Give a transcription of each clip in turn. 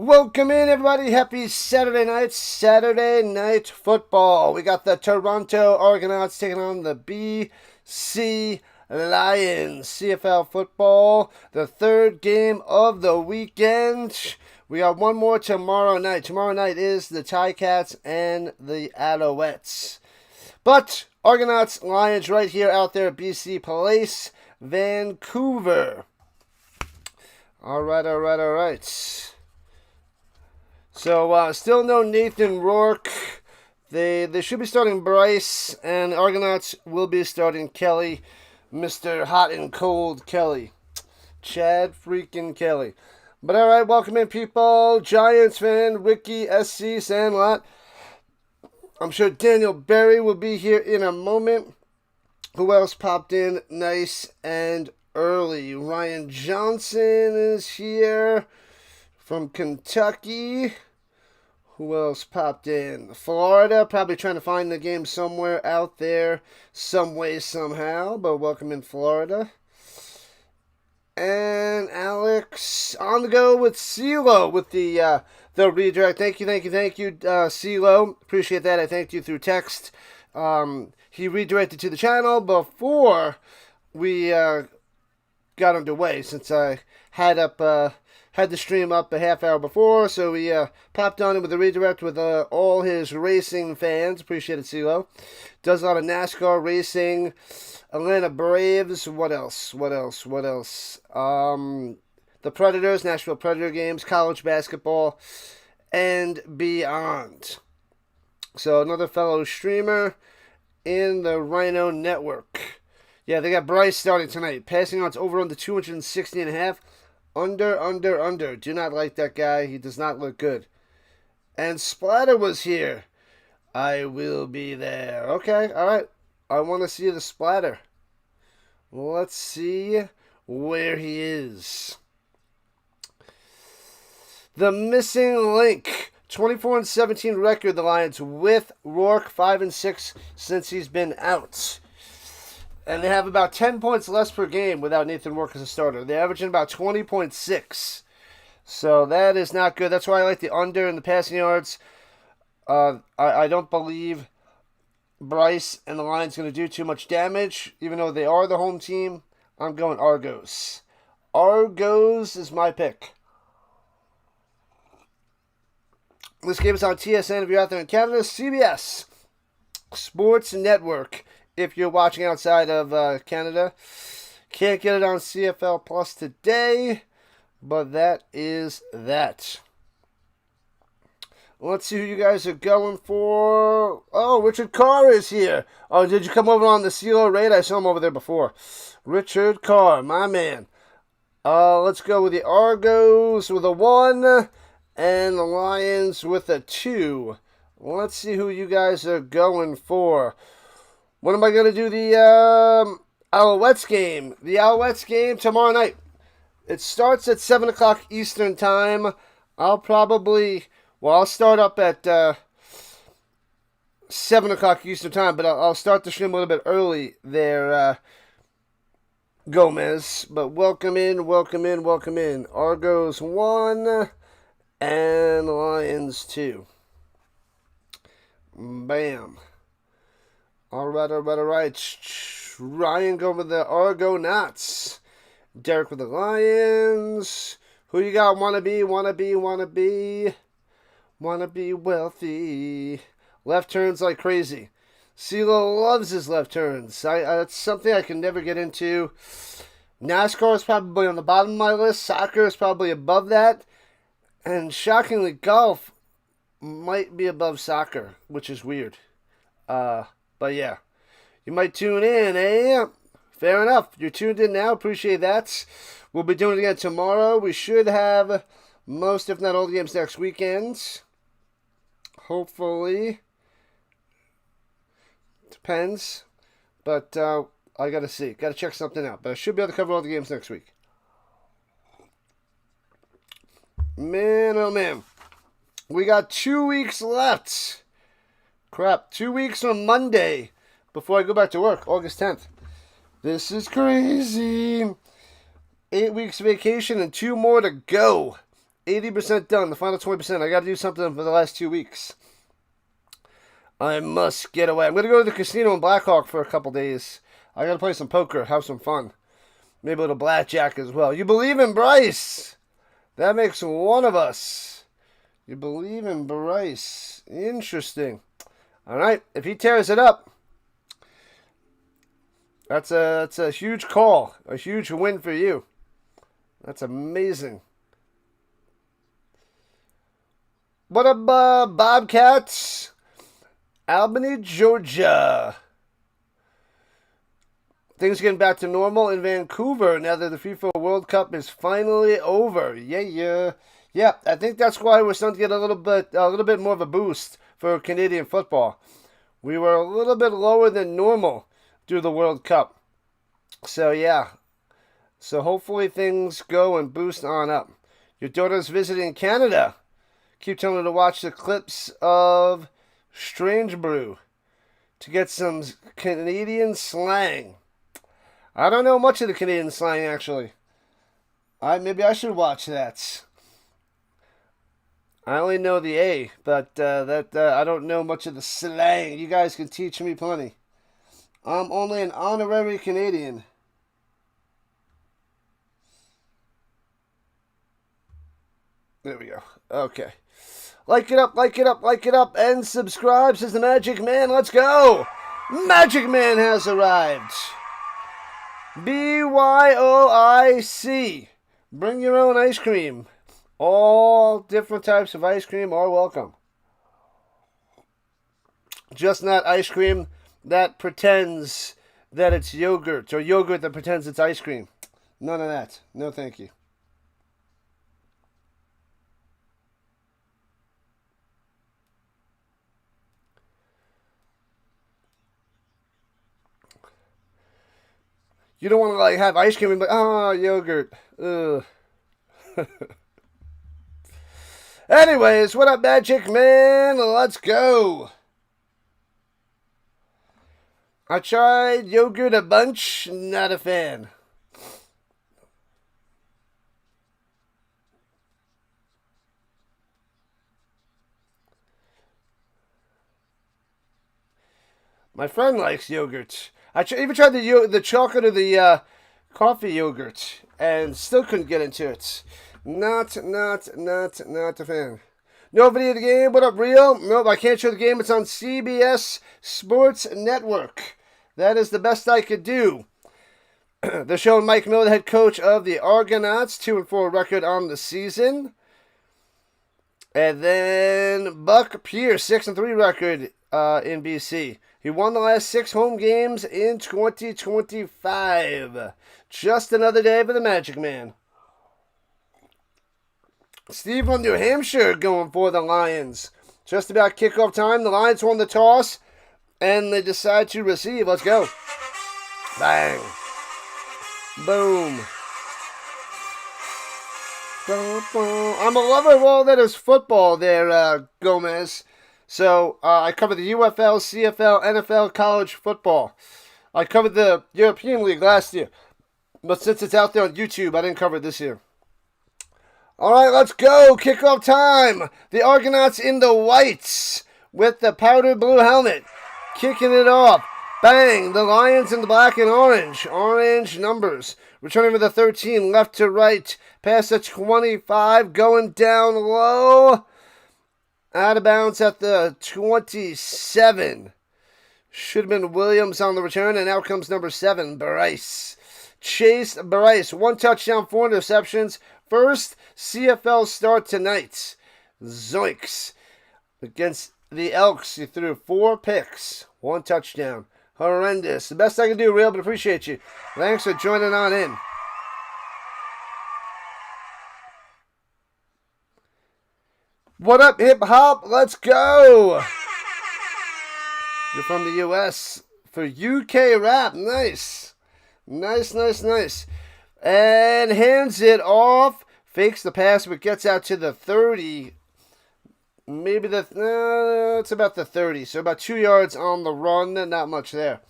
Welcome in, everybody. Happy Saturday night. Saturday night football. We got the Toronto Argonauts taking on the BC Lions. CFL football. The third game of the weekend. We got one more tomorrow night. Tomorrow night is the Ticats and the Alouettes. But Argonauts, Lions right here out there at BC Place, Vancouver. All right. So, still no Nathan Rourke. They should be starting Bryce, and Argonauts will be starting Kelly, Mr. Hot and Cold Kelly. Chad freaking Kelly. But all right, welcome in, people. Giants fan, Ricky, SC, Sandlot. I'm sure Daniel Berry will be here in a moment. Who else popped in nice and early? Ryan Johnson is here from Kentucky. Who else popped in? Florida, probably trying to find the game somewhere out there, some way, somehow. But welcome in, Florida. And Alex on the go with CeeLo with the redirect. Thank you, CeeLo. Appreciate that. I thanked you through text. He redirected to the channel before we got underway, since I had the stream up a half hour before, so we popped on it with a redirect with all his racing fans. Appreciate it, CeeLo. Does a lot of NASCAR racing. Atlanta Braves. What else? The Predators, Nashville Predator games, college basketball, and beyond. So another fellow streamer in the Rhino Network. Yeah, they got Bryce starting tonight. Passing odds over under 260.5. Under. Do not like that guy. He does not look good. And Splatter was here. I will be there. Okay, all right. I want to see the Splatter. Let's see where he is. The missing link. 24-17 record, the Lions, with Rourke 5-6 since he's been out. And they have about 10 points less per game without Nathan Rourke as a starter. They're averaging about 20.6. So that is not good. That's why I like the under in the passing yards. I don't believe Bryce and the Lions going to do too much damage. Even though they are the home team, I'm going Argos. Argos is my pick. This game is on TSN if you're out there in Canada. CBS Sports Network if you're watching outside of Canada. Can't get it on CFL Plus today, but that is that. Let's see who you guys are going for. Oh, Richard Carr is here. Oh, did you come over on the CeeLo raid? I saw him over there before. Richard Carr, my man. Let's go with the Argos with a 1 and the Lions with a 2. Let's see who you guys are going for. When am I going to do the Alouettes game? The Alouettes game tomorrow night. It starts at 7 o'clock Eastern time. I'll start up at 7 o'clock Eastern time, but I'll start the stream a little bit early there, Gomez. But welcome in. Argos 1 and Lions 2. Bam. All right. Ryan going with the Argonauts. Derek with the Lions. Who you got? Wanna be wealthy. Left turns like crazy. CeeLo loves his left turns. That's something I can never get into. NASCAR is probably on the bottom of my list. Soccer is probably above that. And shockingly, golf might be above soccer, which is weird. But yeah, you might tune in, eh? Fair enough. You're tuned in now. Appreciate that. We'll be doing it again tomorrow. We should have most, if not all, the games next weekend. Hopefully. Depends. But I got to see. Got to check something out. But I should be able to cover all the games next week. Man, oh man. We got 2 weeks left. Crap, 2 weeks from Monday before I go back to work, August 10th. This is crazy. 8 weeks vacation and 2 more to go. 80% done. The final 20%. I got to do something for the last 2 weeks. I must get away. I'm going to go to the casino in Blackhawk for a couple days. I got to play some poker, have some fun. Maybe a little blackjack as well. You believe in Bryce? That makes one of us. You believe in Bryce. Interesting. All right. If he tears it up, that's a huge call. A huge win for you. That's amazing. What up, Bobcats? Albany, Georgia. Things getting back to normal in Vancouver now that the FIFA World Cup is finally over. Yeah. I think that's why we're starting to get a little bit more of a boost for Canadian football. We were a little bit lower than normal due to the World Cup. So yeah. So hopefully things go and boost on up. Your daughter's visiting Canada. Keep telling her to watch the clips of Strange Brew to get some Canadian slang. I don't know much of the Canadian slang, actually. Maybe I should watch that. I only know the A, but I don't know much of the slang. You guys can teach me plenty. I'm only an honorary Canadian. There we go. Okay. Like it up, and subscribe, says the Magic Man. Let's go! Magic Man has arrived. BYOIC. Bring your own ice cream. All different types of ice cream are welcome. Just not ice cream that pretends that it's yogurt, or yogurt that pretends it's ice cream. None of that. No, thank you. You don't want to have ice cream and be like, yogurt. Ugh. Anyways, what up, Magic Man? Let's go. I tried yogurt a bunch. Not a fan. My friend likes yogurt. I even tried the chocolate or the coffee yogurt and still couldn't get into it. Not a fan. No video of the game. What up, Real? Nope, I can't show the game. It's on CBS Sports Network. That is the best I could do. They're showing Mike Miller, the head coach of the Argonauts, 2-4 record on the season. And then Buck Pierce, 6-3 record in BC. He won the last 6 home games in 2025. Just another day for the Magic Man. Steve from New Hampshire going for the Lions. Just about kickoff time. The Lions won the toss, and they decide to receive. Let's go. Bang. Boom. I'm a lover of all that is football there, Gomez. So, I covered the UFL, CFL, NFL, college football. I covered the European League last year. But since it's out there on YouTube, I didn't cover it this year. Alright, let's go. Kickoff time. The Argonauts in the whites with the powder blue helmet. Kicking it off. Bang. The Lions in the black and orange. Orange numbers. Returning with the 13, left to right. Past the 25, going down low. Out of bounds at the 27. Should have been Williams on the return, and out comes number 7, Bryce. Chase Bryce, 1 touchdown, 4 interceptions. First CFL start tonight. Zoinks. Against the Elks, he threw 4 picks, 1 touchdown. Horrendous. The best I can do, Real, but appreciate you. Thanks for joining on in. What up, hip hop? Let's go. You're from the U.S. for UK rap. Nice. Nice. And hands it off. Fakes the pass, but gets out to the 30. Maybe it's about the 30. So about 2 yards on the run. Not much there.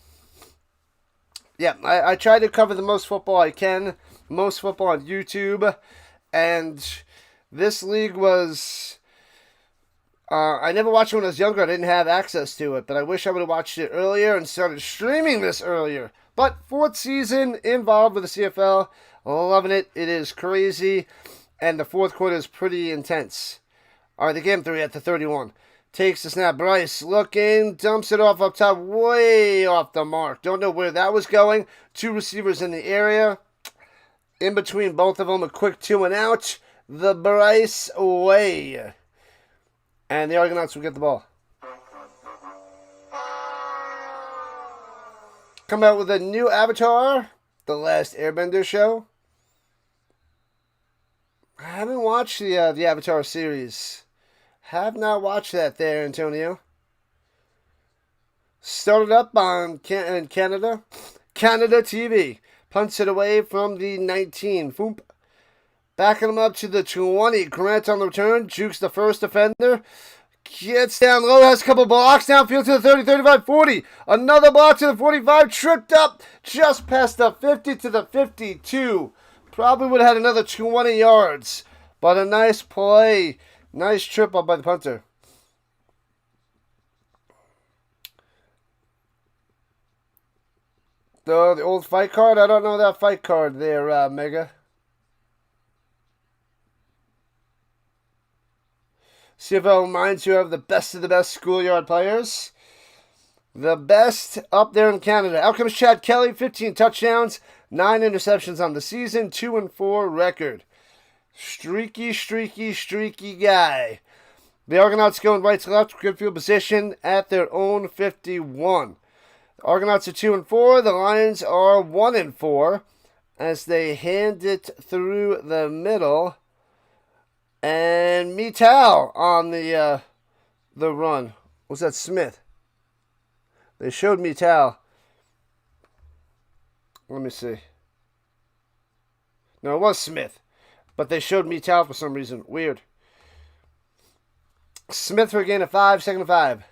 Yeah, I try to cover the most football I can. Most football on YouTube. And This league was... I never watched it when I was younger. I didn't have access to it, but I wish I would have watched it earlier and started streaming this earlier. But fourth season involved with the CFL. Loving it. It is crazy. And the fourth quarter is pretty intense. All right, the game 3 at the 31. Takes the snap. Bryce looking. Dumps it off up top. Way off the mark. Don't know where that was going. 2 receivers in the area. In between both of them, a quick 2 and out. The Bryce way. And the Argonauts will get the ball. Come out with a new avatar. The Last Airbender show. I haven't watched the Avatar series. Have not watched that there, Antonio. Started up on Canada. Canada TV. Punts it away from the 19. Foomp. Backing him up to the 20. Grant on the return. Jukes the first defender. Gets down low. Has a couple blocks downfield to the 30, 35, 40. Another block to the 45. Tripped up. Just past the 50 to the 52. Probably would have had another 20 yards. But a nice play. Nice trip up by the punter. The old fight card? I don't know that fight card there, Mega. CFL reminds you of the best schoolyard players. The best up there in Canada. Out comes Chad Kelly, 15 touchdowns, 9 interceptions on the season, 2-4 record. Streaky guy. The Argonauts going right to left, good field position at their own 51. The Argonauts are 2-4. The Lions are 1-4 as they hand it through the middle. And Metal on the run. Was that Smith? They showed Metal. Let me see. No, it was Smith. But they showed Metal for some reason. Weird. Smith for a gain of 5, second and 5.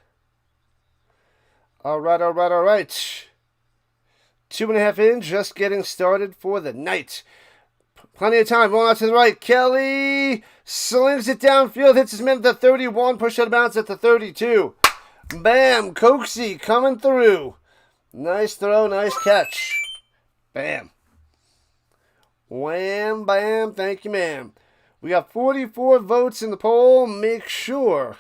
All right. 2.5 in, just getting started for the night. Plenty of time. Rolling out to the right. Kelly slings it downfield. Hits his man at the 31. Push out of bounds at the 32. Bam. Coxie coming through. Nice throw. Nice catch. Bam. Wham. Bam. Thank you, ma'am. We got 44 votes in the poll. Make sure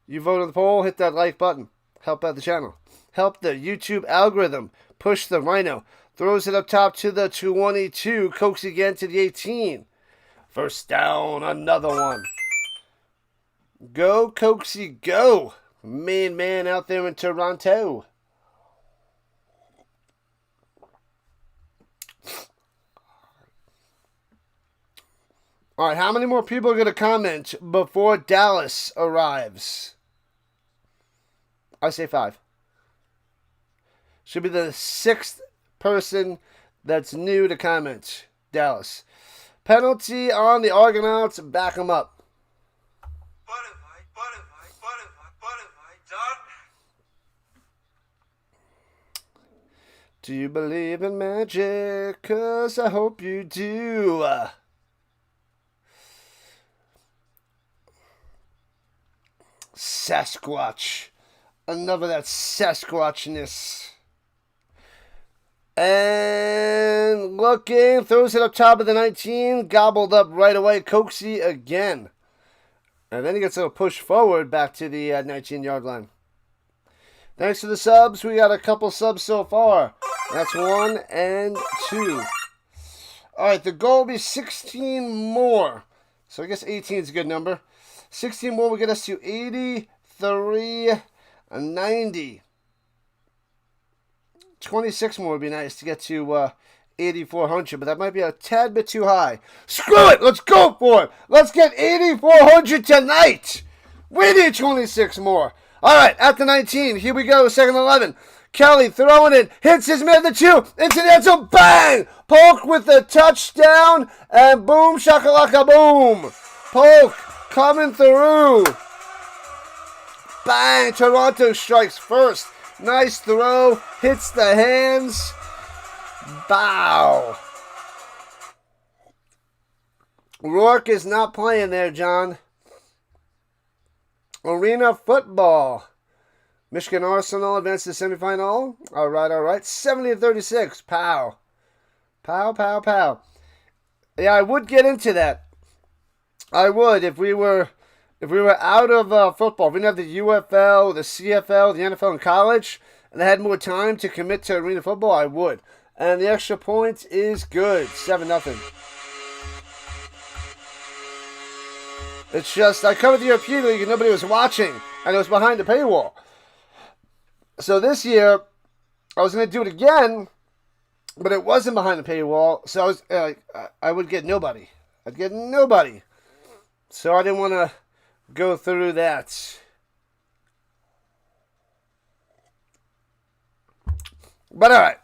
you vote on the poll. Hit that like button. Help out the channel. Help the YouTube algorithm. Push the Rhino. Throws it up top to the 22. Coax again to the 18. First down, another one. Go, Coaxy, go. Main man out there in Toronto. All right, how many more people are going to comment before Dallas arrives? I say 5. Should be the 6th person that's new to comment. Dallas. Penalty on the Argonauts. Back them up. What have I done? Do you believe in magic? 'Cause I hope you do. Sasquatch. Enough of that Sasquatchness. And looking, throws it up top of the 19, gobbled up right away, Coxie again. And then he gets a push forward back to the 19-yard line. Thanks to the subs, we got a couple subs so far. That's 1 and 2. All right, the goal will be 16 more. So I guess 18 is a good number. 16 more will get us to 83-90. 26 more would be nice to get to 8,400, but that might be a tad bit too high. Screw it! Let's go for it! Let's get 8,400 tonight! We need 26 more. All right, at the 19, here we go, second 11. Kelly throwing it, hits his man at the 2, into the end zone, bang! Polk with the touchdown, and boom, shakalaka boom! Polk coming through. Bang! Toronto strikes first. Nice throw. Hits the hands. Bow. Rourke is not playing there, John. Arena football. Michigan Arsenal advanced to the semifinal. All right. 70-36. Pow. Pow. Yeah, I would get into that. I would if we were out of football. If we didn't have the UFL, the CFL, the NFL in college, and I had more time to commit to arena football, I would. And the extra point is good. 7-0. It's just, I covered the European League and nobody was watching, and it was behind the paywall. So this year, I was going to do it again, but it wasn't behind the paywall, so I would get nobody. I'd get nobody. So I didn't want to go through that. But all right.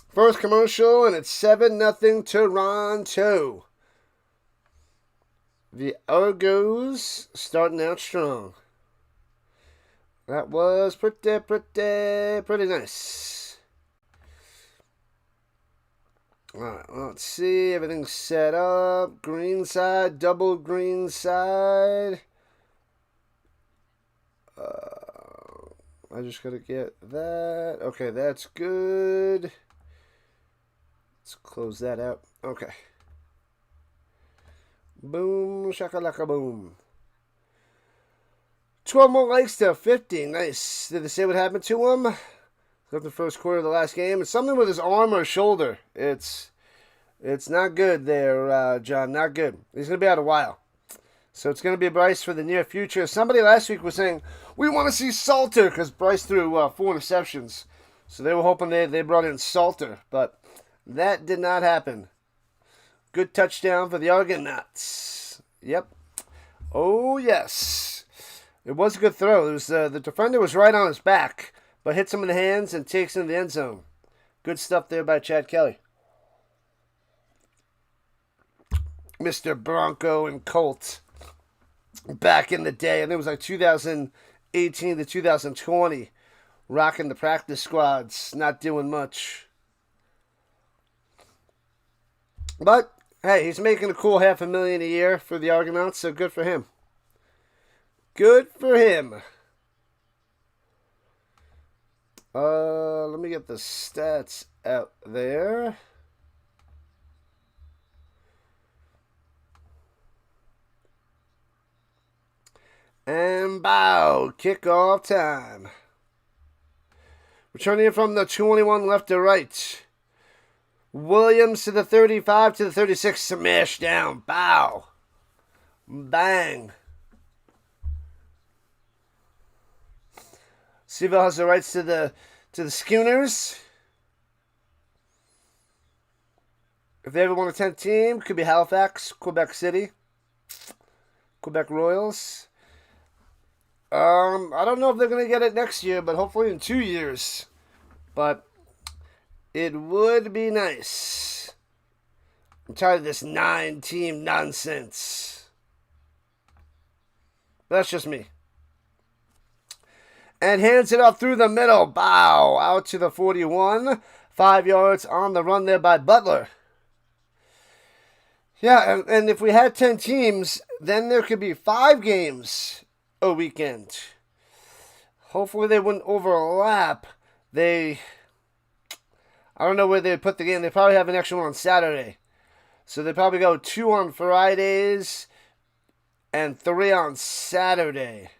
First commercial, and it's 7-0 Toronto. The Argos starting out strong. That was pretty nice. Alright, let's see. Everything's set up. Green side, double green side. I just gotta get that. Okay, that's good. Let's close that out. Okay. Boom, shakalaka boom. 12 more likes to 50. Nice. Did they say what happened to him? Left the first quarter of the last game. It's something with his arm or shoulder. It's not good there, John. Not good. He's going to be out a while. So it's going to be Bryce for the near future. Somebody last week was saying, we want to see Salter, because Bryce threw 4 interceptions. So they were hoping they brought in Salter. But that did not happen. Good touchdown for the Argonauts. Yep. Oh, yes. It was a good throw. It was the defender was right on his back, but hits him in the hands and takes him to the end zone. Good stuff there by Chad Kelly. Mr. Bronco and Colt. Back in the day, I think it was like 2018 to 2020. Rocking the practice squads. Not doing much. But hey, he's making a cool $500,000 a year for the Argonauts, so good for him. Good for him. Let me get the stats out there. And bow, kickoff time. Returning from the 21 left to right. Williams to the 35 to the 36. Smash down. Bow. Bang. CFL has the rights to the Schooners. If they ever want a 10th team, could be Halifax, Quebec City, Quebec Royals. I don't know if they're going to get it next year, but hopefully in 2 years. But it would be nice. I'm tired of this 9-team nonsense. That's just me. And hands it up through the middle. Bow. Out to the 41. 5 yards on the run there by Butler. Yeah, and if we had 10 teams, then there could be 5 games a weekend. Hopefully they wouldn't overlap. I don't know where they put the game. They probably have an extra one on Saturday. So they probably go 2 on Fridays and 3 on Saturday.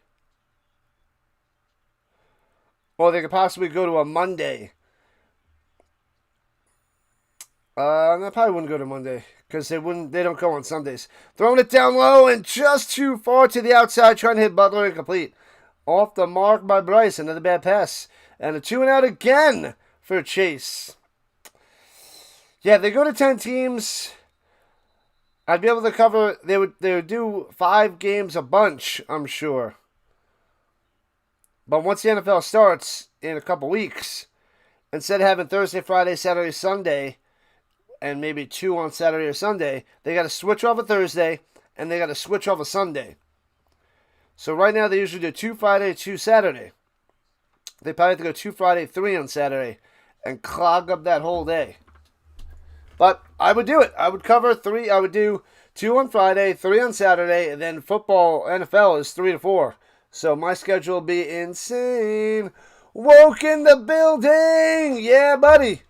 Or they could possibly go to a Monday. They probably wouldn't go to Monday because they don't go on Sundays. Throwing it down low and just too far to the outside, trying to hit Butler incomplete. Off the mark by Bryce. Another bad pass. And a 2-and-out again for Chase. Yeah, they go to 10 teams. I'd be able to cover. They would do 5 games a bunch, I'm sure. But once the NFL starts in a couple weeks, instead of having Thursday, Friday, Saturday, Sunday, and maybe 2 on Saturday or Sunday, they got to switch off a Thursday, and they got to switch off a Sunday. So right now they usually do 2 Friday, 2 Saturday. They probably have to go 2 Friday, 3 on Saturday, and clog up that whole day. But I would do it. I would cover 3. I would do 2 on Friday, 3 on Saturday, and then football, NFL is 3 to 4. So my schedule will be insane. Woke in the building! Yeah, buddy!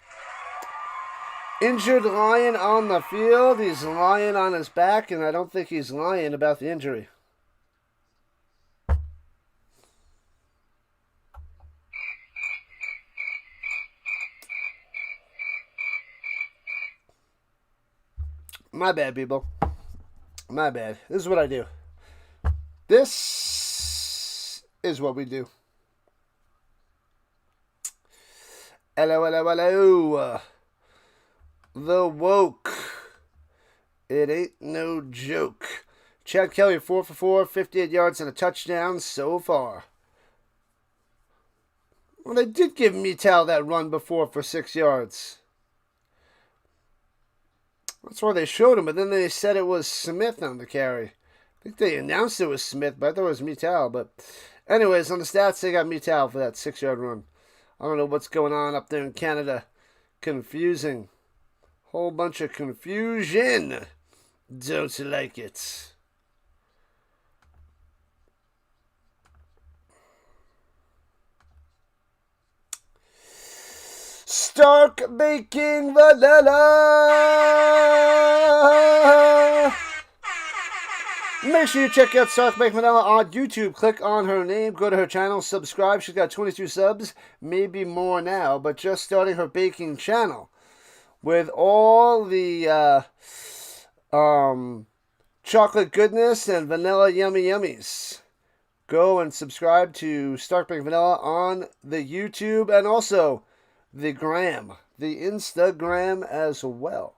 Injured Lion on the field. He's lying on his back, and I don't think he's lying about the injury. My bad, people. My bad. This is what I do. This is what we do. Hello, hello, hello. The woke. It ain't no joke. Chad Kelly, 4 for 4, 58 yards and a touchdown so far. Well, they did give Mital that run before for 6 yards. That's why they showed him, but then they said it was Smith on the carry. I think they announced it was Smith, but I thought it was Mital. But anyways, on the stats, they got Mital for that 6-yard run. I don't know what's going on up there in Canada. Confusing. Whole bunch of confusion. Don't like it. Stark Baking Vanilla. Make sure you check out Stark Baking Vanilla on YouTube. Click on her name, go to her channel, subscribe. She's got 22 subs, maybe more now, but just starting her baking channel with all the chocolate goodness and vanilla yummy yummies. Go and subscribe to Stark Baking Vanilla on the YouTube and also the gram, the Instagram as well.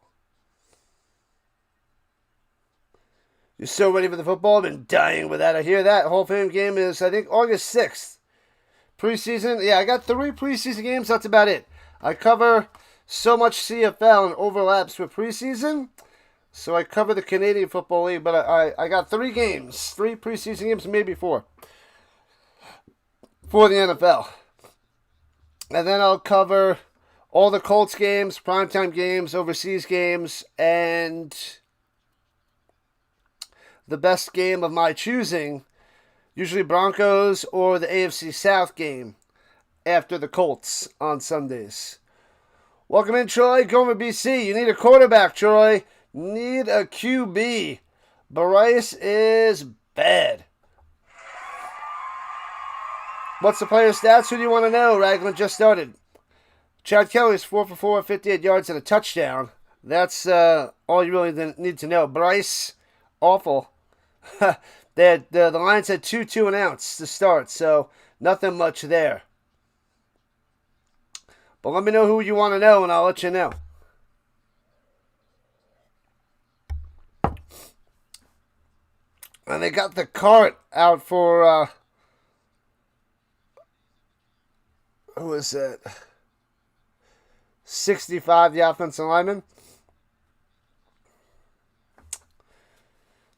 You're so ready for the football? I've been dying with that. I hear that. Hall of Fame game is, I think, August 6th. Preseason? Yeah, I got 3 preseason games. That's about it. I cover so much CFL and overlaps with preseason. So I cover the Canadian Football League. But I got 3 games. 3 preseason games, maybe 4. For the NFL. And then I'll cover all the Colts games, primetime games, overseas games, and the best game of my choosing, usually Broncos or the AFC South game after the Colts on Sundays. Welcome in, Troy. Going with BC. You need a quarterback, Troy. Need a QB. Bryce is bad. What's the player stats? Who do you want to know? Raglan just started. Chad Kelly's 4 for 4, 58 yards and a touchdown. That's all you really need to know. Bryce, awful. The Lions had 2 and outs to start, so nothing much there. But let me know who you want to know, and I'll let you know. And they got the cart out for... who is it? 65, the offensive lineman.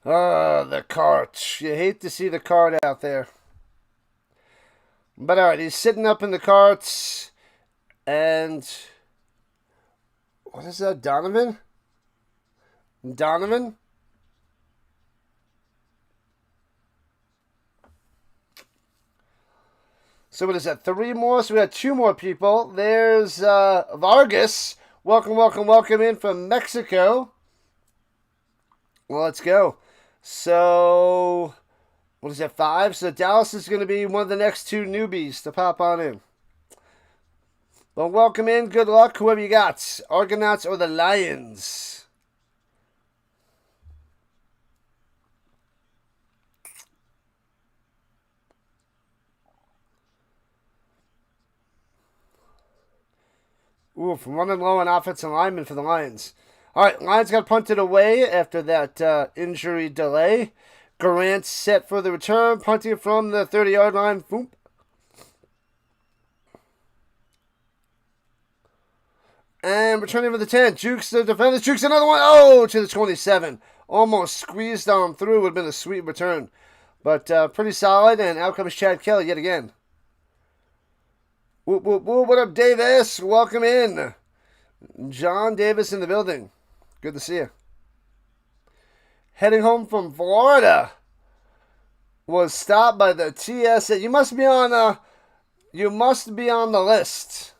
The cart. You hate to see the cart out there. But alright, he's sitting up in the carts. And... what is that? Donovan? Donovan? So what is that? 3 more? So we got 2 more people. There's Vargas. Welcome, welcome, welcome in from Mexico. Well, let's go. So, what is that, 5? So Dallas is going to be one of the next 2 newbies to pop on in. Well, welcome in. Good luck, whoever you got. Argonauts or the Lions. Oof, running low on offensive linemen for the Lions. All right, Lions got punted away after that injury delay. Garant set for the return, punting from the 30-yard line. Boom. And returning for the 10. Jukes the defender. Jukes another one. Oh, to the 27. Almost squeezed on through. Would have been a sweet return. But pretty solid. And out comes Chad Kelly yet again. Whoop, whoop, whoop. What up, Davis? Welcome in. John Davis in the building. Good to see you. Heading home from Florida. Was stopped by the TSA. You must be on the list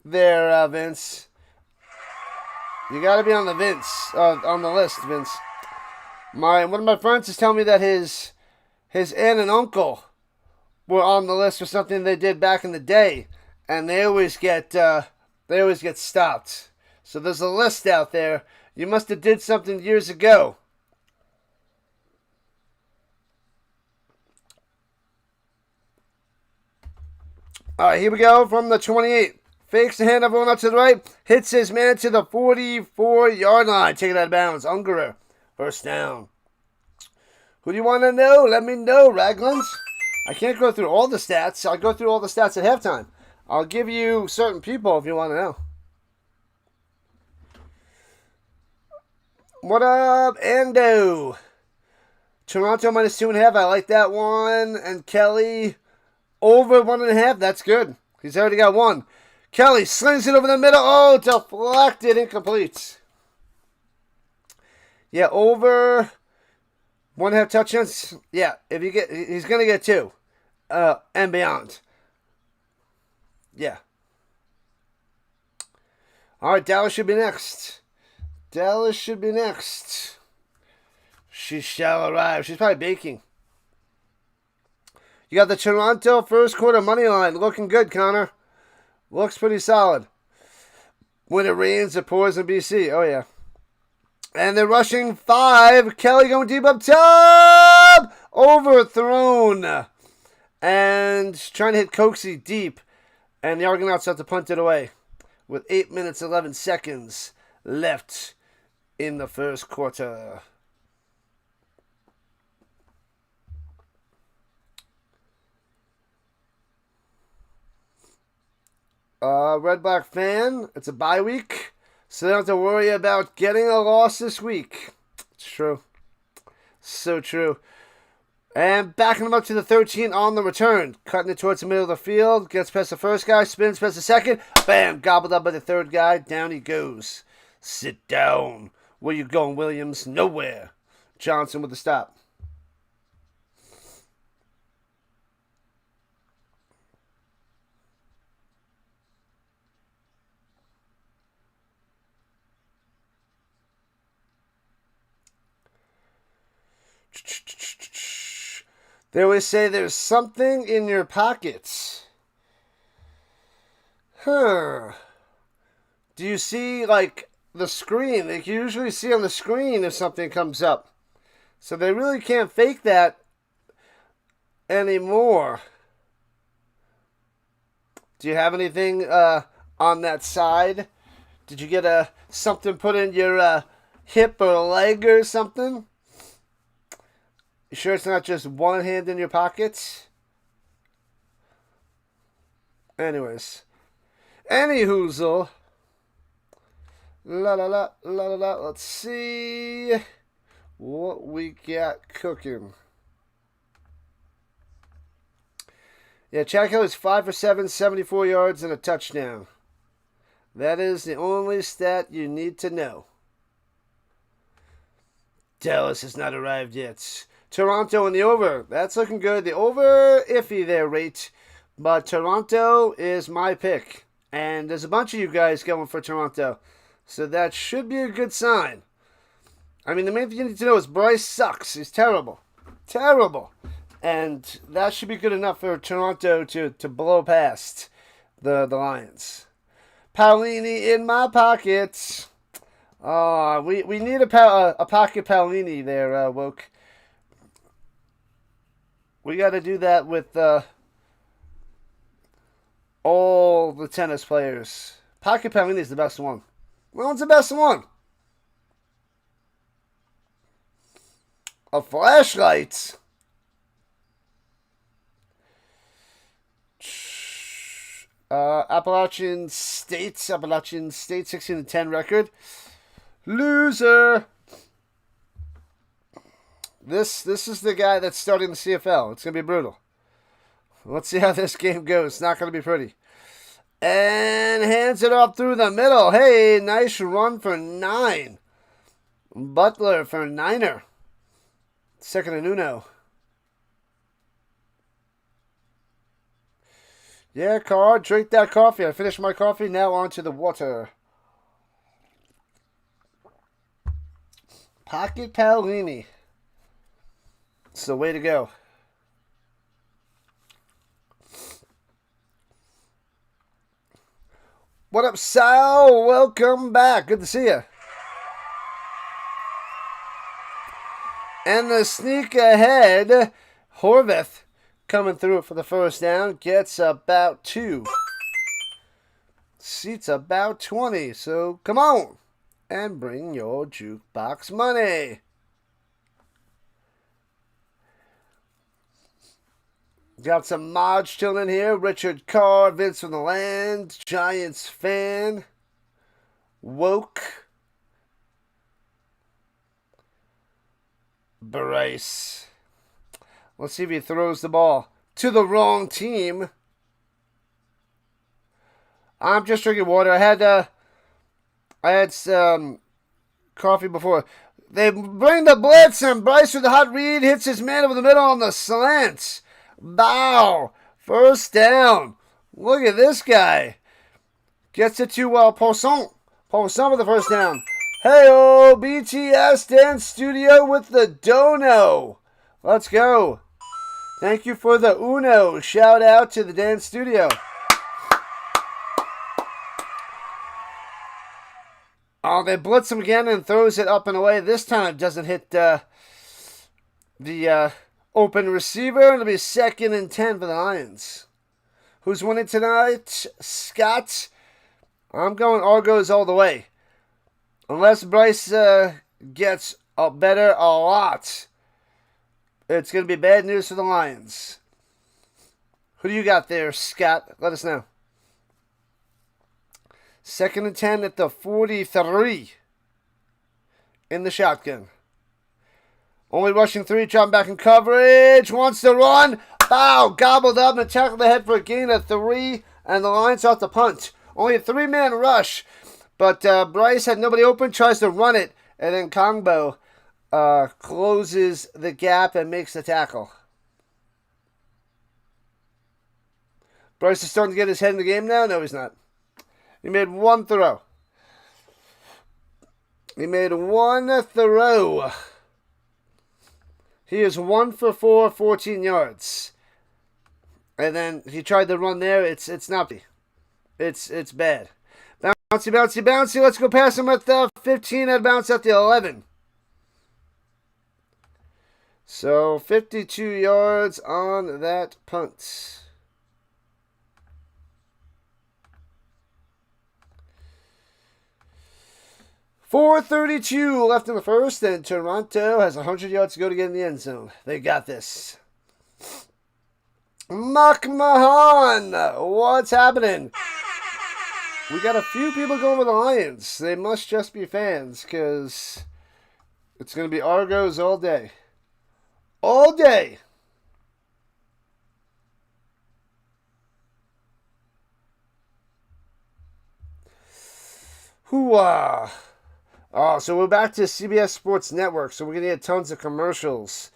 there, Vince. You got to be on the list, Vince. One of my friends is telling me that his aunt and uncle were on the list for something they did back in the day, and they always get stopped. So there's a list out there. You must have did something years ago. All right, here we go from the 28. Fakes the hand, everyone up to the right. Hits his man to the 44-yard line. Take it out of bounds. Ungerer, first down. Who do you want to know? Let me know, Raglins. I can't go through all the stats. I'll go through all the stats at halftime. I'll give you certain people if you want to know. What up, Ando? Toronto minus 2.5. I like that one. And Kelly over 1.5. That's good. He's already got one. Kelly slings it over the middle. Oh, deflected. Incomplete. Yeah, over 1.5 touchdowns. Yeah, he's going to get 2. And beyond. Yeah. All right, Dallas should be next. She shall arrive. She's probably baking. You got the Toronto first quarter money line. Looking good, Connor. Looks pretty solid. When it rains, it pours in BC. Oh, yeah. And they're rushing 5. Kelly going deep up top. Overthrown. And trying to hit Coxie deep. And the Argonauts have to punt it away. With 8 minutes, 11 seconds left in the first quarter. Red Black fan, it's a bye week, so they don't have to worry about getting a loss this week. It's true. So true. And backing them up to the 13 on the return. Cutting it towards the middle of the field. Gets past the first guy, spins past the second. Bam! Gobbled up by the third guy. Down he goes. Sit down. Where you going, Williams? Nowhere. Johnson with the stop. They always say there's something in your pockets. Do you see, like, the screen? They can usually see on the screen if something comes up. So they really can't fake that anymore. Do you have anything on that side? Did you get something put in your hip or leg or something? You sure it's not just one hand in your pockets? Anyways. Anyhoozle. La la la la la la. Let's see what we got cooking. Yeah, Chad Kelly's 5 for 7, 74 yards and a touchdown. That is the only stat you need to know. Dallas has not arrived yet. Toronto in the over. That's looking good. The over, iffy there, rate. But Toronto is my pick. And there's a bunch of you guys going for Toronto. So that should be a good sign. I mean, the main thing you need to know is Bryce sucks. He's terrible. Terrible. And that should be good enough for Toronto to blow past the Lions. Paolini in my pocket. We need a pocket Paolini there, Woke. We got to do that with all the tennis players. Pocket Paolini is the best one. Well, it's the best one. A flashlight. Appalachian State 16-10 record. Loser. This is the guy that's starting the CFL. It's gonna be brutal. Let's see how this game goes. It's not gonna be pretty. And hands it up through the middle. Hey, nice run for 9. Butler for Niner. Second and uno. Yeah, Carl, drink that coffee. I finished my coffee. Now on to the water. Pocket Paolini. It's the way to go. What up, Sal? Welcome back. Good to see you. And the sneak ahead, Horvath coming through for the first down. Gets about 2. Seats about 20. So come on and bring your jukebox money. Got some mods chilling here. Richard Carr, Vince from the Land, Giants fan, Woke, Bryce. Let's see if he throws the ball to the wrong team. I'm just drinking water. I had some coffee before. They bring the blitz, and Bryce with the hot read hits his man over the middle on the slant. Bow. First down. Look at this guy. Gets it to Poisson. Poisson with the first down. Hey-oh, BTS Dance Studio with the dono. Let's go. Thank you for the uno. Shout out to the dance studio. Oh, they blitz him again and throws it up and away. This time it doesn't hit the open receiver. It'll be 2nd and 10 for the Lions. Who's winning tonight? Scott. I'm going Argos all the way. Unless Bryce gets better a lot, it's going to be bad news for the Lions. Who do you got there, Scott? Let us know. 2nd and 10 at the 43 in the shotgun. Only rushing 3, dropping back in coverage. Wants to run. Bow. Gobbled up and tackled the head for a gain of 3. And the Lions off the punt. Only a 3-man rush. But Bryce had nobody open. Tries to run it. And then Kongbo closes the gap and makes the tackle. Bryce is starting to get his head in the game now. No, he's not. He made one throw. He made one throw. He is 1 for 4, 14 yards. And then he tried to run there. It's not. It's bad. Bouncy, bouncy, bouncy. Let's go past him at the 15 and bounce at the 11. So 52 yards on that punt. .432 left in the first, and Toronto has 100 yards to go to get in the end zone. They got this. McMahon, what's happening? We got a few people going with the Lions. They must just be fans, because it's going to be Argos all day. All day. Hoo-ah. Oh, so we're back to CBS Sports Network, so we're going to get tons of commercials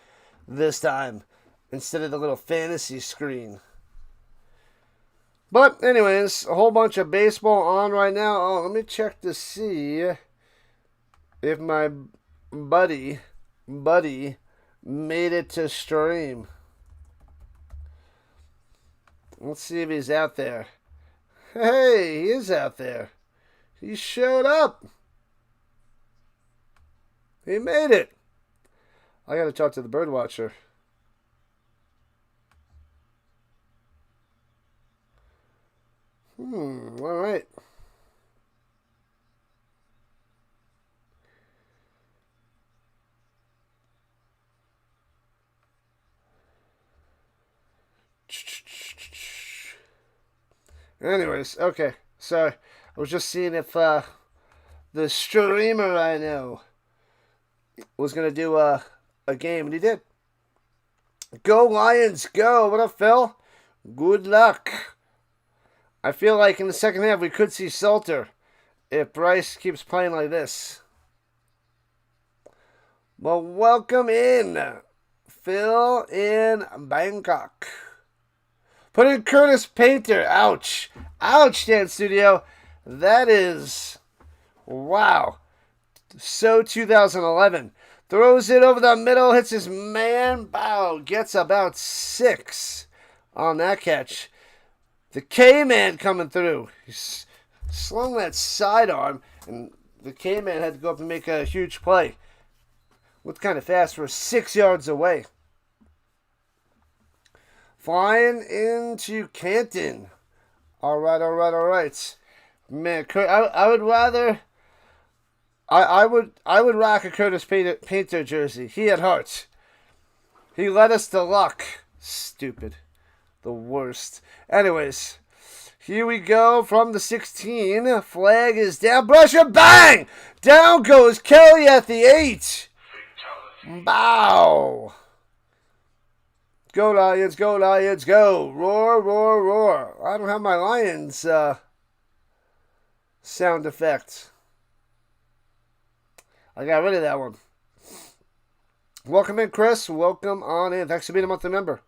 this time instead of the little fantasy screen. But anyways, a whole bunch of baseball on right now. Oh, let me check to see if my buddy made it to stream. Let's see if he's out there. Hey, he is out there. He showed up. He made it. I got to talk to the bird watcher. All right. Anyways, okay. So I was just seeing if the streamer I know was going to do a game, and he did. Go Lions, go. What up, Phil? Good luck. I feel like in the second half we could see Salter if Bryce keeps playing like this. Well, welcome in, Phil in Bangkok. Put in Curtis Painter. Ouch. Ouch, Dan Studio. That is, wow. So 2011. Throws it over the middle, hits his man. Bow, gets about 6 on that catch. The K-Man coming through. He slung that sidearm, and the K-Man had to go up and make a huge play. Looked kind of fast for 6 yards away. Flying into Canton. All right. Man, I would rather... I would rock a Curtis Painter jersey. He had heart. He led us to luck. Stupid. The worst. Anyways, here we go from the 16. Flag is down. Brusher, bang! Down goes Kelly at the 8. Bow. Go Lions, go Lions, go. Roar, roar, roar. I don't have my Lions sound effect. I got rid of that one. Welcome in, Chris. Welcome on in. Thanks for being a monthly member.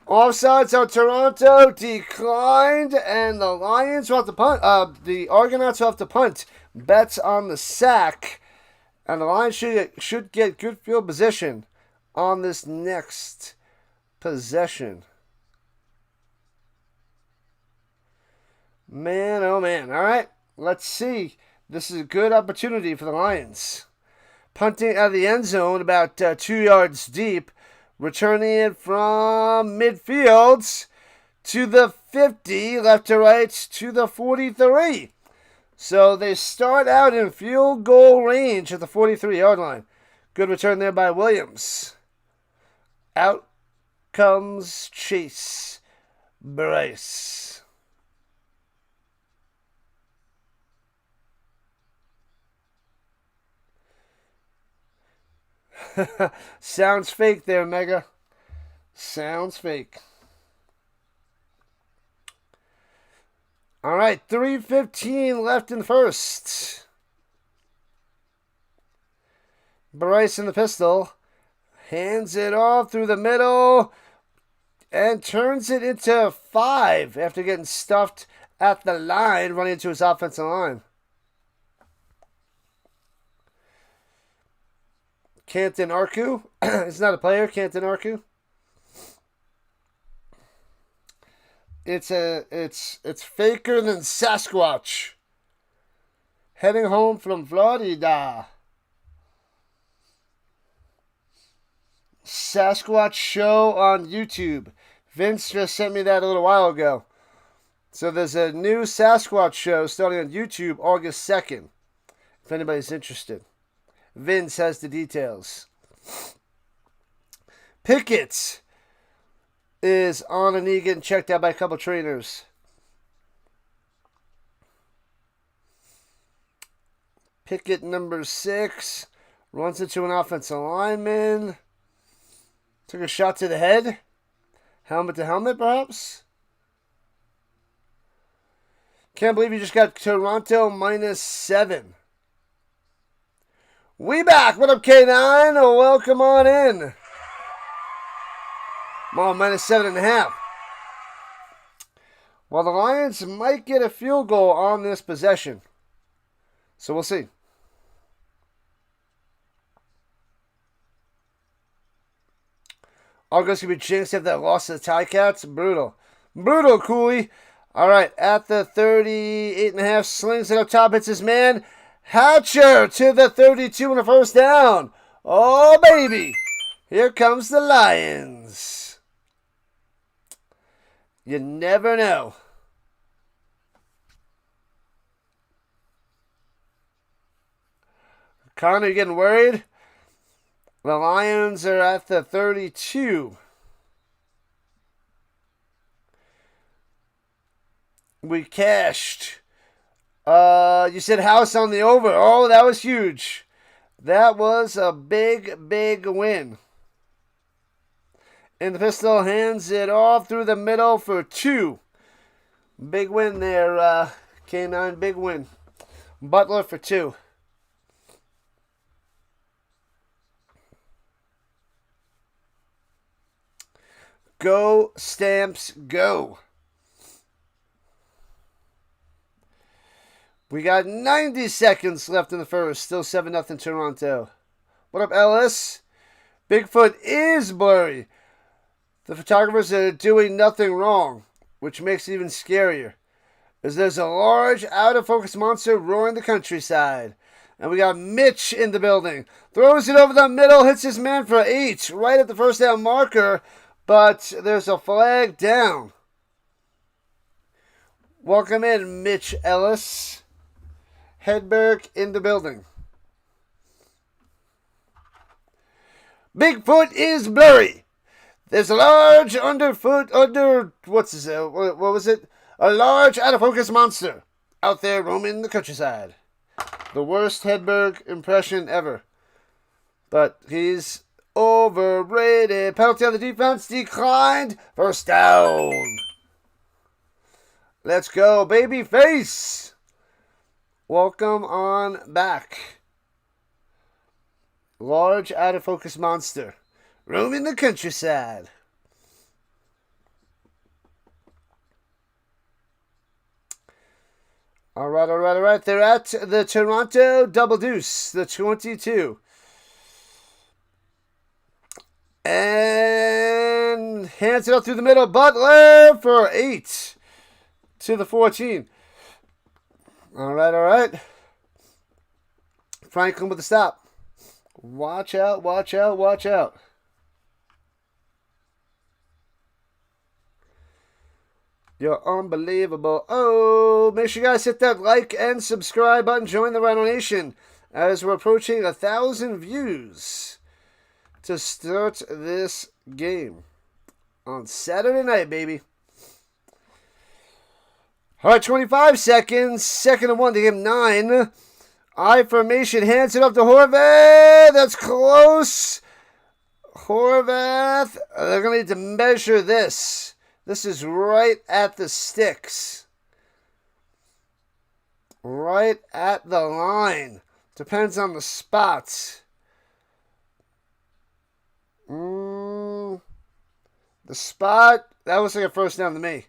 Offsides on Toronto declined, and the Lions will have to punt. The Argonauts will have to punt. Bets on the sack, and the Lions should get good field position on this next possession. Man, oh man. All right, let's see. This is a good opportunity for the Lions. Punting out of the end zone about 2 yards deep. Returning it from midfield to the 50, left to right, to the 43. So they start out in field goal range at the 43-yard line. Good return there by Williams. Out comes Chase Bryce. Sounds fake there, Mega. Sounds fake. All right, 3:15 left in the first. Bryce in the pistol. Hands it off through the middle and turns it into 5 after getting stuffed at the line, running into his offensive line. Canton Arku. It's not a player, Canton Arku. It's faker than Sasquatch. Heading home from Florida. Sasquatch show on YouTube. Vince just sent me that a little while ago. So there's a new Sasquatch show starting on YouTube August 2nd. If anybody's interested. Vince has the details. Pickett is on a knee getting checked out by a couple trainers. Pickett, number 6, runs into an offensive lineman. Took a shot to the head. Helmet to helmet, perhaps. Can't believe you just got Toronto -7. We back. What up, K9? Welcome on in. Well, -7.5. Well, the Lions might get a field goal on this possession. So we'll see. August going to be jinxed after that loss to the Ticats. Brutal. Brutal, Cooley. All right, at the 38.5, slings it up top, hits his man. Hatcher to the 32 and a first down. Oh, baby. Here comes the Lions. You never know. Connor, you getting worried? The Lions are at the 32. We cashed. You said house on the over. Oh, that was huge. That was a big, big win. in the pistol, hands it off through the middle for 2. Big win there, K9, big win. Butler for 2. Go, Stamps, go. We got 90 seconds left in the first. Still 7-0 Toronto. What up, Ellis? Bigfoot is blurry. The photographers are doing nothing wrong, which makes it even scarier, as there's a large, out-of-focus monster roaring the countryside. And we got Mitch in the building. Throws it over the middle, hits his man for 8, right at the first down marker, but there's a flag down. Welcome in, Mitch Ellis. Hedberg in the building. Bigfoot is blurry. There's a large what's this? What was it? A large out-of-focus monster out there roaming the countryside. The worst Hedberg impression ever. But he's overrated. Penalty on the defense declined. First down. Let's go, baby face. Welcome on back. Large out-of-focus monster roaming the countryside. All right. They're at the Toronto Double Deuce, the 22. And hands it up through the middle. Butler for 8 to the 14. All right. Franklin with the stop. Watch out. You're unbelievable. Oh, make sure you guys hit that like and subscribe button. Join the Rhino Nation as we're approaching 1,000 views to start this game on Saturday night, baby. All right, 25 seconds. 2nd and 1 to game 9. I formation, hands it up to Horvath. That's close. Horvath. They're going to need to measure this. This is right at the sticks. Right at the line. Depends on the spots. The spot, that looks like a first down to me.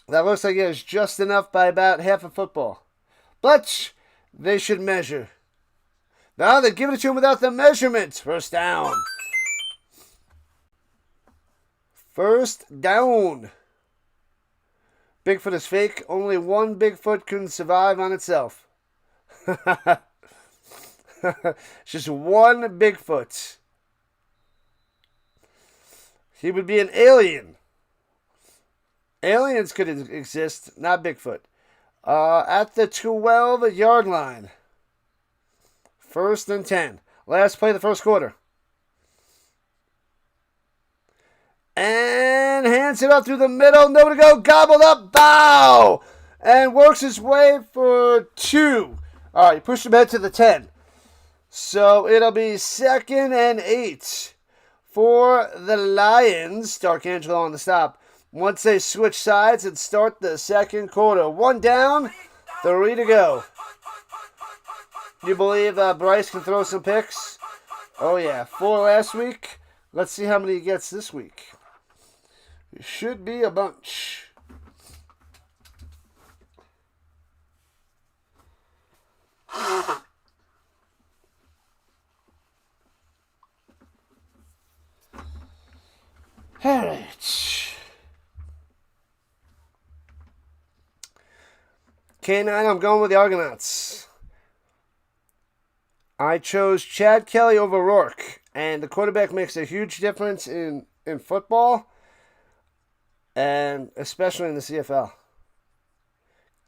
That looks like it was just enough by about half a football. But they should measure. Now they're giving it to him without the measurement. First down. First down. Bigfoot is fake. Only one Bigfoot can survive on itself. Just one Bigfoot. He would be an alien. Aliens could exist, not Bigfoot. At the 12-yard line. 1st and 10. Last play of the first quarter. And hands it up through the middle. Nowhere to go. Gobbled up. Bow! And works his way for 2. All right, he pushed him ahead to the 10. So it'll be 2nd and 8 for the Lions. Darkangelo on the stop. Once they switch sides and start the second quarter. 1 down, 3 to go. You believe Bryce can throw some picks? Oh, yeah. 4 last week. Let's see how many he gets this week. It should be a bunch. All right. K9, I'm going with the Argonauts. I chose Chad Kelly over Rourke. And the quarterback makes a huge difference in football. And especially in the CFL.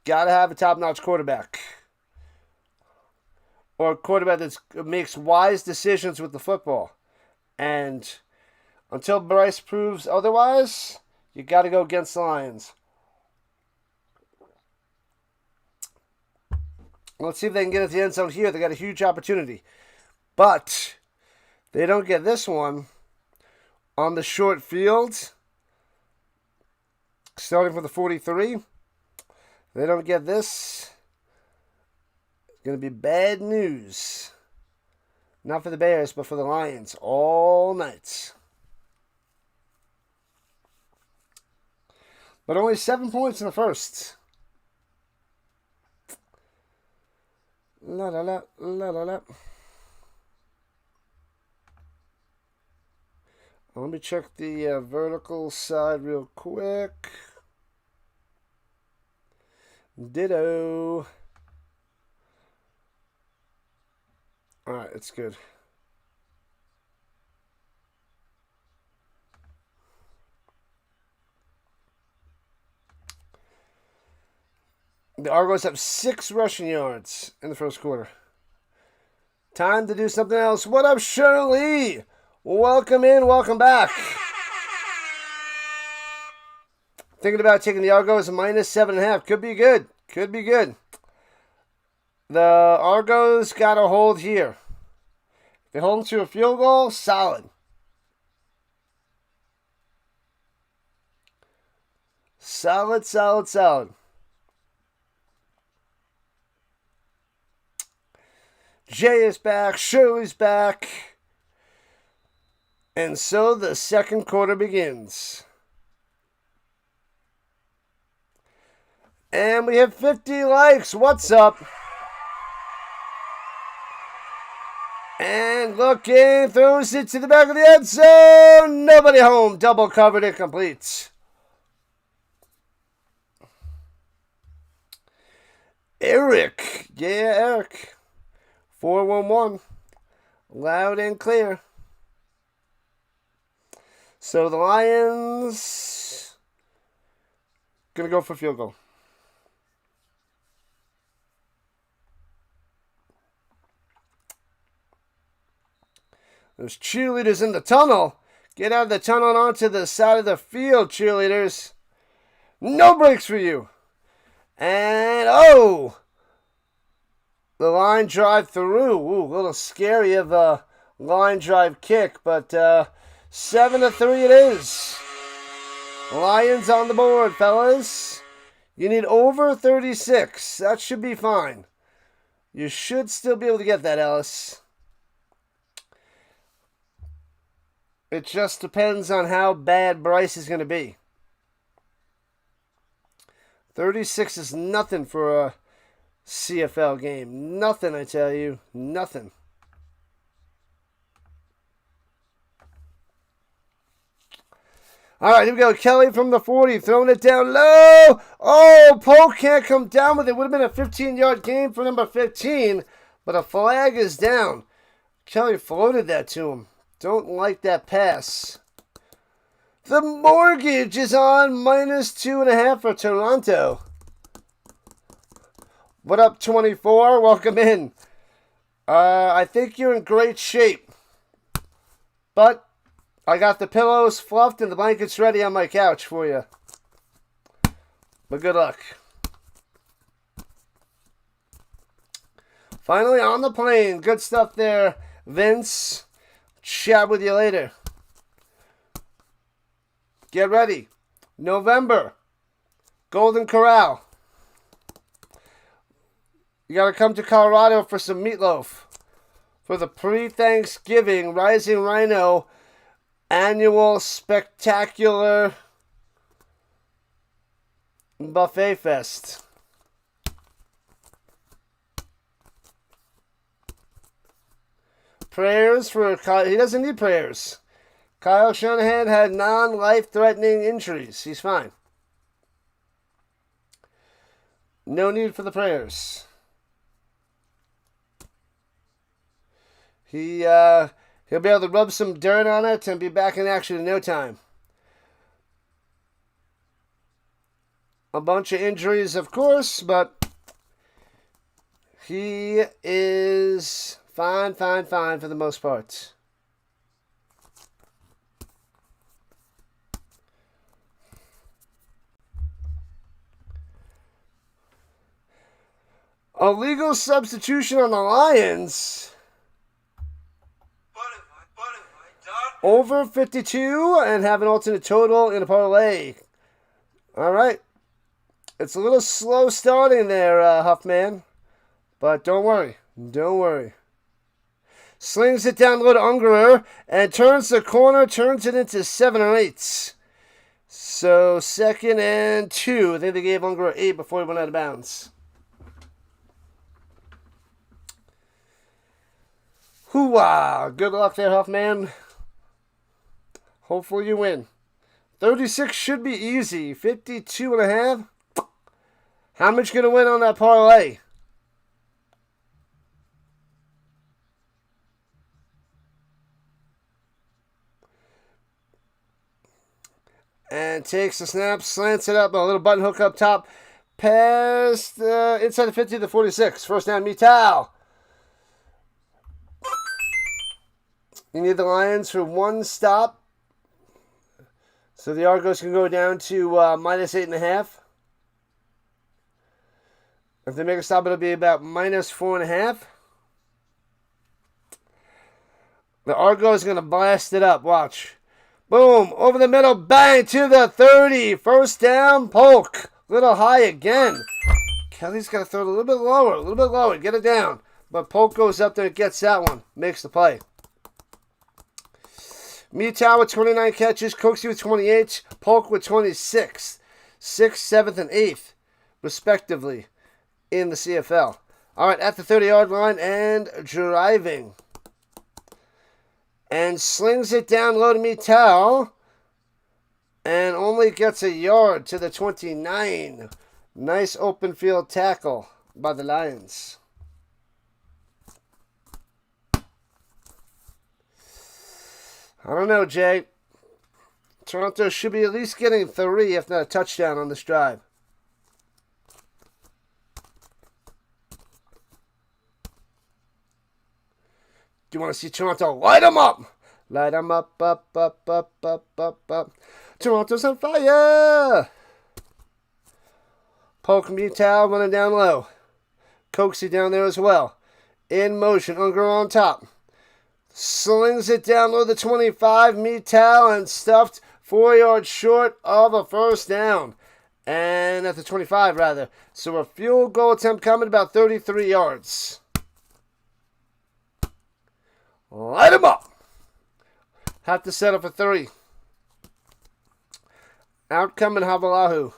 Got to have a top-notch quarterback. Or a quarterback that makes wise decisions with the football. And until Bryce proves otherwise, you got to go against the Lions. Let's see if they can get at the end zone here. They got a huge opportunity. But they don't get this one. on the short field. Starting for the 43. If they don't get this, it's going to be bad news. Not for the Bears, but for the Lions all night. But only 7 points in the first. La la la la la la. Let me check the vertical side real quick. Ditto. Alright, it's good. The Argos have 6 rushing yards in the first quarter. Time to do something else. What up, Shirley? Welcome in, welcome back. Thinking about taking the Argos minus 7.5. Could be good. Could be good. The Argos got a hold here. If they hold them to a field goal, solid. Solid, solid, solid. Jay is back. Shirley's back. And so the second quarter begins. And we have 50 likes. What's up? And looking, throws it to the back of the end zone. Nobody home. Double covered, incomplete. Eric. Yeah, Eric. 411. Loud and clear. So the Lions going to go for field goal. There's cheerleaders in the tunnel. Get out of the tunnel and onto the side of the field, cheerleaders. No breaks for you. And, oh! The line drive through. Ooh, a little scary of a line drive kick, but 7-3 it is. Lions on the board, fellas. You need over 36. That should be fine. You should still be able to get that, Ellis. It just depends on how bad Bryce is going to be. 36 is nothing for a CFL game. Nothing, I tell you. Nothing. All right, here we go. Kelly from the 40, throwing it down low. Oh, Polk can't come down with it. Would have been a 15-yard game for number 15, but a flag is down. Kelly floated that to him. Don't like that pass. The mortgage is on minus 2.5 for Toronto. What up, 24? Welcome in. I think you're in great shape. But I got the pillows fluffed and the blankets ready on my couch for you. But good luck. Finally on the plane. Good stuff there, Vince. Chat with you later. Get ready. November. Golden Corral. You got to come to Colorado for some meatloaf. For the pre-Thanksgiving Rising Rhino annual spectacular buffet fest. Prayers for Kyle. He doesn't need prayers. Kyle Shanahan had non-life-threatening injuries. He's fine. No need for the prayers. He'll be able to rub some dirt on it and be back in action in no time. A bunch of injuries, of course, but he is fine for the most part. A legal substitution on the Lions. But if I done Over 52 and have an alternate total in a parlay. All right. It's a little slow starting there, Huffman. But don't worry. Don't worry. Slings it down low to Ungerer and turns the corner, turns it into 7 or 8. So 2nd and 2. I think they gave Ungerer 8 before he went out of bounds. Hoo-wah! Good luck there, Huffman. Hopefully you win. 36 should be easy. 52 and a half. How much you going to win on that parlay? And takes the snap, slants it up, a little button hook up top. Past inside the 50 to the 46. First down, Mital. You need the Lions for one stop. So the Argos can go down to minus 8.5. If they make a stop, it'll be about minus 4.5. The Argos is going to blast it up. Watch. Boom. Over the middle. Bang. To the 30. First down. Polk. Little high again. Kelly's got to throw it a little bit lower. A little bit lower. Get it down. But Polk goes up there and gets that one. Makes the play. Mital with 29 catches. Cooksey with 28. Polk with 26. 6th, 7th, and 8th, respectively, in the CFL. All right, at the 30-yard line and driving. And slings it down low to Mital. And only gets a yard to the 29. Nice open field tackle by the Lions. I don't know, Jay. Toronto should be at least getting 3, if not a touchdown, on this drive. Do you want to see Toronto light them up? Light them up, up, up, up, up, up, up. Toronto's on fire! Polk Mital running down low. Cooksey down there as well. In motion, Unger on top. Slings it down low the 25. Mital and stuffed 4 yards short of a first down. And at the 25, rather. So a field goal attempt coming about 33 yards. Light him up. Have to settle for 3. Out coming Havalahu.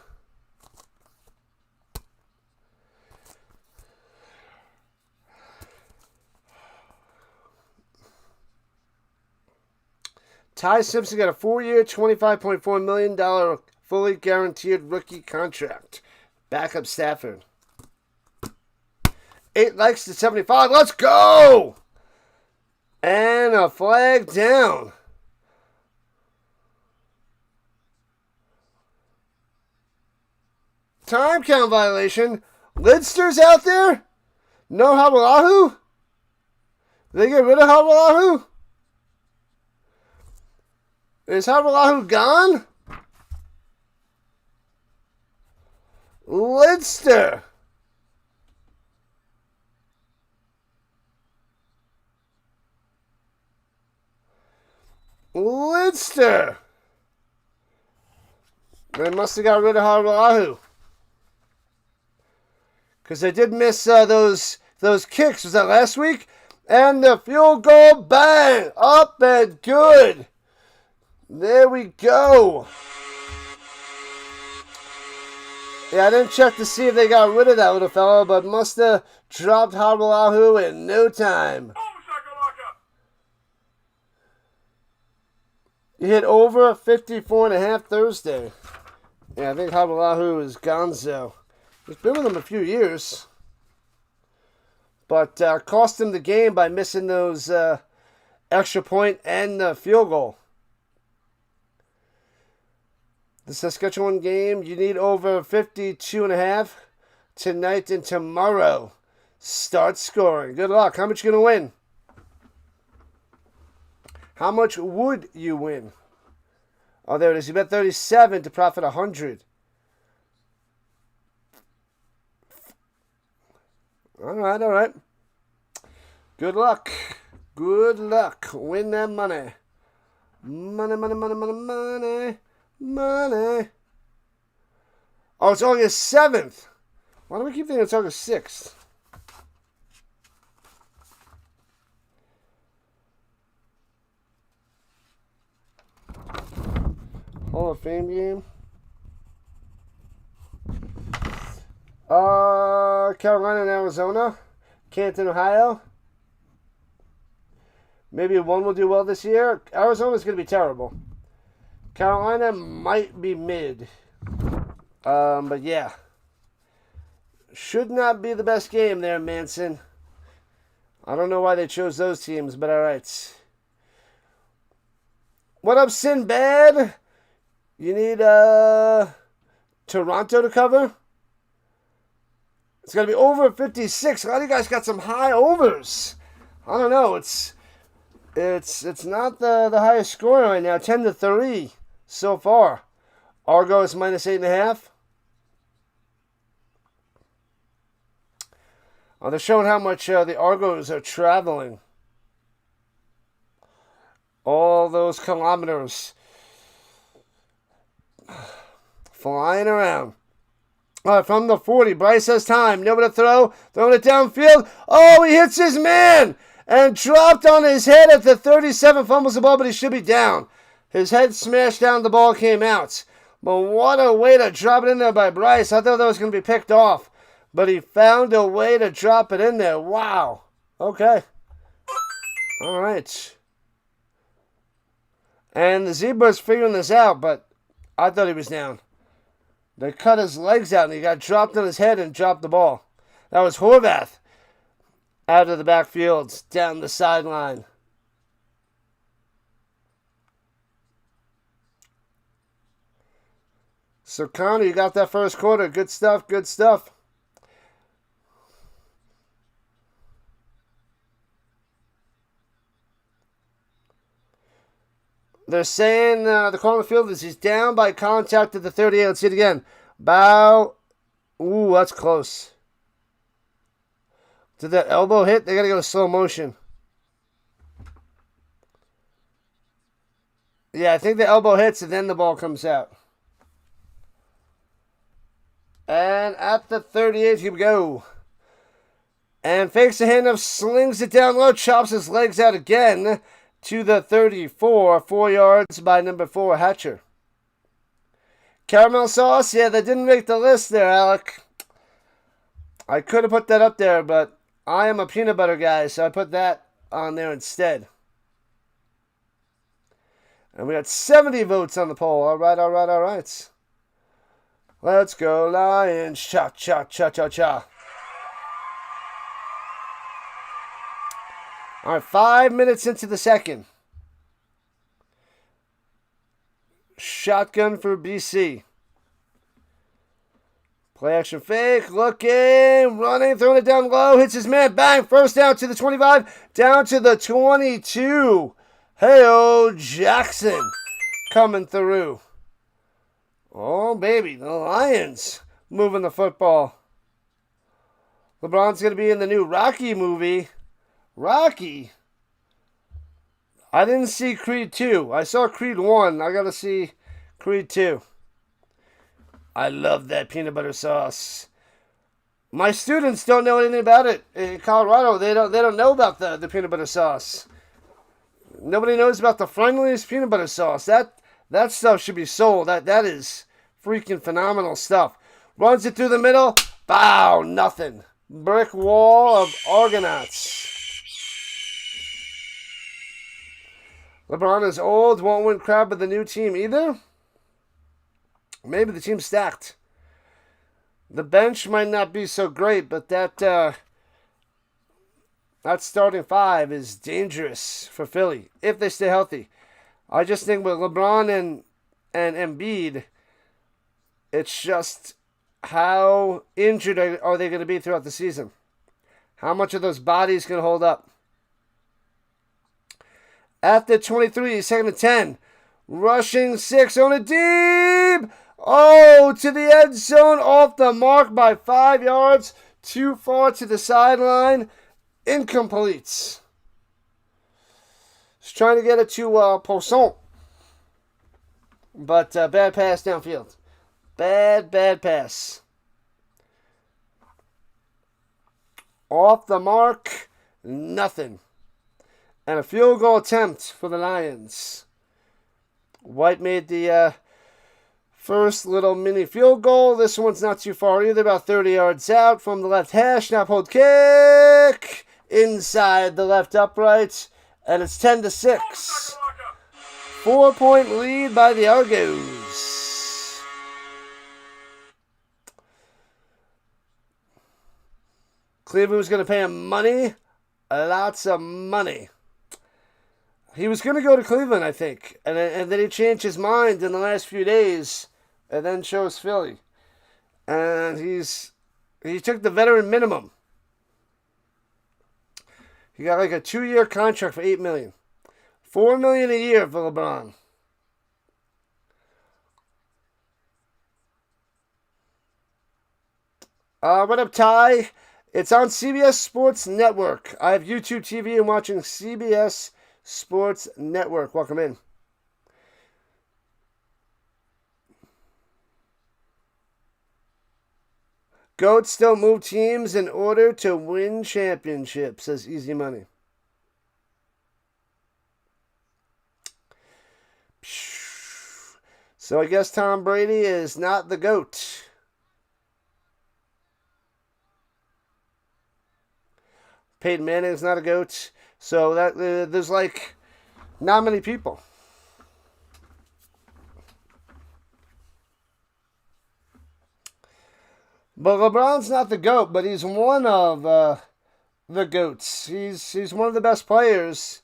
Ty Simpson got a 4-year, $25.4 million fully guaranteed rookie contract. Backup Stafford. 8 likes to 75. Let's go! And a flag down. Time count violation. Lidster's out there? No Havalahu? Did they get rid of Havalahu? Is Havalahu gone? Lidster. Lidster. They must have got rid of Havalahu. Because they did miss those kicks. Was that last week? And the field goal, bang! Up and good. There we go. Yeah, I didn't check to see if they got rid of that little fellow, but must have dropped Havalahu in no time. He hit over 54.5 Thursday. Yeah, I think Havalahu is gonzo. He's been with them a few years. But cost him the game by missing those extra point and the field goal. The Saskatchewan game, you need over 52.5 tonight and tomorrow. Start scoring. Good luck. How much you going to win? How much would you win? Oh, there it is. You bet 37 to profit 100. All right, all right. Good luck. Good luck. Win that money. Money, money, money, money, money, money. Oh, it's August 7th. Why do we keep thinking it's August 6th? Hall of Fame game. Carolina and Arizona. Canton, Ohio. Maybe one will do well this year. Arizona's going to be terrible. Carolina might be mid. But yeah. Should not be the best game there, Manson. I don't know why they chose those teams, but alright. What up, Sinbad? You need Toronto to cover? It's going to be over 56. A lot of you guys got some high overs. I don't know. It's not the highest score right now. 10-3 so far. Argos minus 8.5. Oh, they're showing how much the Argos are traveling. All those kilometers. Flying around. All right, from the 40, Bryce has time. Nobody to throw. Throwing it downfield. Oh, he hits his man. And dropped on his head at the 37. Fumbles the ball, but he should be down. His head smashed down. The ball came out. But what a way to drop it in there by Bryce. I thought that was going to be picked off. But he found a way to drop it in there. Wow. Okay. All right. And the Zebra's figuring this out, but I thought he was down. They cut his legs out, and he got dropped on his head and dropped the ball. That was Horvath out of the backfield, down the sideline. So, Connor, you got that first quarter. Good stuff, good stuff. They're saying the call on the field is he's down by contact at the 38. Let's see it again. Bow. Ooh, that's close. Did that elbow hit? They got to go slow motion. Yeah, I think the elbow hits and then the ball comes out. And at the 38, here we go. And fakes the handoff, slings it down low, chops his legs out again to the 34, 4 yards by number 4, Hatcher. Caramel sauce, yeah, that didn't make the list there, Alec. I could have put that up there, but I am a peanut butter guy, so I put that on there instead. And we got 70 votes on the poll. All right, all right, all right. Let's go, Lions. Cha, cha, cha, cha, cha. All right, 5 minutes into the second. Shotgun for BC. Play action fake, looking, running, throwing it down low, hits his man, bang, first down to the 25, down to the 22. Hey-oh, Jackson coming through. Oh, baby, the Lions moving the football. LeBron's going to be in the new Rocky movie. Rocky? I didn't see Creed 2. I saw Creed 1. I got to see Creed 2. I love that peanut butter sauce. My students don't know anything about it. In Colorado, they don't know about the peanut butter sauce. Nobody knows about the friendliest peanut butter sauce. That stuff should be sold. That is freaking phenomenal stuff. Runs it through the middle. Bow, nothing. Brick wall of Argonauts. LeBron is old, won't win crowd with the new team either. Maybe the team's stacked. The bench might not be so great, but that starting five is dangerous for Philly if they stay healthy. I just think with LeBron and Embiid, it's just how injured are they going to be throughout the season? How much of those bodies can hold up? At the 23, second and 10. Rushing 6 on a deep. Oh, to the end zone. Off the mark by 5 yards. Too far to the sideline. Incomplete. Just trying to get it to Poisson. But bad pass downfield. Bad pass. Off the mark, nothing. And a field goal attempt for the Lions. White made the first little mini field goal. This one's not too far either, about 30 yards out from the left hash. Snap, hold, kick. Inside the left upright. And it's 10-6. 4-point lead by the Argos. Cleveland was going to pay him money. Lots of money. He was going to go to Cleveland, I think. And then he changed his mind in the last few days. And then chose Philly. And he took the veteran minimum. He got like a 2-year contract for $8 million. $4 million a year for LeBron. What up, Ty? It's on CBS Sports Network. I have YouTube TV and watching CBS Sports Network. Welcome in. Goats don't move teams in order to win championships, says Easy Money. So I guess Tom Brady is not the GOAT. Peyton Manning is not a GOAT. So that there's like not many people. But LeBron's not the GOAT, but he's one of the GOATs. He's one of the best players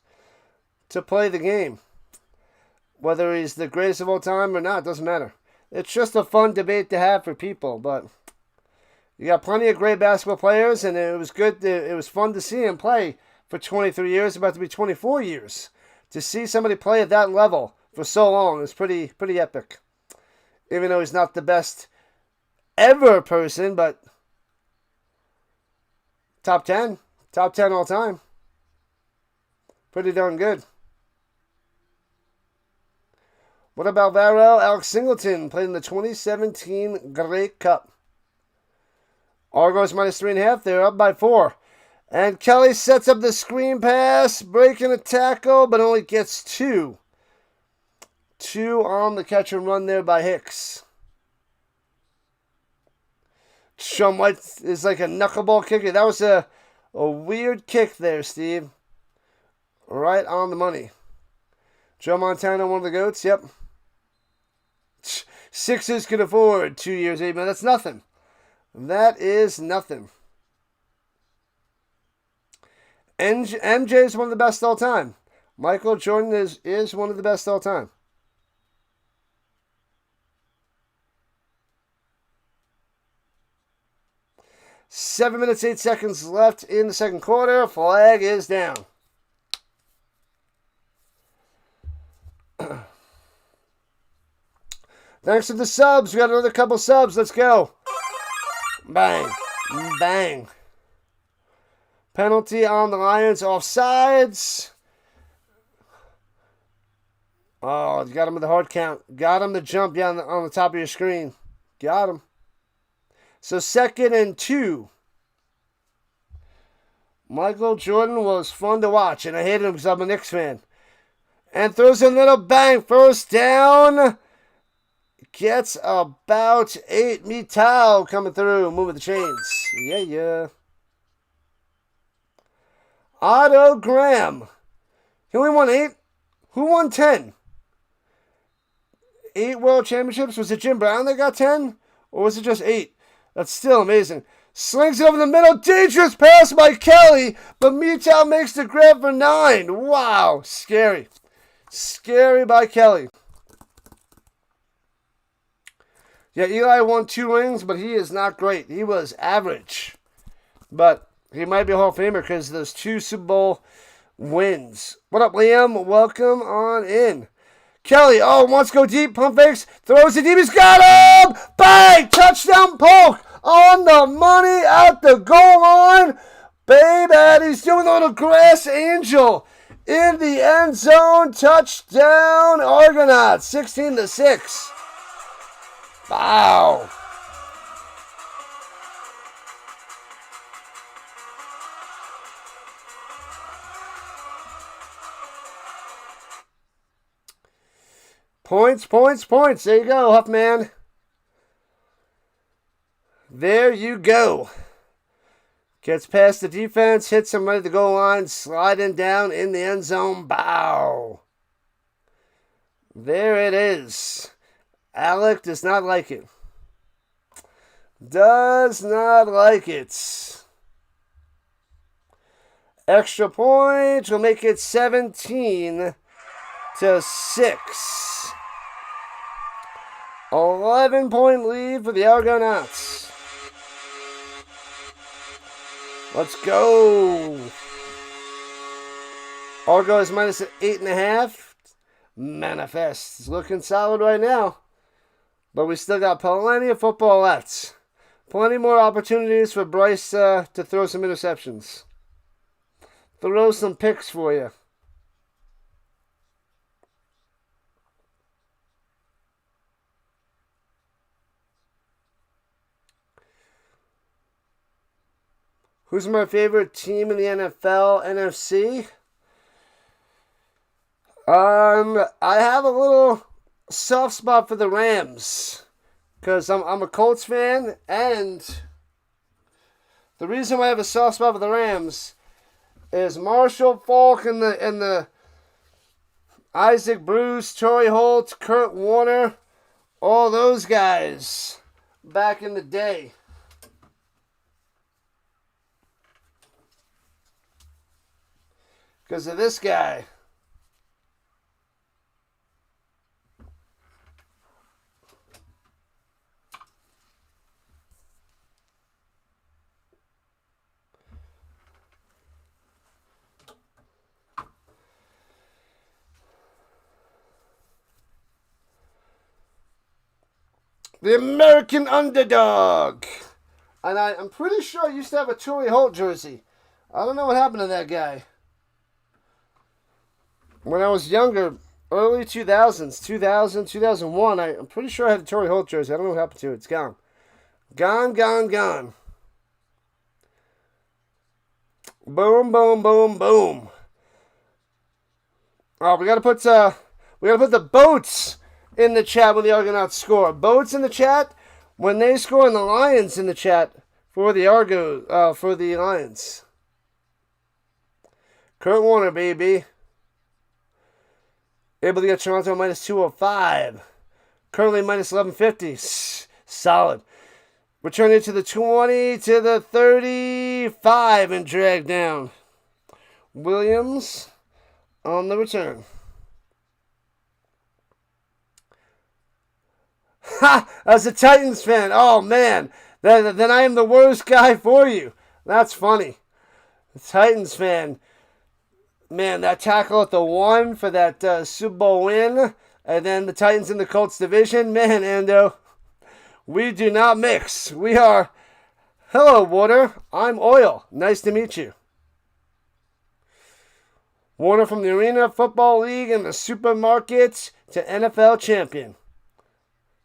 to play the game. Whether he's the greatest of all time or not, doesn't matter. It's just a fun debate to have for people. But you got plenty of great basketball players, and it was good. It was fun to see him play for 23 years, about to be 24 years. To see somebody play at that level for so long is pretty epic. Even though he's not the best ever person, but top 10 all time. Pretty darn good. What about Varel? Alex Singleton played in the 2017 Grey Cup. Argos minus 3.5. They're up by 4. And Kelly sets up the screen pass, breaking a tackle, but only gets 2. 2 on the catch and run there by Hicks. Sean White is like a knuckleball kicker. That was a weird kick there, Steve. Right on the money. Joe Montana, one of the GOATs. Yep. Sixers could afford 2 years, $8 million. That's nothing. That is nothing. MJ is one of the best all time. Michael Jordan is one of the best all time. Seven minutes, 8 seconds left in the second quarter. Flag is down. Thanks to the subs. We got another couple subs. Let's go. Bang. Bang. Penalty on the Lions. Offsides. Oh, you got him with the hard count. Got him to jump down on the top of your screen. Got him. So 2nd and 2. Michael Jordan was fun to watch, and I hated him because I'm a Knicks fan. And throws a little bang. First down. Gets about 8. Mitao coming through. Moving the chains. Yeah. Otto Graham. He only won 8. Who won 10? 8 world championships. Was it Jim Brown that got 10? Or was it just 8? That's still amazing. Slings it over the middle. Dangerous pass by Kelly. But Mitao makes the grab for 9. Wow. Scary. Scary by Kelly. Yeah, Eli won 2 rings, but he is not great. He was average. But he might be a Hall of Famer because of those 2 Super Bowl wins. What up, Liam? Welcome on in. Kelly, wants to go deep. Pump fakes. Throws it deep. He's got him! Bang! Touchdown poke! On the money at the goal line. Baby, he's doing a little grass angel in the end zone. Touchdown, Argonauts, 16-6. Wow. Points, points, points. There you go, Huffman. There you go. Gets past the defense, hits him right at the goal line, sliding down in the end zone. Bow. There it is. Alec does not like it. Does not like it. Extra point will make it 17-6. 11-point lead for the Argonauts. Let's go. Argo is minus 8.5. Manifest. It's looking solid right now. But we still got plenty of football left. Plenty more opportunities for Bryce to throw some interceptions. Throw some picks for you. Who's my favorite team in the NFL, NFC? I have a little soft spot for the Rams because I'm a Colts fan, and the reason why I have a soft spot for the Rams is Marshall Faulk and the Isaac Bruce, Torrey Holt, Kurt Warner, all those guys back in the day. Because of this guy. The American Underdog. And I'm pretty sure I used to have a Torrey Holt jersey. I don't know what happened to that guy. When I was younger, early 2000s, 2000, 2001, I'm pretty sure I had a Torrey Holt jersey. I don't know what happened to it. It's gone. Gone, gone, gone. Boom, boom, boom, boom. Oh, we gotta put the boats in the chat when the Argonauts score. Boats in the chat when they score, and the Lions in the chat for the for the Lions. Kurt Warner, baby. Able to get Toronto minus 205. Currently minus 1150. Solid. Return it to the 20 to the 35 and drag down. Williams on the return. Ha! As a Titans fan, oh man, then I am the worst guy for you. That's funny. The Titans fan. Man, that tackle at the 1 for that Super Bowl win, and then the Titans in the Colts division. Man, Ando, we do not mix. We are, hello, water. I'm oil. Nice to meet you. Warner from the Arena Football League and the Supermarket to NFL champion.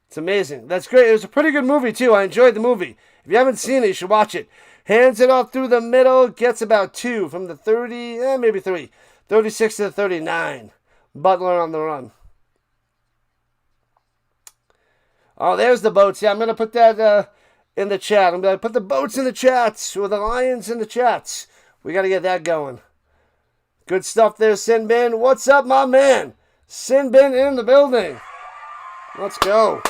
It's amazing. That's great. It was a pretty good movie, too. I enjoyed the movie. If you haven't seen it, you should watch it. Hands it off through the middle. Gets about 2 from the 30, maybe 3. 36 to the 39. Butler on the run. Oh, there's the boats. Yeah, I'm going to put that in the chat. I'm going to put the boats in the chats or the Lions in the chats. We got to get that going. Good stuff there, Sinbin. What's up, my man? Sinbin in the building. Let's go.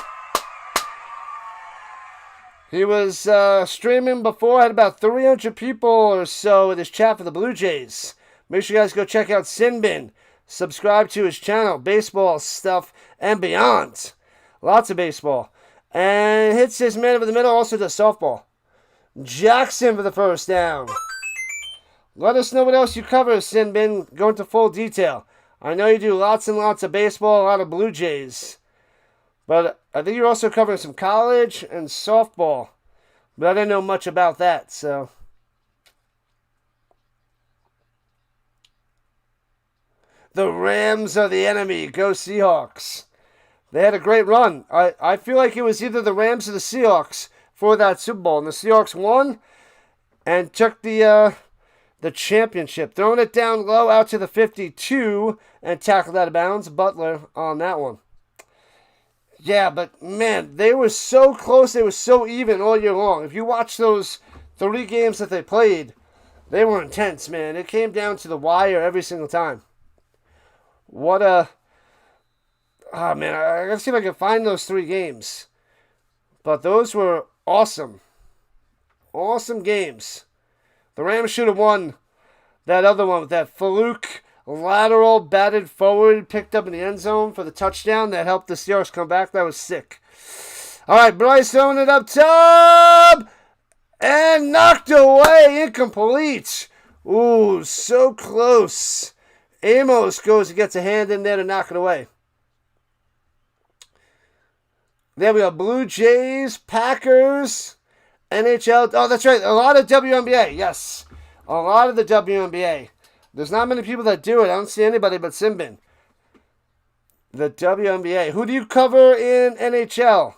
He was streaming before, had about 300 people or so in his chat for the Blue Jays. Make sure you guys go check out Sinbin. Subscribe to his channel, baseball stuff and beyond. Lots of baseball. And hits his man over the middle, also does softball. Jackson for the first down. Let us know what else you cover, Sinbin. Go into full detail. I know you do lots and lots of baseball, a lot of Blue Jays. But I think you're also covering some college and softball. But I didn't know much about that, so. The Rams are the enemy. Go Seahawks. They had a great run. I feel like it was either the Rams or the Seahawks for that Super Bowl. And the Seahawks won and took the championship. Throwing it down low out to the 52 and tackled out of bounds. Butler on that one. Yeah, but man, they were so close. They were so even all year long. If you watch those 3 games that they played, they were intense, man. It came down to the wire every single time. What a... Oh, man, I gotta see if I can find those 3 games. But those were awesome. Awesome games. The Rams should have won that other one with that fluke lateral batted forward, picked up in the end zone for the touchdown that helped the Seahawks come back. That was sick. All right, Bryce throwing it up top and knocked away, incomplete. Ooh, so close. Amos goes and gets a hand in there to knock it away. There we go. Blue Jays, Packers, NHL. Oh, that's right. A lot of WNBA. Yes. A lot of the WNBA. There's not many people that do it. I don't see anybody but Simbin. The WNBA. Who do you cover in NHL?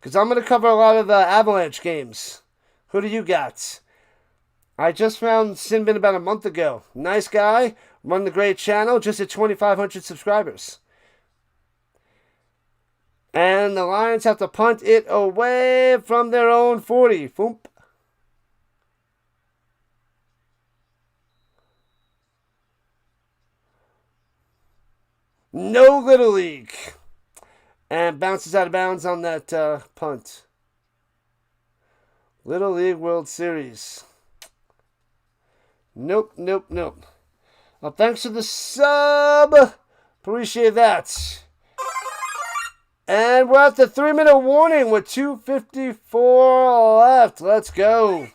Because I'm going to cover a lot of the Avalanche games. Who do you got? I just found Sinbin about a month ago. Nice guy. Run the great channel. Just at 2,500 subscribers. And the Lions have to punt it away from their own 40. Foomp. No Little League. And bounces out of bounds on that punt. Little League World Series. Nope. Well, thanks for the sub. Appreciate that. And we're at the 3-minute warning with 2:54 left. Let's go.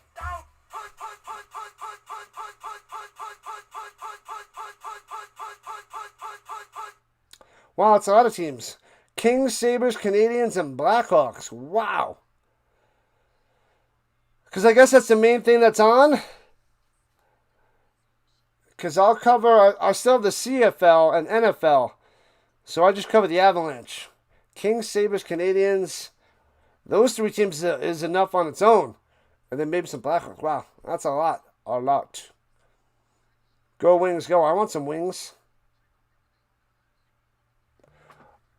Wow, it's a lot of teams. Kings, Sabres, Canadians, and Blackhawks. Wow. Because I guess that's the main thing that's on. Because I'll cover, I still have the CFL and NFL. So I just cover the Avalanche. Kings, Sabres, Canadians. Those 3 teams is enough on its own. And then maybe some Blackhawks. Wow, that's a lot. A lot. Go Wings, go. I want some wings.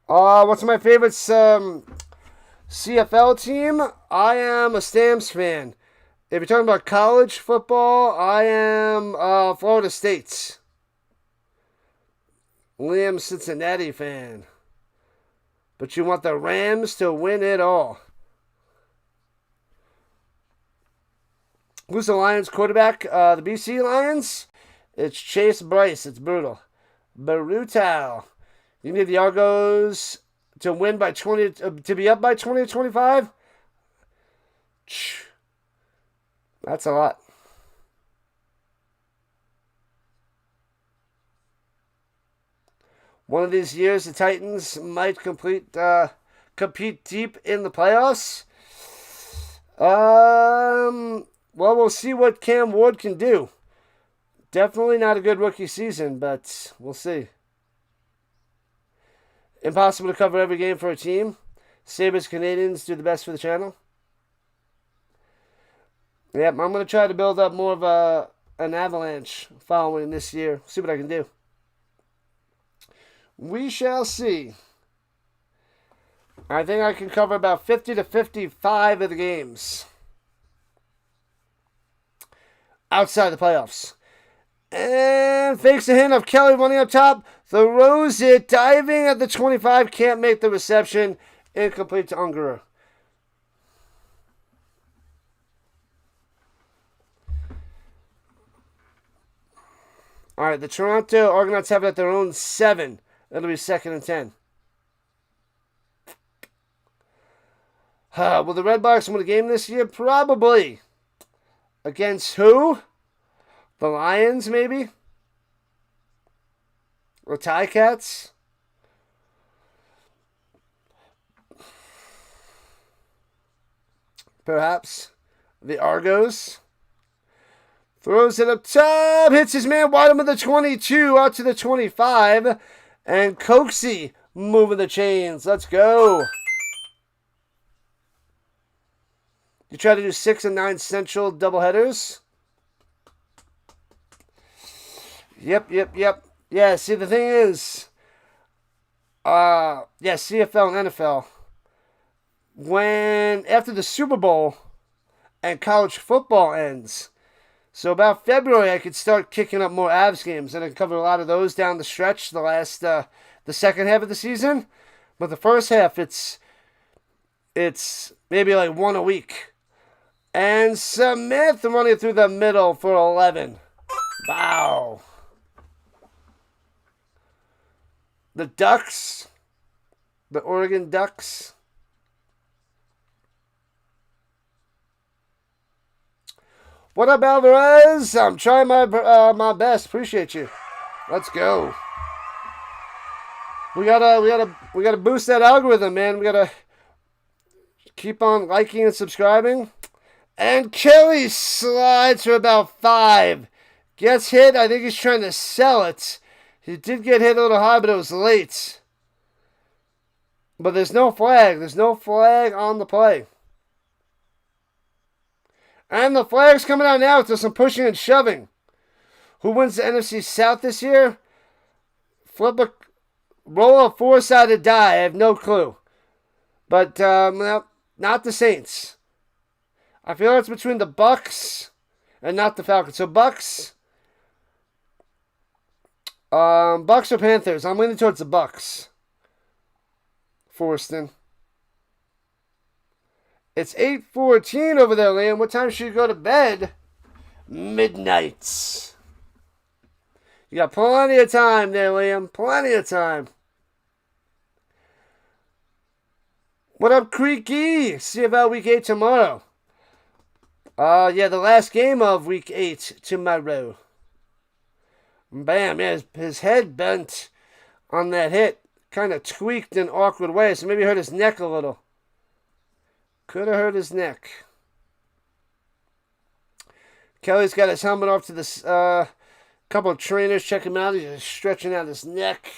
What's my favorite CFL team? I am a Stamps fan. If you're talking about college football, I am Florida State. Liam, Cincinnati fan. But you want the Rams to win it all. Who's the Lions quarterback? The BC Lions? It's Chase Bryce. It's brutal. Brutal. You need the Argos to win by 20, to be up by 20 to 25? That's a lot. One of these years, the Titans might compete deep in the playoffs. Well, we'll see what Cam Ward can do. Definitely not a good rookie season, but we'll see. Impossible to cover every game for a team. Sabres, Canadians do the best for the channel. Yep, I'm going to try to build up more of an Avalanche following this year. See what I can do. We shall see. I think I can cover about 50 to 55 of the games. Outside the playoffs. And fakes a hint of Kelly running up top. Throws it, diving at the 25. Can't make the reception. Incomplete to Ungerer. All right, the Toronto Argonauts have it at their own 7. It'll be 2nd and 10. Will the Redblacks win a game this year? Probably. Against who? The Lions, maybe? Or Ticats? Perhaps. The Argos? Throws it up top. Hits his man wide with the 22. Out to the 25. And Coxie moving the chains. Let's go. You try to do 6 and 9 Central doubleheaders. Yep. Yeah, see, the thing is, CFL and NFL, after the Super Bowl and college football ends, so about February, I could start kicking up more Avs games, and I can cover a lot of those down the stretch, the second half of the season. But the first half, it's maybe like one a week. And Smith running through the middle for 11. Wow. The Ducks, the Oregon Ducks. What up, Alvarez? I'm trying my best. Appreciate you. Let's go. We gotta boost that algorithm, man. We gotta keep on liking and subscribing. And Kelly slides for about 5. Gets hit. I think he's trying to sell it. He did get hit a little high, but it was late. But there's no flag. There's no flag on the play. And the flag's coming out now after some pushing and shoving. Who wins the NFC South this year? Roll a 4-sided die. I have no clue. But, not the Saints. I feel it's between the Bucks and not the Falcons. So, Bucks or Panthers? I'm leaning towards the Bucks. Forston. It's 8:14 over there, Liam. What time should you go to bed? Midnight. You got plenty of time there, Liam. Plenty of time. What up, Creaky? CFL Week 8 tomorrow. The last game of Week 8 tomorrow. Bam, yeah, his head bent on that hit. Kind of tweaked in an awkward way, so maybe hurt his neck a little. Could have hurt his neck. Kelly's got his helmet off to this couple of trainers. Check him out. He's just stretching out his neck.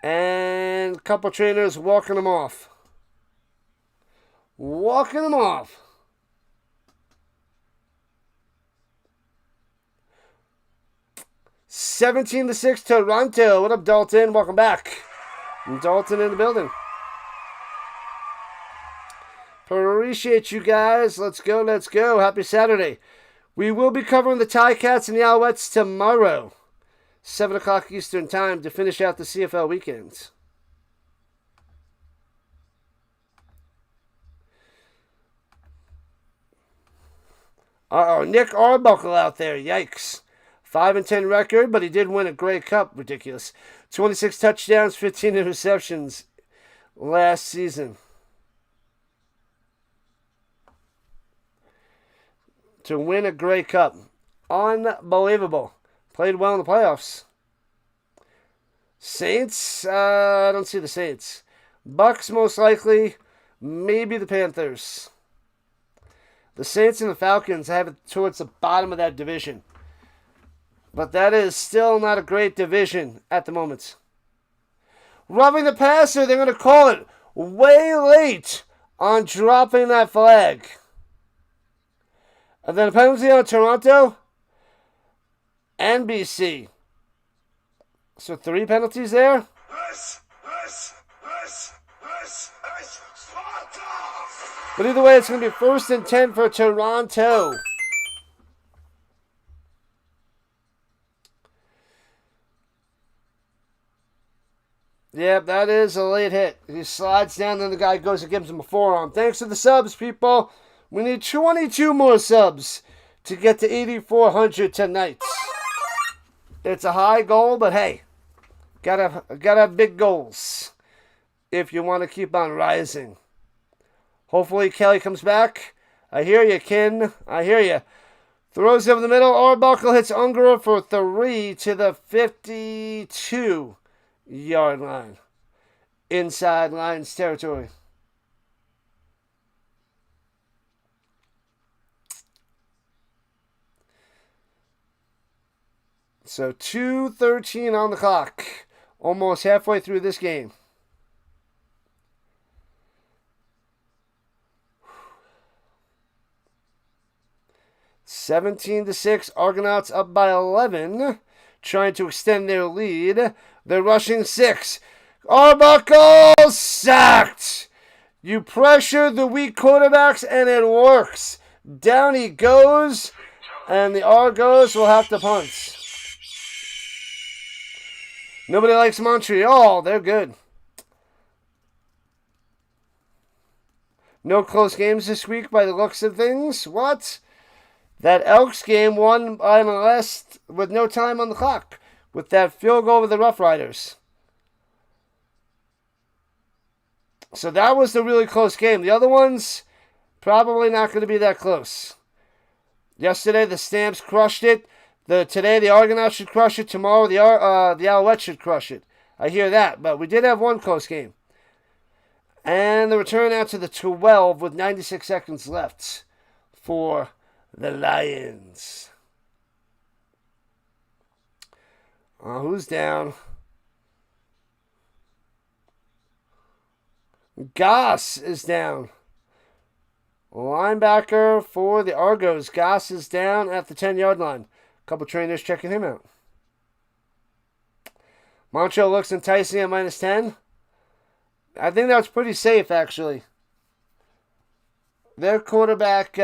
And a couple of trainers walking him off. 17-6 Toronto. What up, Dalton? Welcome back. Dalton in the building. Appreciate you guys. Let's go. Happy Saturday. We will be covering the Ticats and the Alouettes tomorrow. 7 o'clock Eastern time to finish out the CFL weekends. Uh-oh, Nick Arbuckle out there. Yikes. 5-10 record, but he did win a Grey Cup. Ridiculous. 26 touchdowns, 15 interceptions last season. To win a Grey Cup. Unbelievable. Played well in the playoffs. Saints? I don't see the Saints. Bucks most likely. Maybe the Panthers. The Saints and the Falcons, I have it towards the bottom of that division. But that is still not a great division at the moment. Roughing the passer, they're going to call it way late on dropping that flag. And then a penalty on Toronto and BC. So 3 penalties there. But either way, it's going to be 1st and 10 for Toronto. Yep, that is a late hit. He slides down, then the guy goes and gives him a forearm. Thanks to the subs, people. We need 22 more subs to get to 8,400 tonight. It's a high goal, but hey, gotta have big goals if you want to keep on rising. Hopefully Kelly comes back. I hear you, Ken. I hear you. Throws over the middle. Arbuckle hits Unger for 3 to the 52-yard line. Inside Lions territory. So 2:13 on the clock. Almost halfway through this game. (17-6). Argonauts up by 11. Trying to extend their lead. They're rushing 6. Arbuckle sacked. You pressure the weak quarterbacks and it works. Down he goes. And the Argos will have to punt. Nobody likes Montreal. They're good. No close games this week by the looks of things. What? That Elks game won by less with no time on the clock. With that field goal over the Rough Riders. So that was the really close game. The other ones, probably not going to be that close. Yesterday, the Stamps crushed it. Today, the Argonauts should crush it. Tomorrow, the Alouettes should crush it. I hear that. But we did have one close game. And the return out to the 12 with 96 seconds left for the Lions. Who's down? Goss is down. Linebacker for the Argos. Goss is down at the 10-yard line. A couple trainers checking him out. Montreal looks enticing at -10. I think that's pretty safe, actually. Their quarterback,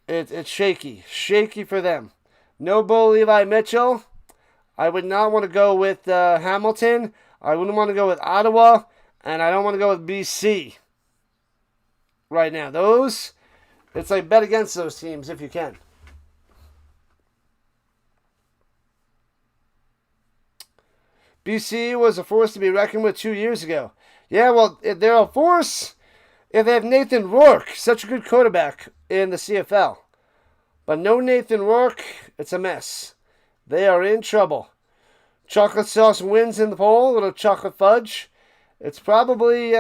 it's shaky. Shaky for them. No Bo Levi Mitchell. I would not want to go with Hamilton. I wouldn't want to go with Ottawa. And I don't want to go with BC right now. It's like bet against those teams if you can. BC was a force to be reckoned with 2 years ago. Yeah, well, they're a force if they have Nathan Rourke, such a good quarterback in the CFL. But no Nathan Rourke, it's a mess. They are in trouble. Chocolate sauce wins in the poll, a little chocolate fudge. It's probably,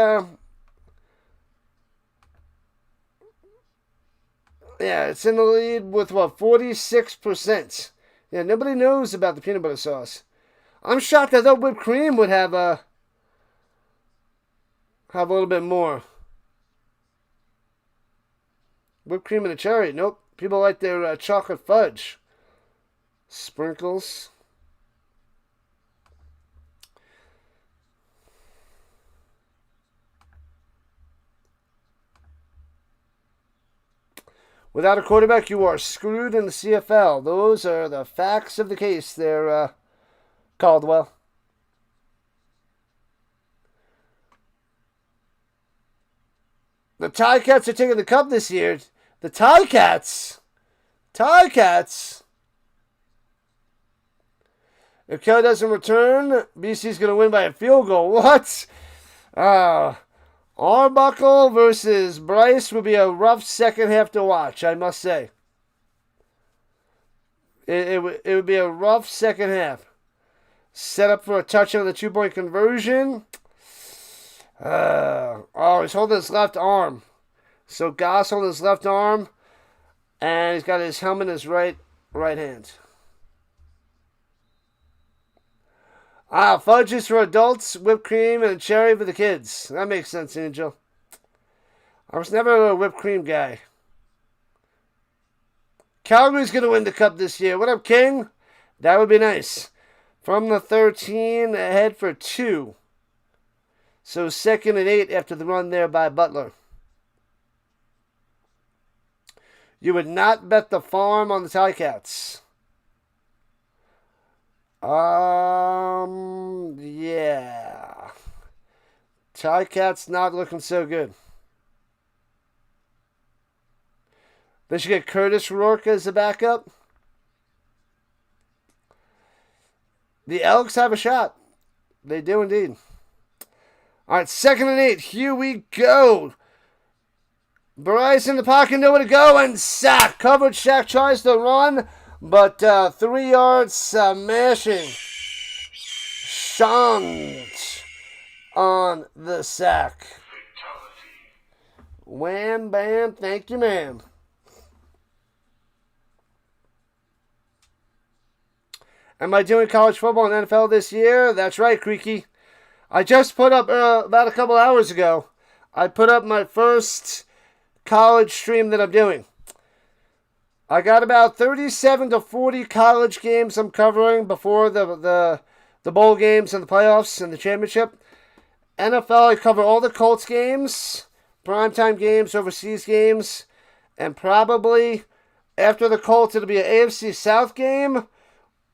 it's in the lead with, 46%. Yeah, nobody knows about the peanut butter sauce. I'm shocked that whipped cream would have a little bit more. Whipped cream and a cherry. Nope. People like their chocolate fudge. Sprinkles. Without a quarterback, you are screwed in the CFL. Those are the facts of the case there, Caldwell. The Ticats are taking the cup this year. The Ticats. If Kelly doesn't return, BC's going to win by a field goal. What? Arbuckle versus Bryce would be a rough second half to watch, I must say. It would be a rough second half. Set up for a touchdown on the 2-point conversion. He's holding his left arm. So Goss holding his left arm. And he's got his helmet in his right hand. Fudge is for adults, whipped cream, and cherry for the kids. That makes sense, Angel. I was never a whipped cream guy. Calgary's going to win the cup this year. What up, King? That would be nice. From the 13, ahead for 2. So 2nd and 8 after the run there by Butler. You would not bet the farm on the Ticats. Yeah. Ticats not looking so good. They should get Curtis Rourke as a backup. The Elks have a shot. They do indeed. All right, 2nd and 8. Here we go. Bryce in the pocket, nowhere to go, and sack. Covered. Shaq tries to run, but 3 yards smashing. Shant on the sack. Wham, bam, thank you, ma'am. Am I doing college football and NFL this year? That's right, Creaky. I just put up, about a couple hours ago, I put up my first college stream that I'm doing. I got about 37 to 40 college games I'm covering before the bowl games and the playoffs and the championship. NFL, I cover all the Colts games, primetime games, overseas games, and probably after the Colts, it'll be an AFC South game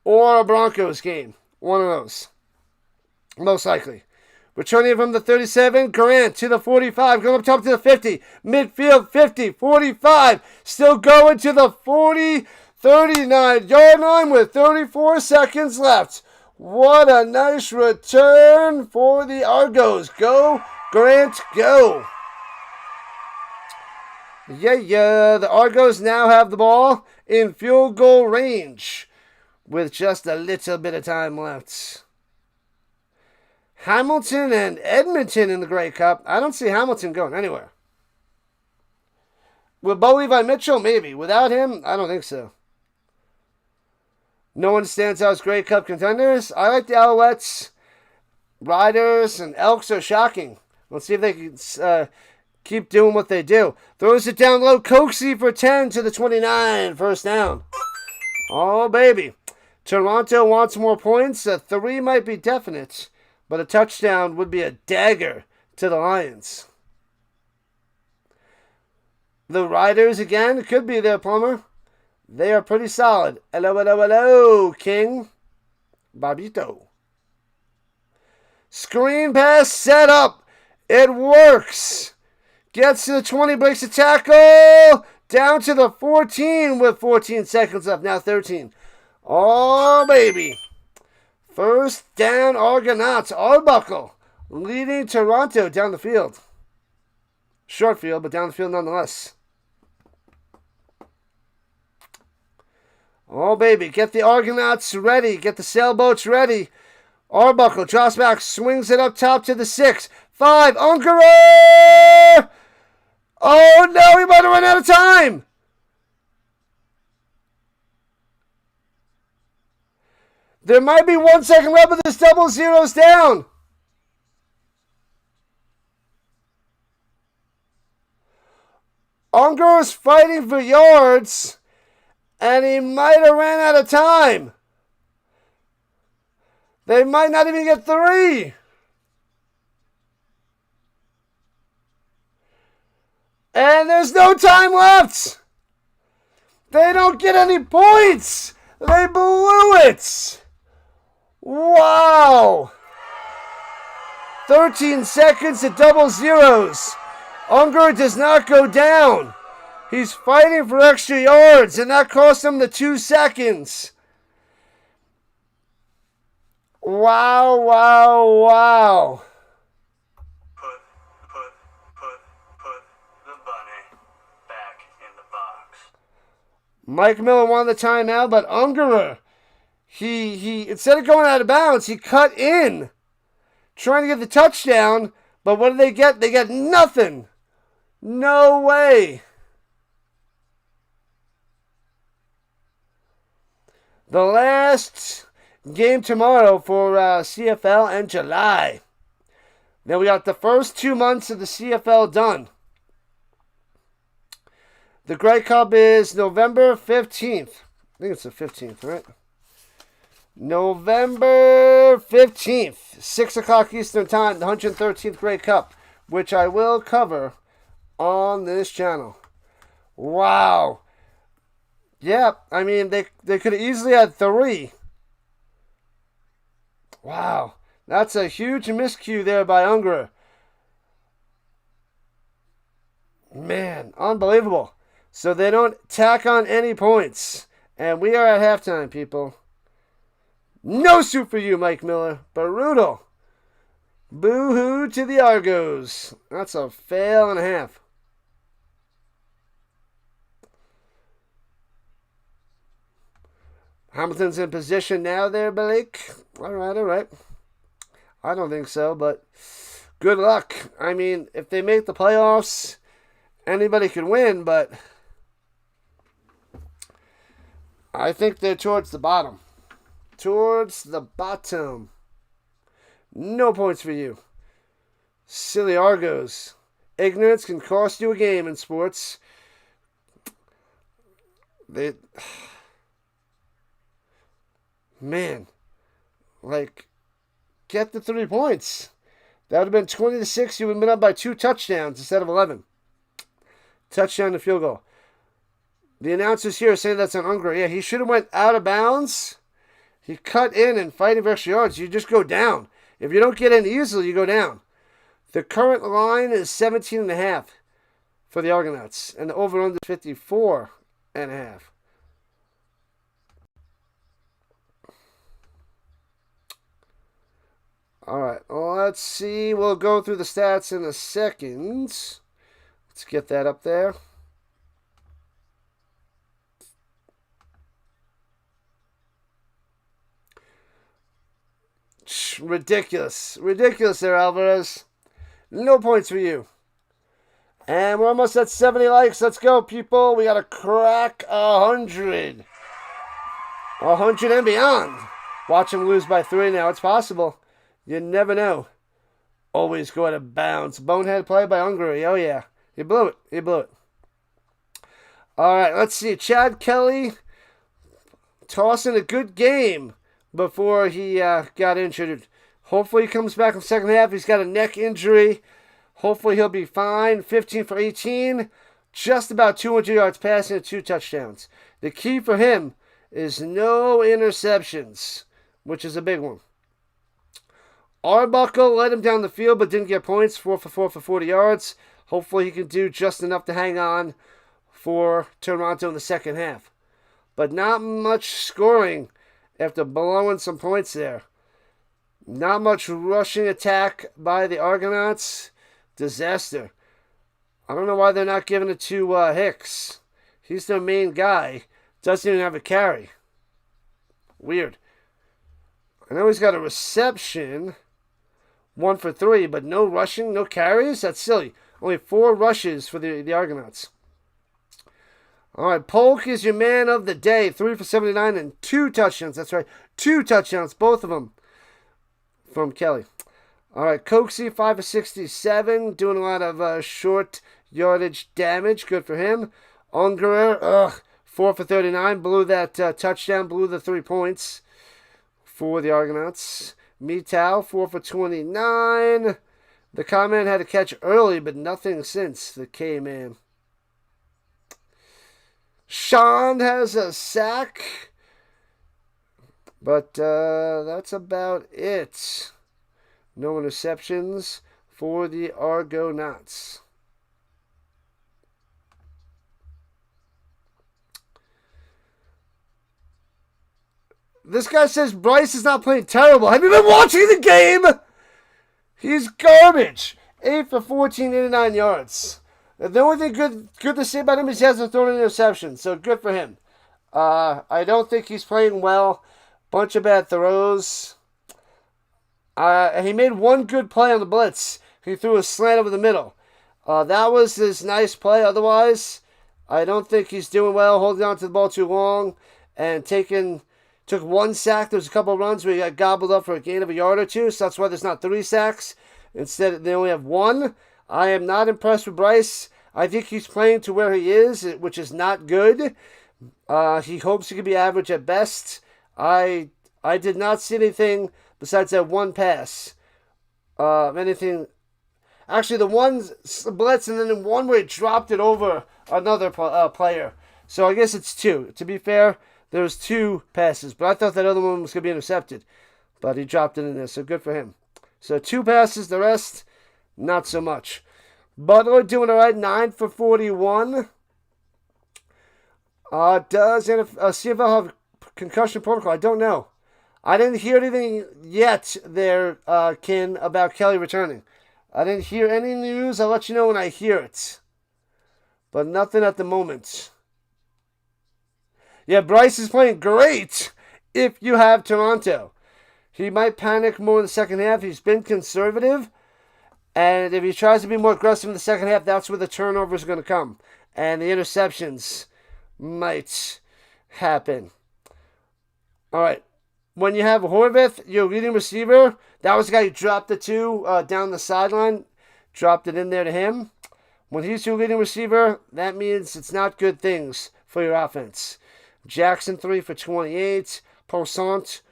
or a Broncos game. One of those. Most likely. Returning from the 37, Grant to the 45, going up top to the 50. Midfield, 50, 45. Still going to the 40, 39-yard line with 34 seconds left. What a nice return for the Argos. Go, Grant, go. Yeah. The Argos now have the ball in field goal range with just a little bit of time left. Hamilton and Edmonton in the Grey Cup. I don't see Hamilton going anywhere. With Bo Levi Mitchell, maybe. Without him, I don't think so. No one stands out as Grey Cup contenders. I like the Alouettes. Riders and Elks are shocking. Let's see if they can keep doing what they do. Throws it down low. Coxie for 10 to the 29. First down. Oh, baby. Toronto wants more points. A 3 might be definite, but a touchdown would be a dagger to the Lions. The Riders, again, could be their plumber. They are pretty solid. Hello, King. Bobito. Screen pass set up. It works. Gets to the 20, breaks the tackle. Down to the 14 with 14 seconds left. Now 13. Oh, baby. First down, Argonauts. Arbuckle leading Toronto down the field. Short field, but down the field nonetheless. Oh, baby. Get the Argonauts ready. Get the sailboats ready. Arbuckle drops back, swings it up top to the 6. 5. Ungerer! Oh, no. He might have run out of time. There might be 1 second left, but this double zero's down. Unger is fighting for yards, and he might have ran out of time. They might not even get 3. And there's no time left. They don't get any points. They blew it. Wow. 13 seconds to double zeros. Unger does not go down. He's fighting for extra yards, and that cost him the 2 seconds. Wow. Put the bunny back in the box. Mike Miller won the timeout, but Ungerer, he instead of going out of bounds, he cut in, trying to get the touchdown, but what did they get? They get nothing. No way. The last game tomorrow for CFL and July. Then we got the first 2 months of the CFL done. The Grey Cup is November 15th. I think it's the 15th, right? November 15th, 6 o'clock Eastern Time, the 113th Grey Cup, which I will cover on this channel. Wow. Yeah, I mean, they could have easily had 3. Wow. That's a huge miscue there by Ungerer. Man, unbelievable. So they don't tack on any points. And we are at halftime, people. No suit for you, Mike Miller. Brutal. Boo-hoo to the Argos. That's a fail and a half. Hamilton's in position now there, Blake. All right. I don't think so, but good luck. I mean, if they make the playoffs, anybody could win, but I think they're towards the bottom. towards the bottom. No points for you. Silly Argos. Ignorance can cost you a game in sports. Man, like, get the 3 points. That would have been 20-6. You would have been up by 2 touchdowns instead of 11. Touchdown to field goal. The announcers here say that's an Unger. Yeah, he should have went out of bounds. He cut in and fighting for extra yards. You just go down. If you don't get in easily, you go down. The current line is 17.5 for the Argonauts. And the over-under is 54.5. All right, well, let's see. We'll go through the stats in a second. Let's get that up there. Ridiculous. Ridiculous there, Alvarez. No points for you. And we're almost at 70 likes. Let's go, people. We got to crack 100. 100 and beyond. Watch him lose by 3 now. It's possible. You never know. Always go out of bounds. Bonehead play by Hungary. Oh, yeah. He blew it. He blew it. All right, let's see. Chad Kelly tossing a good game before he got injured. Hopefully he comes back in the second half. He's got a neck injury. Hopefully he'll be fine. 15 for 18. Just about 200 yards passing and 2 touchdowns. The key for him is no interceptions, which is a big one. Arbuckle led him down the field but didn't get points. 4 for 4 for 40 yards. Hopefully he can do just enough to hang on for Toronto in the second half. But not much scoring after blowing some points there. Not much rushing attack by the Argonauts. Disaster. I don't know why they're not giving it to Hicks. He's their main guy. Doesn't even have a carry. Weird. I know he's got a reception. 1 for 3, but no rushing, no carries? That's silly. Only 4 rushes for the Argonauts. All right, Polk is your man of the day. 3 for 79 and 2 touchdowns. That's right, 2 touchdowns, both of them from Kelly. All right, Coxie, 5 for 67, doing a lot of short yardage damage. Good for him. Ungerer, 4 for 39, blew that touchdown, blew the 3 points for the Argonauts. Mitau, 4 for 29. The K-Man had a catch early, but nothing since the K-Man. Sean has a sack, but that's about it. No interceptions for the Argonauts. This guy says Bryce is not playing terrible. Have you been watching the game? He's garbage. 8 for 14, 89 yards. The only thing good to say about him is he hasn't thrown an interception, so good for him. I don't think he's playing well. Bunch of bad throws. He made one good play on the blitz. He threw a slant over the middle. That was his nice play. Otherwise, I don't think he's doing well, holding on to the ball too long, and took 1 sack. There's a couple of runs where he got gobbled up for a gain of a yard or 2, so that's why there's not 3 sacks. Instead, they only have 1. I am not impressed with Bryce. I think he's playing to where he is, which is not good. He hopes he can be average at best. I did not see anything besides that 1 pass. Anything. Actually, the one blitz and then one where he dropped it over another player. So I guess it's 2. To be fair, there was 2 passes, but I thought that other one was going to be intercepted. But he dropped it in there, so good for him. So 2 passes, the rest, not so much. Butler doing all right, 9 for 41. Does CFL have concussion protocol? I don't know. I didn't hear anything yet there, Ken, about Kelly returning. I didn't hear any news. I'll let you know when I hear it. But nothing at the moment. Yeah, Bryce is playing great if you have Toronto. He might panic more in the second half. He's been conservative. And if he tries to be more aggressive in the second half, that's where the turnovers are going to come. And the interceptions might happen. All right. when you have Horvath, your leading receiver, that was the guy who dropped the two down the sideline, dropped it in there to him. When he's your leading receiver, that means it's not good things for your offense. Jackson 3 for 28, Poissant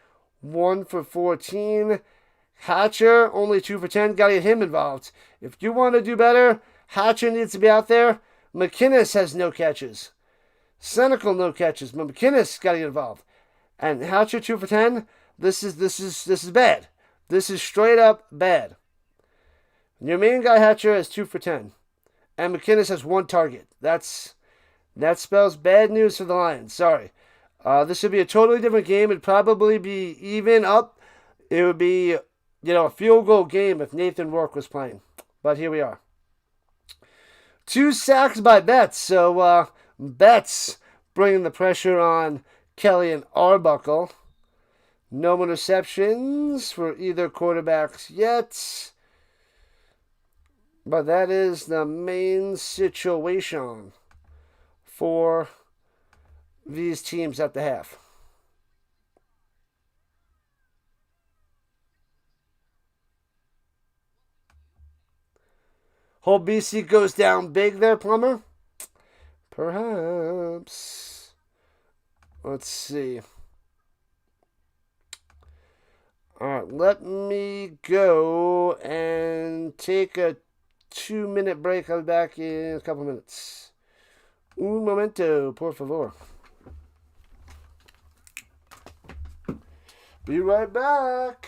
1 for 14, Hatcher only 2 for 10. Got to get him involved. If you want to do better, Hatcher needs to be out there. McInnes has no catches. Senecal no catches, but McInnes got to get involved. And Hatcher 2 for 10. This is bad. This is straight up bad. Your main guy Hatcher has 2 for 10. And McInnes has 1 target. That spells bad news for the Lions. Sorry. This would be a totally different game. It'd probably be even up. It would be, a field goal game if Nathan Rourke was playing. But here we are. 2 sacks by Betts. So Betts bringing the pressure on Kelly and Arbuckle. No interceptions for either quarterbacks yet. But that is the main situation for these teams at the half. Whole BC goes down big there, Plumber? Perhaps. Let's see. Alright, let me go and take a 2-minute break. I'll be back in a couple minutes. Un momento, por favor. Be right back.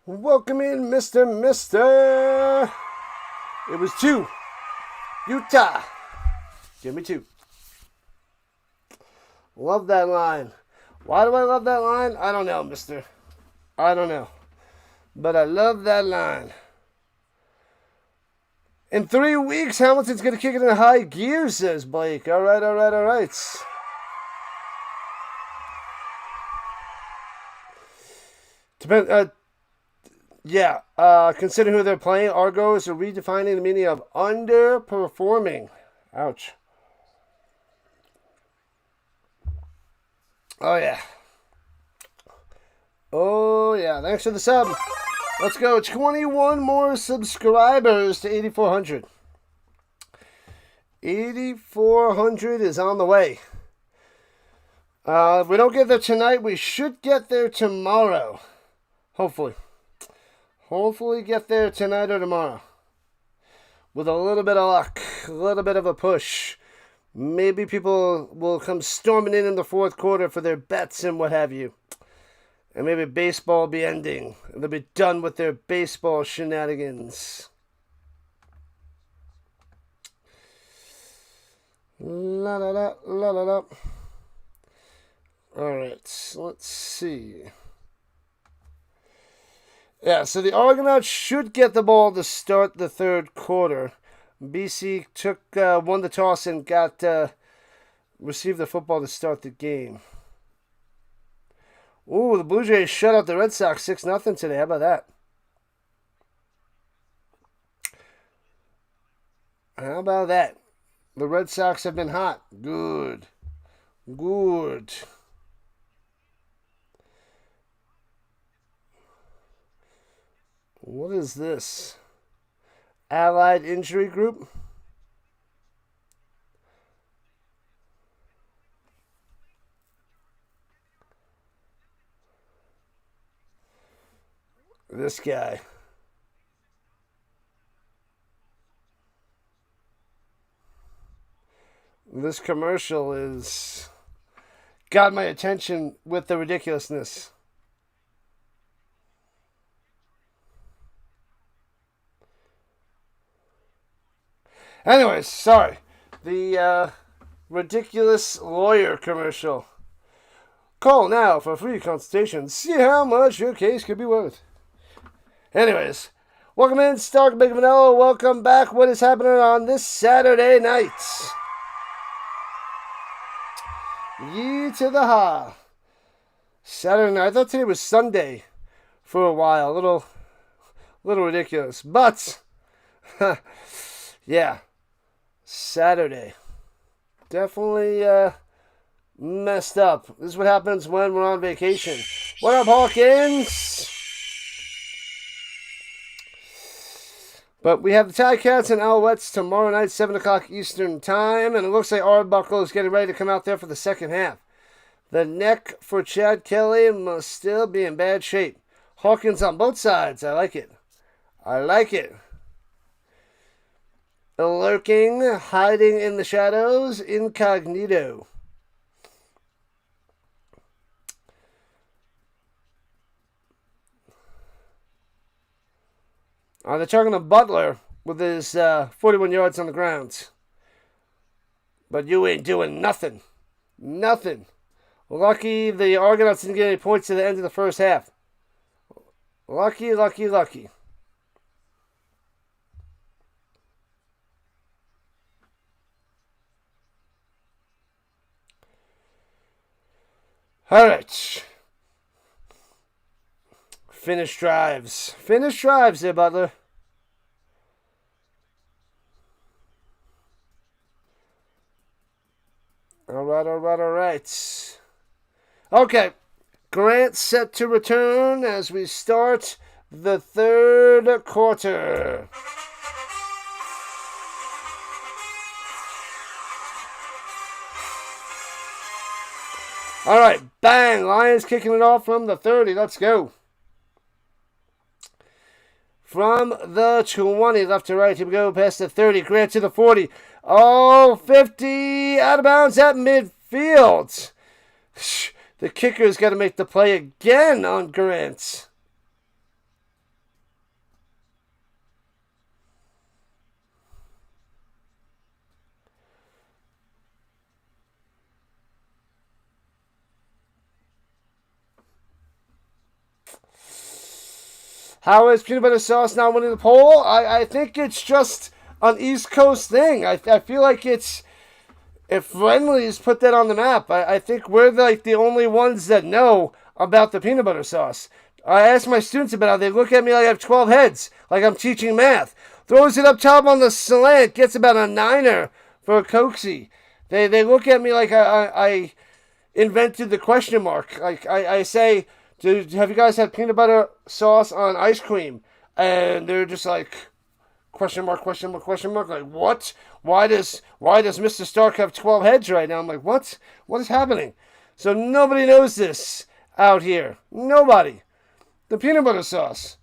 Welcome in, Mr. It was 2. Utah. Give me 2. Love that line. Why do I love that line? I don't know, mister. I don't know. But I love that line. In 3 weeks, Hamilton's going to kick it in high gear, says Blake. All right. Consider who they're playing. Argos are redefining the meaning of underperforming. Ouch. Oh, yeah. Thanks for the sub. Let's go. 21 more subscribers to 8,400. 8,400 is on the way. If we don't get there tonight, we should get there tomorrow. Hopefully get there tonight or tomorrow. With a little bit of luck, a little bit of a push. Maybe people will come storming in the fourth quarter for their bets and what have you. And maybe baseball will be ending. And they'll be done with their baseball shenanigans. La la la la la la. Alright, let's see. Yeah, so the Argonauts should get the ball to start the third quarter. BC won the toss and received the football to start the game. Ooh, the Blue Jays shut out the Red Sox 6-0 today. How about that? How about that? The Red Sox have been hot. Good. What is this? Allied Injury Group? This guy. This commercial is got my attention with the ridiculousness. Anyways, sorry. The ridiculous lawyer commercial. Call now for a free consultation. See how much your case could be worth. Anyways, welcome in, Stark Big Vanilla. Welcome back. What is happening on this Saturday night? Ye to the ha. Saturday night. I thought today was Sunday for a while. A little ridiculous. But, yeah. Saturday. Definitely messed up. This is what happens when we're on vacation. What up, Hawkins? But we have the Ticats and Alouettes tomorrow night, 7 o'clock Eastern Time. And it looks like Arbuckle is getting ready to come out there for the second half. The neck for Chad Kelly must still be in bad shape. Hawkins on both sides. I like it. Lurking, hiding in the shadows, incognito. They're talking to Butler with his 41 yards on the ground. But you ain't doing nothing. Nothing. Lucky the Argonauts didn't get any points to the end of the first half. Lucky. All right. Finish drives there, Butler. All right. Okay. Grant set to return as we start the third quarter. All right, bang. Lions kicking it off from the 30. Let's go. From the 20, left to right. Here we go, past the 30. Grant to the 40. Oh, 50. Out of bounds at midfield. The kicker's got to make the play again on Grant. How is peanut butter sauce not winning the poll? I think it's just an East Coast thing. I feel like it's, if Friendly's put that on the map, I think we're like the only ones that know about the peanut butter sauce. I ask my students about it. They look at me like I have 12 heads, like I'm teaching math. Throws it up top on the slant, gets about a 9er for a coaxie. They look at me like I invented the question mark. Like I say, have you guys had peanut butter sauce on ice cream? And they're just like, question mark, question mark, question mark. Like, what? Why does Mr. Stark have 12 heads right now? I'm like, what? What is happening? So nobody knows this out here. Nobody. The peanut butter sauce.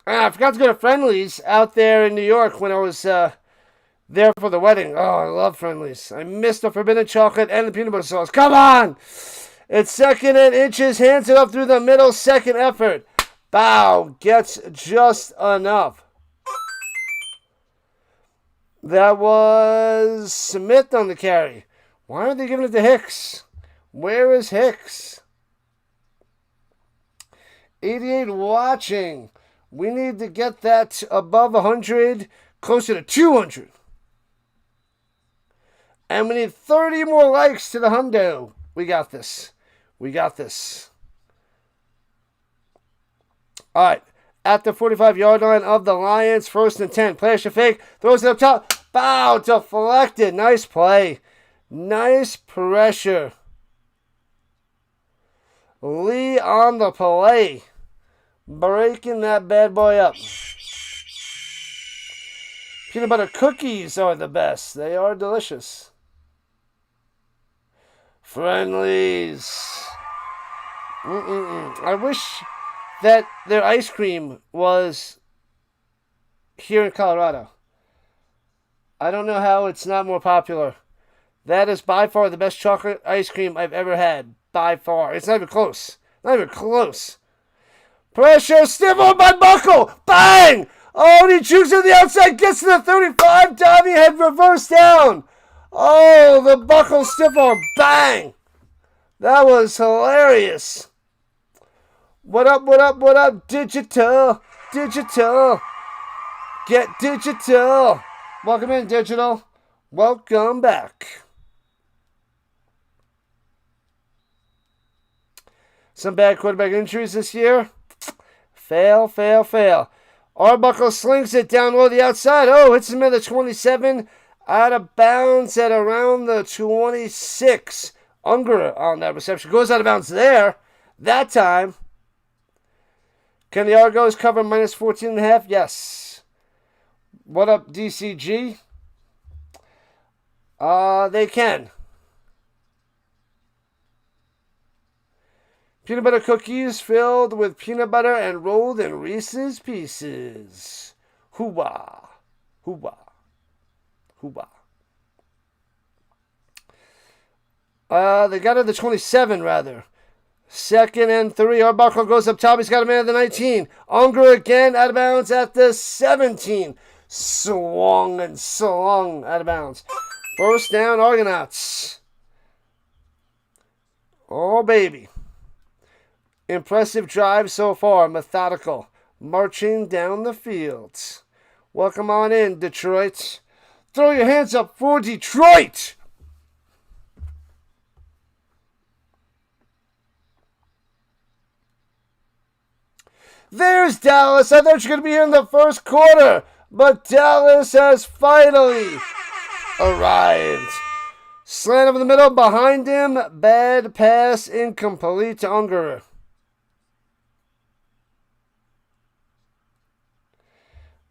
I forgot to go to Friendly's out there in New York when I was there for the wedding. Oh, I love Friendly's. I missed the forbidden chocolate and the peanut butter sauce. Come on! It's 2nd and inches. Hands it up through the middle. Second effort. Bow. Gets just enough. That was Smith on the carry. Why are they giving it to Hicks? Where is Hicks? 88 watching. We need to get that above 100, closer to 200. And we need 30 more likes to the hundo. We got this. We got this. All right. At the 45-yard line of the Lions, 1st and 10. Player should fake. Throws it up top. Bow. Deflected. Nice play. Nice pressure. Lee on the play. Breaking that bad boy up. Peanut butter cookies are the best. They are delicious. Friendlies. I wish that their ice cream was here in Colorado. I don't know how it's not more popular. That is by far the best chocolate ice cream I've ever had. By far. It's not even close. Not even close. Pressure, stiff on by Buckle. Bang! Oh, and he jukes to the outside, gets to the 35, diving head reverse down. Oh, the Buckle stiff arm. Bang! That was hilarious. What up, what up, what up? Digital. Digital. Get digital. Welcome in, Digital. Welcome back. Some bad quarterback injuries this year. Fail, fail, fail. Arbuckle slings it down low the outside. Oh, hits him at the 27. Out of bounds at around the 26. Unger on that reception. Goes out of bounds there. That time. Can the Argos cover minus 14.5? Yes. What up, DCG? They can. Peanut butter cookies filled with peanut butter and rolled in Reese's Pieces. Hoo-wah. Hoo-wah. Hoo-wah. They got it at the 27, rather. 2nd and 3. Arbuckle goes up top. He's got a man at the 19. Unger again out of bounds at the 17. Swung and slung out of bounds. 1st down, Argonauts. Oh, baby. Impressive drive so far. Methodical. Marching down the field. Welcome on in, Detroit. Throw your hands up for Detroit! There's Dallas. I thought you were going to be here in the first quarter. But Dallas has finally arrived. Slant over the middle. Behind him. Bad pass. Incomplete to Unger.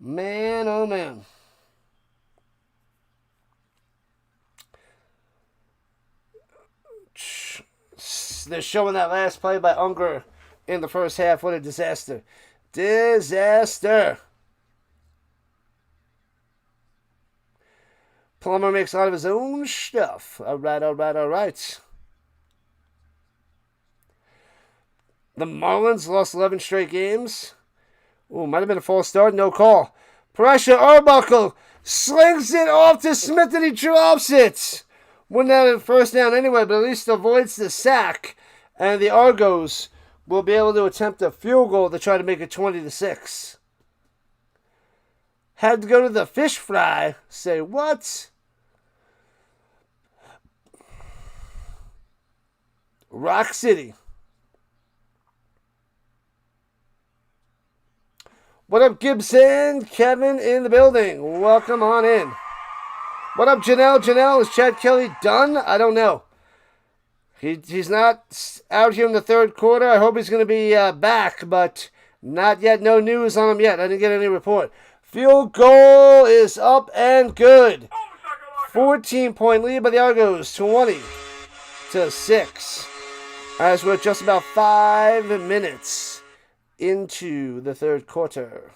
Man, oh man. They're showing that last play by Unger in the first half. What a disaster. Disaster. Plummer makes a lot of his own stuff. All right, all right, all right. The Marlins lost 11 straight games. Ooh, might have been a false start. No call. Pressure. Arbuckle slings it off to Smith and he drops it. Wouldn't have it first down anyway, but at least avoids the sack. And the Argos will be able to attempt a field goal to try to make it 20-6. Had to go to the fish fry. Say what? Rock City. What up, Gibson? Kevin in the building. Welcome on in. What up, Janelle? Janelle, is Chad Kelly done? I don't know. He's not out here in the third quarter. I hope he's going to be back, but not yet. No news on him yet. I didn't get any report. Field goal is up and good. 14-point lead by the Argos, 20-6. As we're just about 5 minutes into the third quarter.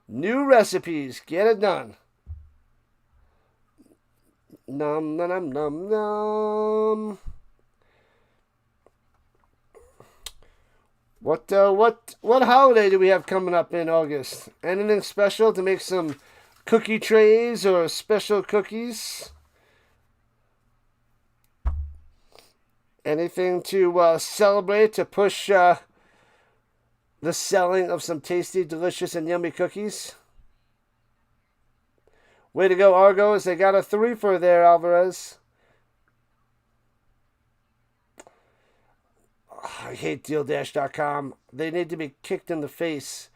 New recipes, get it done. Nom nom nom nom. What holiday do we have coming up in August? Anything special to make some cookie trays or special cookies? Anything to celebrate to push the selling of some tasty, delicious, and yummy cookies? Way to go, Argos. They got a 3 for there, Alvarez. I hate DealDash.com. They need to be kicked in the face.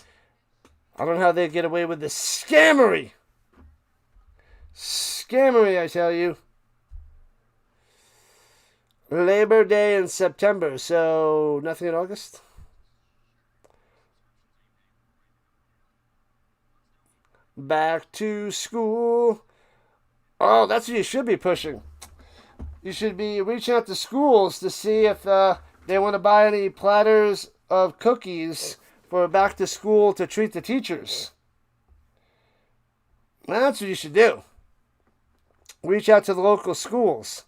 I don't know how they get away with this scammery. Scammery, I tell you. Labor Day in September, so nothing in August? Back to school. Oh, that's what you should be pushing. You should be reaching out to schools to see if they want to buy any platters of cookies for back to school to treat the teachers. That's what you should do. Reach out to the local schools.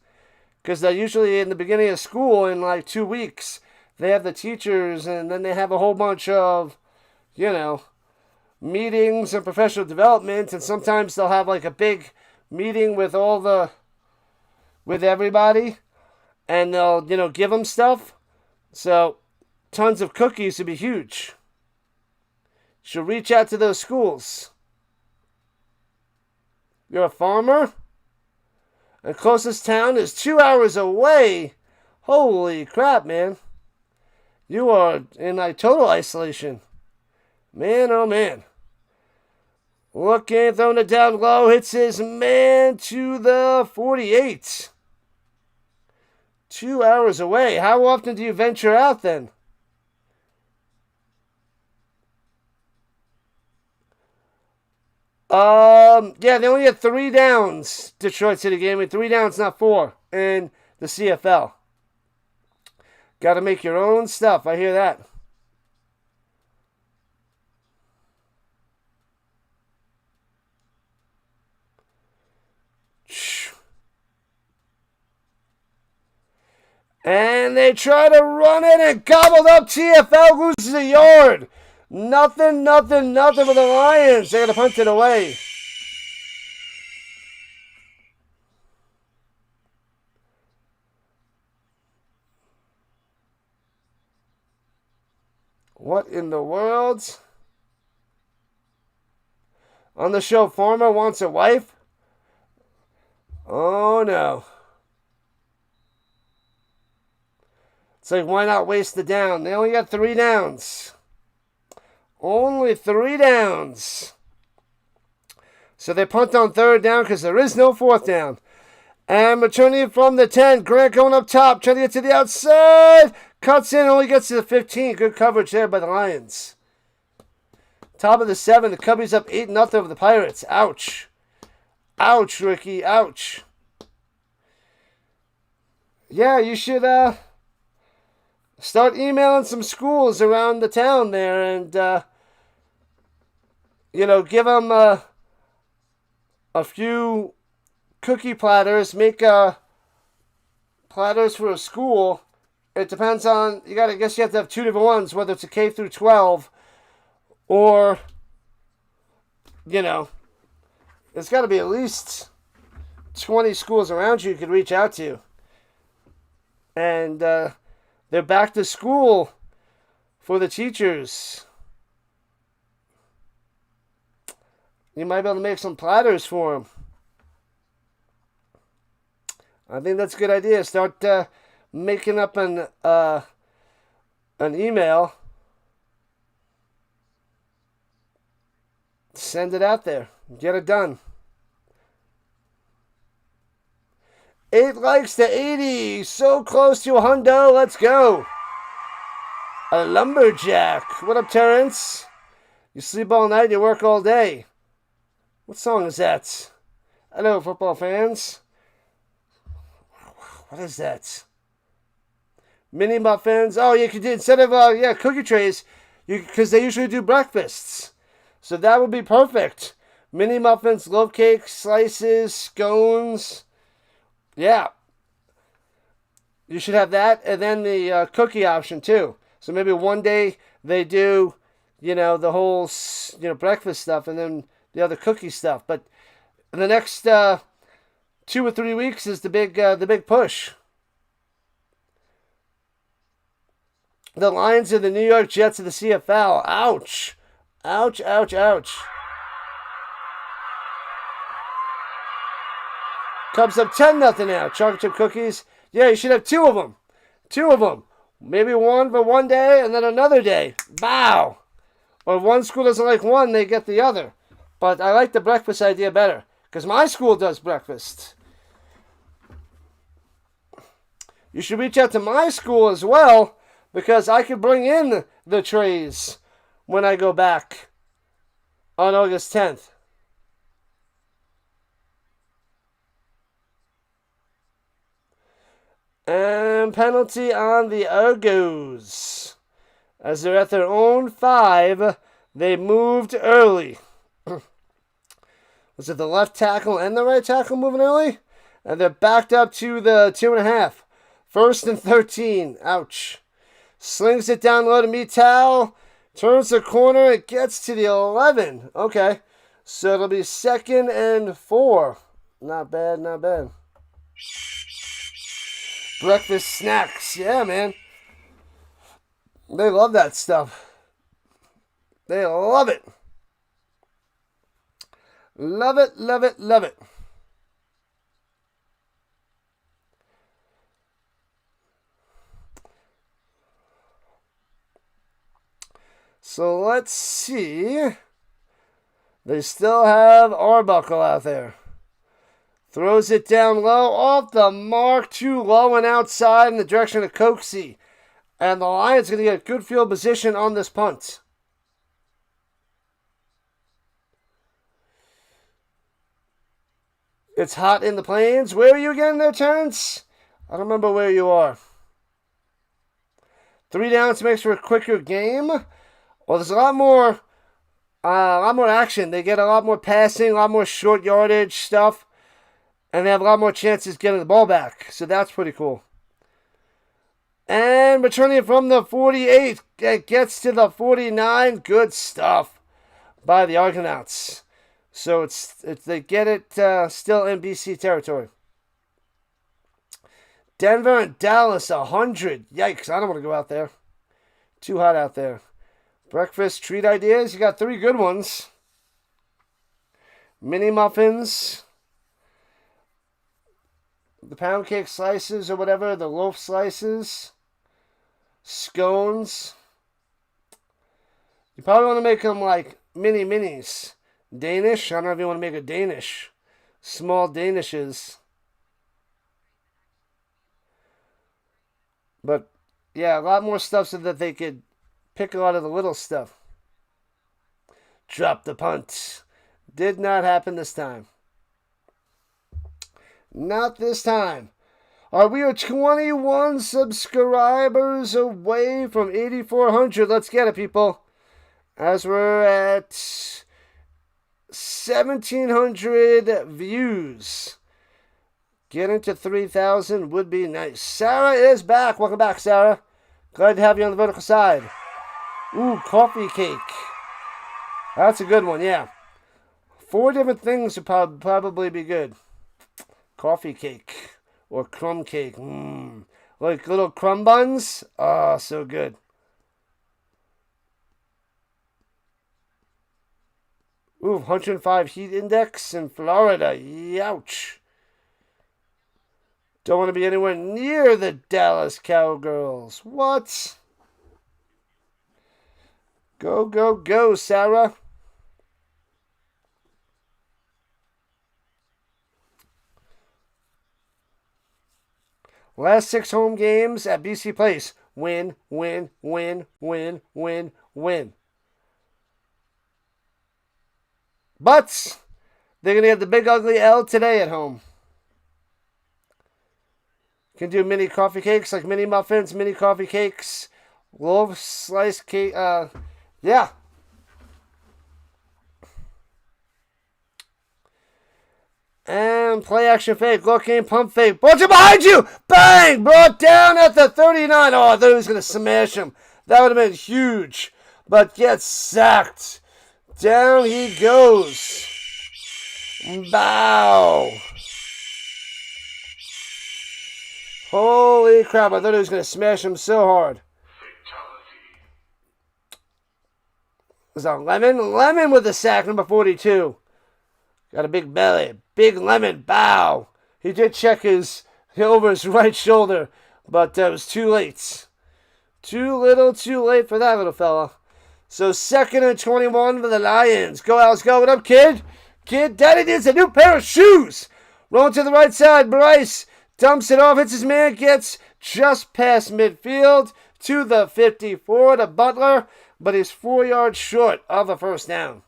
Because they're usually in the beginning of school in like 2 weeks. They have the teachers and then they have a whole bunch of, meetings and professional development. And sometimes they'll have like a big meeting with with everybody. And they'll, give them stuff. So tons of cookies would be huge. Should reach out to those schools. You're a farmer? The closest town is 2 hours away. Holy crap, man. You are in like total isolation. Man, oh man. Looking, throwing it down low. Hits his man to the 48. 2 hours away. How often do you venture out then? Yeah, they only had 3 downs, Detroit City Gaming. 3 downs, not 4, in the CFL. Got to make your own stuff. I hear that. And they try to run it and gobbled up. TFL loses a yard. Nothing for the Lions. They're going to punt it away. What in the world? On the show, Farmer wants a wife? Oh no. It's like, why not waste the down? They only got 3 downs. Only 3 downs. So they punt on 3rd down because there is no 4th down. And returning from the 10. Grant going up top. Trying to get to the outside. Cuts in. Only gets to the 15. Good coverage there by the Lions. Top of the 7. The Cubbies up 8-0 over the Pirates. Ouch. Ouch, Ricky. Ouch. Yeah, you should start emailing some schools around the town there and, give them a few cookie platters. Make platters for a school. It depends on, I guess you have to have 2 different ones, whether it's a K through 12 or, there's got to be at least 20 schools around you could reach out to. And They're back to school for the teachers. You might be able to make some platters for them. I think that's a good idea. Start making up an email. Send it out there. Get it done. 8 likes to 80. So close to a hundo. Let's go. A lumberjack. What up, Terrence? You sleep all night and you work all day. What song is that? Hello, football fans. What is that? Mini muffins. Oh, you could do, instead of cookie trays, because they usually do breakfasts. So that would be perfect. Mini muffins, loaf cakes, slices, scones. Yeah. You should have that, and then the cookie option too. So maybe one day they do, the whole, breakfast stuff, and then the other cookie stuff. But in the next 2 or 3 weeks is the big push. The Lions of the New York Jets of the CFL. Ouch. Ouch, ouch, ouch. Cubs up 10-0 now. Chocolate chip cookies. Yeah, you should have 2 of them. 2 of them. Maybe one for one day and then another day. Bow. Or one school doesn't like one, they get the other. But I like the breakfast idea better. Because my school does breakfast. You should reach out to my school as well. Because I could bring in the trays when I go back on August 10th. And penalty on the Argos. As they're at their own 5, they moved early. Was it the left tackle and the right tackle moving early? And they're backed up to the 2.5. 1st and 13. Ouch. Slings it down low to Mital. Turns the corner. It gets to the 11. Okay. So it'll be 2nd and 4. Not bad, not bad. Breakfast snacks. Yeah, man. They love that stuff. They love it. Love it, love it, love it. So let's see. They still have Arbuckle out there. Throws it down low, off the mark, too low and outside in the direction of Coxie. And the Lions are going to get good field position on this punt. It's hot in the plains. Where are you again there, Terrence? I don't remember where you are. 3 downs makes for a quicker game. Well, there's a lot more action. They get a lot more passing, a lot more short yardage stuff. And they have a lot more chances getting the ball back. So that's pretty cool. And returning it from the 48. It gets to the 49. Good stuff by the Argonauts. So it's they get it still in BC territory. Denver and Dallas, 100. Yikes, I don't want to go out there. Too hot out there. Breakfast treat ideas. You got 3 good ones. Mini muffins. The pound cake slices or whatever. The loaf slices. Scones. You probably want to make them like minis. Danish. I don't know if you want to make a Danish. Small Danishes. But, yeah, a lot more stuff so that they could pick a lot of the little stuff. Drop the punt. Did not happen this time. Not this time. We are 21 subscribers away from 8,400. Let's get it, people. As we're at 1,700 views. Getting to 3,000 would be nice. Sarah is back. Welcome back, Sarah. Glad to have you on the vertical side. Ooh, coffee cake. That's a good one, yeah. 4 different things would probably be good. Coffee cake or crumb cake. like little crumb buns. Oh, so good. Ooh, 105 heat index in Florida. Youch. Don't want to be anywhere near the Dallas Cowgirls. What? Go, go, go, Sarah. Last 6 home games at BC Place. Win, win, win, win, win, win. But they're going to get the big ugly L today at home. Can do mini coffee cakes, like mini muffins, mini coffee cakes, loaf slice cake. Yeah. And play action fake, look game pump fake. Bunch behind you! Bang! Brought down at the 39. Oh, I thought he was going to smash him. That would have been huge. But gets sacked. Down he goes. Bow. Holy crap, I thought he was going to smash him so hard. Was that Lemon? Lemon with the sack, number 42. Got a big belly. Big Lemon, bow. He did check his over his right shoulder, but it was too late. Too little, too late for that little fella. So 2nd and 21 for the Lions. Go, Alex, go. What up, kid? Kid, Daddy needs a new pair of shoes. Rolling to the right side. Bryce dumps it off. Hits his man. Gets just past midfield to the 54 to Butler, but he's 4 yards short of a first down.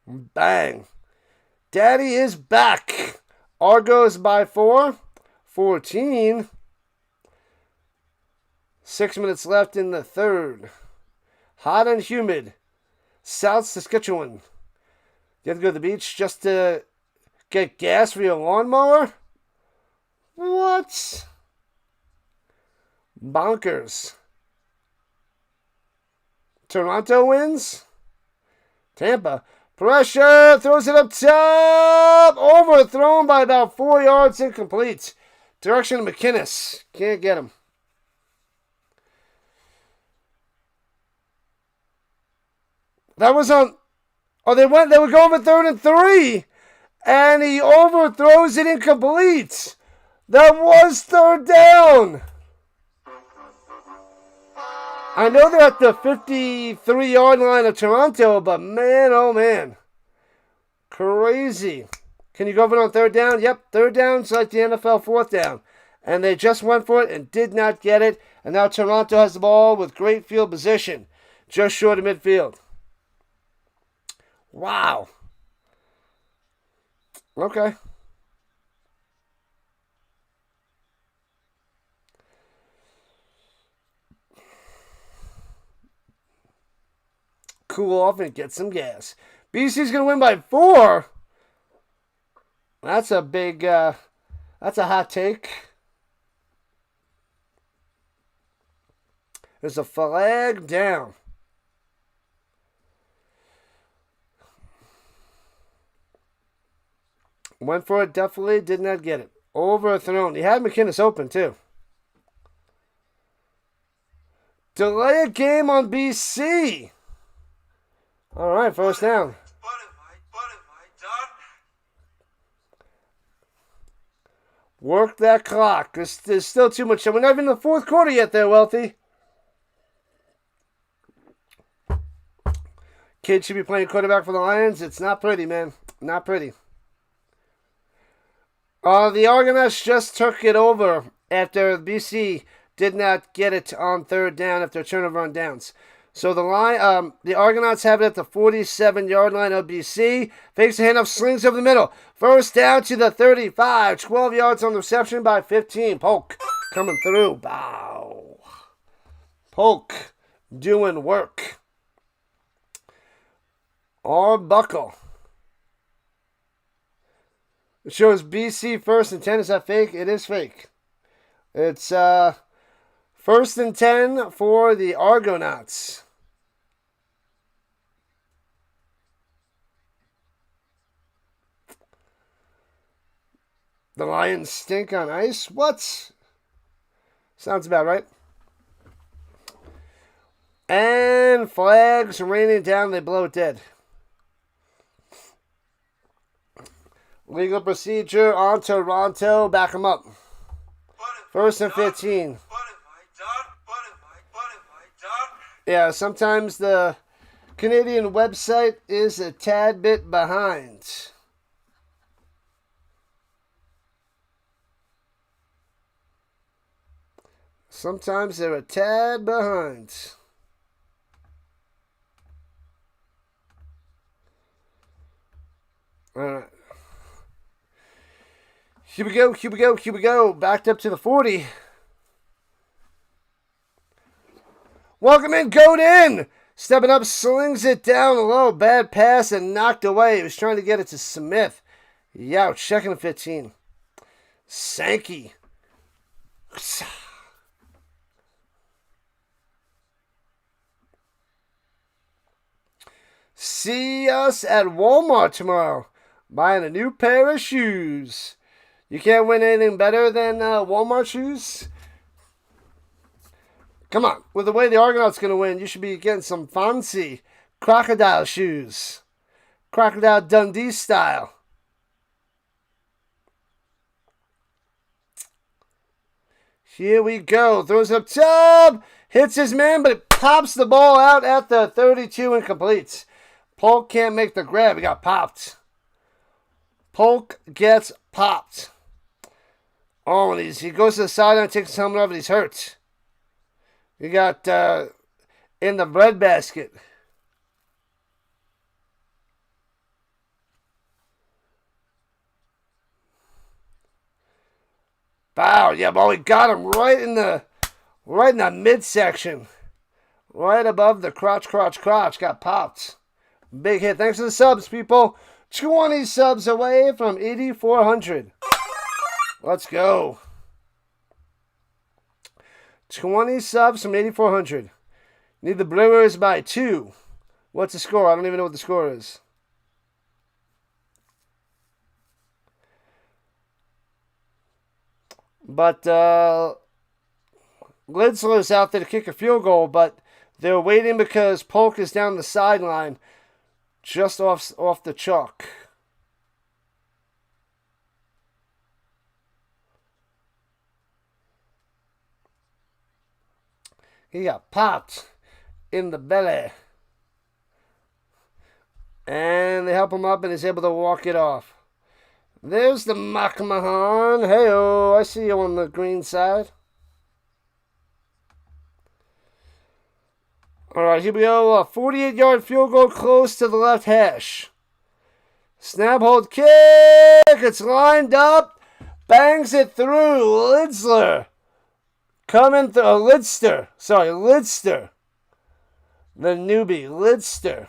Bang. Daddy is back. Argos by 4. 14. 6 minutes left in the third. Hot and humid. South Saskatchewan. You have to go to the beach just to get gas for your lawnmower? What? Bonkers. Toronto wins. Tampa. Pressure. Throws it up top. Overthrown by about 4 yards. Incomplete. Direction of McInnes. Can't get him. That was on. Oh, they were going for 3rd and 3. And he overthrows it incomplete. That was 3rd down. I know they're at the 53-yard line of Toronto, but man, oh man. Crazy. Can you go for it on 3rd down? Yep, 3rd down's like the NFL 4th down. And they just went for it and did not get it. And now Toronto has the ball with great field position. Just short of midfield. Wow. Okay. Cool off and get some gas. BC's going to win by 4. That's a big, that's a hot take. There's a flag down. Went for it, definitely did not get it. Overthrown. He had McInnes open, too. Delay a game on BC. All right, first down. What have I done? Work that clock. There's still too much time. We're not even in the 4th quarter yet there, Wealthy. Kid should be playing quarterback for the Lions. It's not pretty, man. Not pretty. The Argonauts just took it over after BC did not get it on 3rd down after a turnover on downs. So the Argonauts have it at the 47-yard line of BC. Fakes a handoff, slings over the middle. First down to the 35. 12 yards on the reception by 15. Polk coming through. Bow. Polk doing work. Arbuckle. It shows BC 1st and 10. Is that fake? It is fake. It's 1st and 10 for the Argonauts. The Lions stink on ice? What? Sounds about right. And flags raining down, they blow it dead. Legal procedure on Toronto. Back them up. First and 15. Yeah, sometimes the Canadian website is a tad bit behind. Sometimes they're a tad behind. All right. Here we go, here we go, here we go. Backed up to the 40. Welcome in, Goat in. Stepping up, slings it down low. Bad pass and knocked away. He was trying to get it to Smith. Youch, second and 15. Sankey. See us at Walmart tomorrow. Buying a new pair of shoes. You can't win anything better than Walmart shoes? Come on. With the way the Argonauts going to win, you should be getting some fancy crocodile shoes. Crocodile Dundee style. Here we go. Throws up top. Hits his man, but it pops the ball out at the 32 and completes. Polk can't make the grab. He got popped. Polk gets popped. Oh, and he goes to the sideline, takes his helmet off, and he's hurt. He got in the breadbasket. Wow, yeah, well, we got him right in the midsection. Right above the crotch. Got popped. Big hit. Thanks for the subs, people. 20 subs away from 8,400. Let's go. 20 subs from 8,400. Need the Brewers by 2. What's the score? I don't even know what the score is. But Lidsler's out there to kick a field goal, but they're waiting because Polk is down the sideline just off the chalk. He got popped in the belly. And they help him up and he's able to walk it off. There's the McMahon. Hey-oh, I see you on the green side. All right, here we go. A 48-yard field goal close to the left hash. Snap, hold, kick. It's lined up. Bangs it through. Lidsler. Coming through. Lidster. Sorry, Lidster. The newbie, Lidster.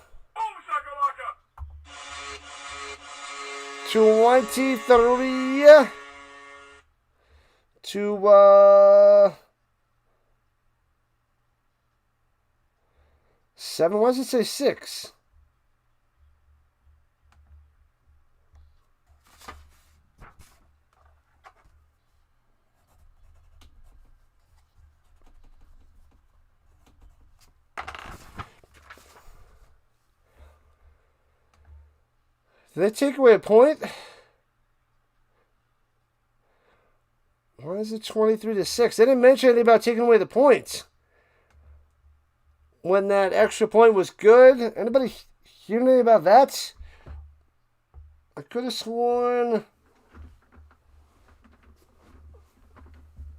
23 to 7. Why does it say 6? Did they take away a point? Why is it 23 to 6? They didn't mention anything about taking away the points. When that extra point was good. Anybody hear anything about that? I could have sworn.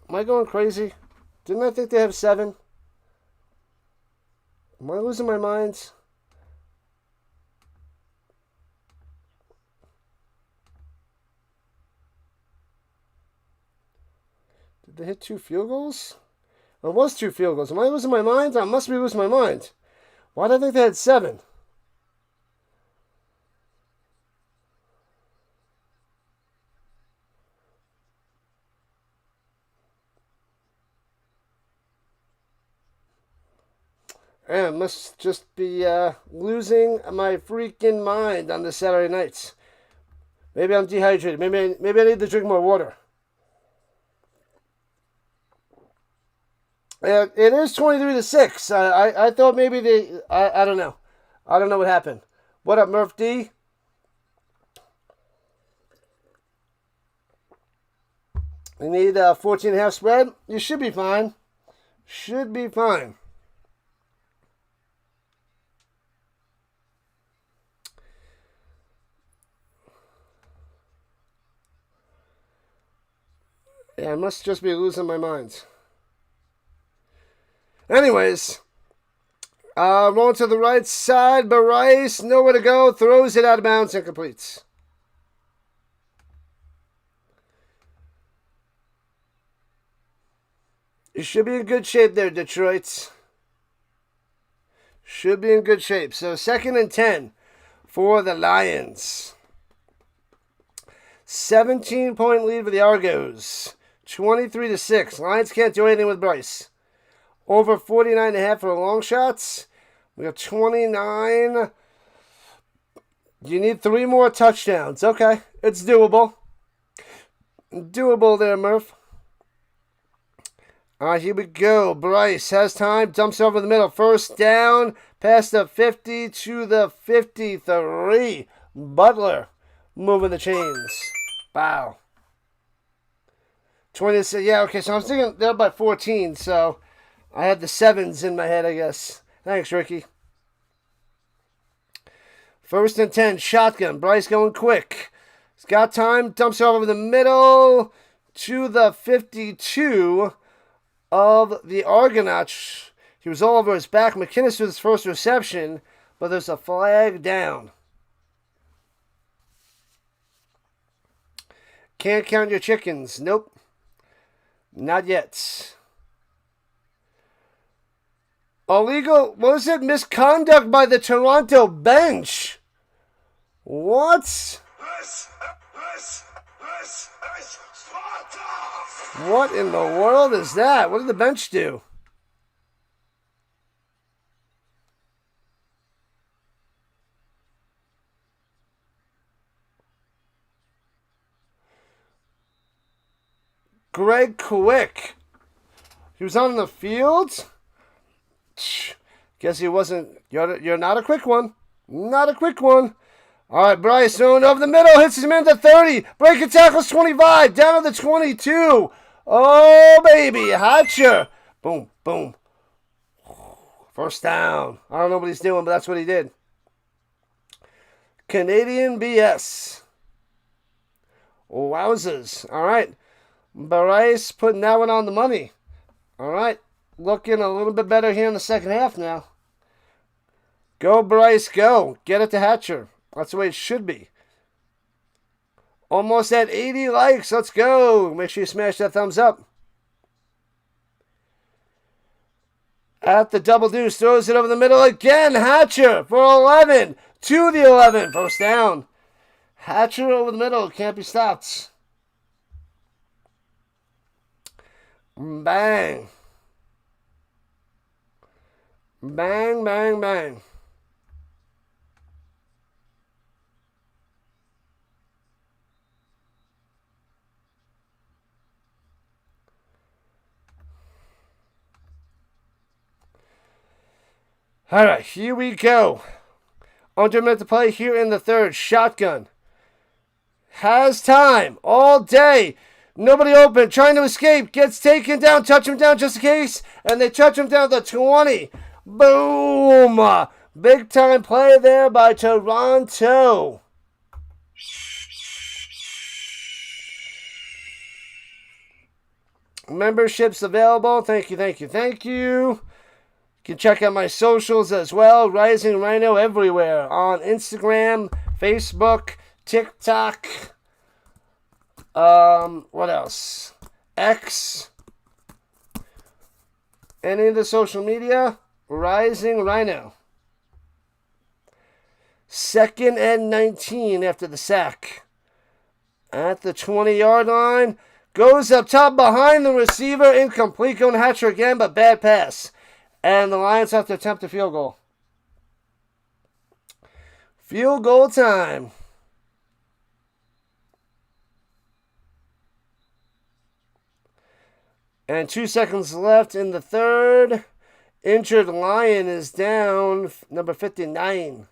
Am I going crazy? Didn't I think they have 7? Am I losing my mind? Did they hit 2 field goals? It was 2 field goals. Am I losing my mind? I must be losing my mind. Why did I think they had 7? I must just be losing my freaking mind on the Saturday nights. Maybe I'm dehydrated. Maybe I need to drink more water. It is 23-6. I thought maybe I don't know. I don't know what happened. What up, Murph D? You need 14.5 spread? You should be fine. Should be fine. Yeah, I must just be losing my mind. Anyways, rolling to the right side. Bryce, nowhere to go. Throws it out of bounds and completes. You should be in good shape there, Detroit. Should be in good shape. So 2nd and 10 for the Lions. 17-point lead for the Argos. 23-6. Lions can't do anything with Bryce. Over 49.5 for the long shots. We got 29. You need 3 more touchdowns. Okay, it's doable. Doable there, Murph. All right, here we go. Bryce has time. Dumps over the middle. First down. Past the 50 to the 53. Butler moving the chains. Wow. 26. Yeah, okay, so I was thinking they're by 14, so I had the 7s in my head, I guess. Thanks, Ricky. 1st and 10. Shotgun. Bryce going quick. He's got time. Dumps over the middle to the 52 of the Argonauts. He was all over his back. McKinnis with his first reception, but there's a flag down. Can't count your chickens. Nope. Not yet. Illegal, what was it? Misconduct by the Toronto bench. What? What in the world is that? What did the bench do? Greg Quick. He was on the field? Guess he wasn't. You're not a quick one. Not a quick one. All right, Bryce throwing over the middle. Hits him into 30. Breaking tackles 25. Down to the 22. Oh, baby. Hatcher. Boom, boom. First down. I don't know what he's doing, but that's what he did. Canadian BS. Wowzers. All right. Bryce putting that one on the money. All right. Looking a little bit better here in the second half now. Go, Bryce, go. Get it to Hatcher. That's the way it should be. Almost at 80 likes. Let's go. Make sure you smash that thumbs up. At the double deuce. Throws it over the middle again. Hatcher for 11. To the 11. First down. Hatcher over the middle. Can't be stopped. Bang. Bang, bang, bang. All right, here we go. Under a minute to play here in the third. Shotgun. Has time all day. Nobody open. Trying to escape. Gets taken down. Touch him down just in case. And they touch him down to 20. Boom. Big time play there by Toronto. Memberships available. Thank you, thank you, thank you. You can check out my socials as well. Rising Rhino everywhere. On Instagram, Facebook, TikTok. What else? X. Any of the social media? Rising Rhino. 2nd and 19 after the sack. At the 20-yard line. Goes up top behind the receiver. Incomplete. Going to Hatcher again, but bad pass. And the Lions have to attempt a field goal. Field goal time. And 2 seconds left in the third. Injured Lion is down, number 59.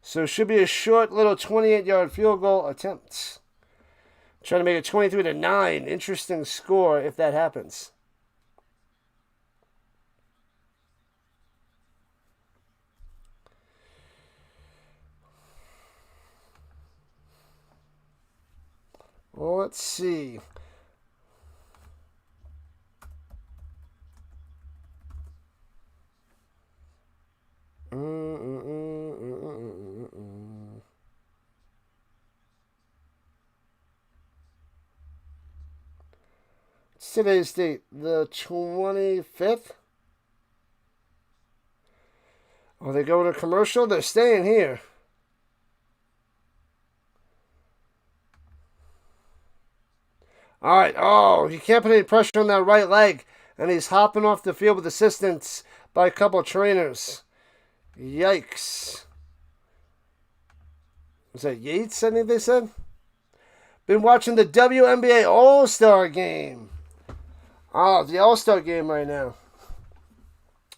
So it should be a short little 28-yard field goal attempt. Trying to make it 23-9. Interesting score if that happens. Well, let's see. It's today's date, the 25th. Oh, they go to commercial? They're staying here. All right. Oh, he can't put any pressure on that right leg. And he's hopping off the field with assistance by a couple of trainers. Yikes. Was that Yates, I think they said? Been watching the WNBA All-Star Game. Oh, the All-Star Game right now.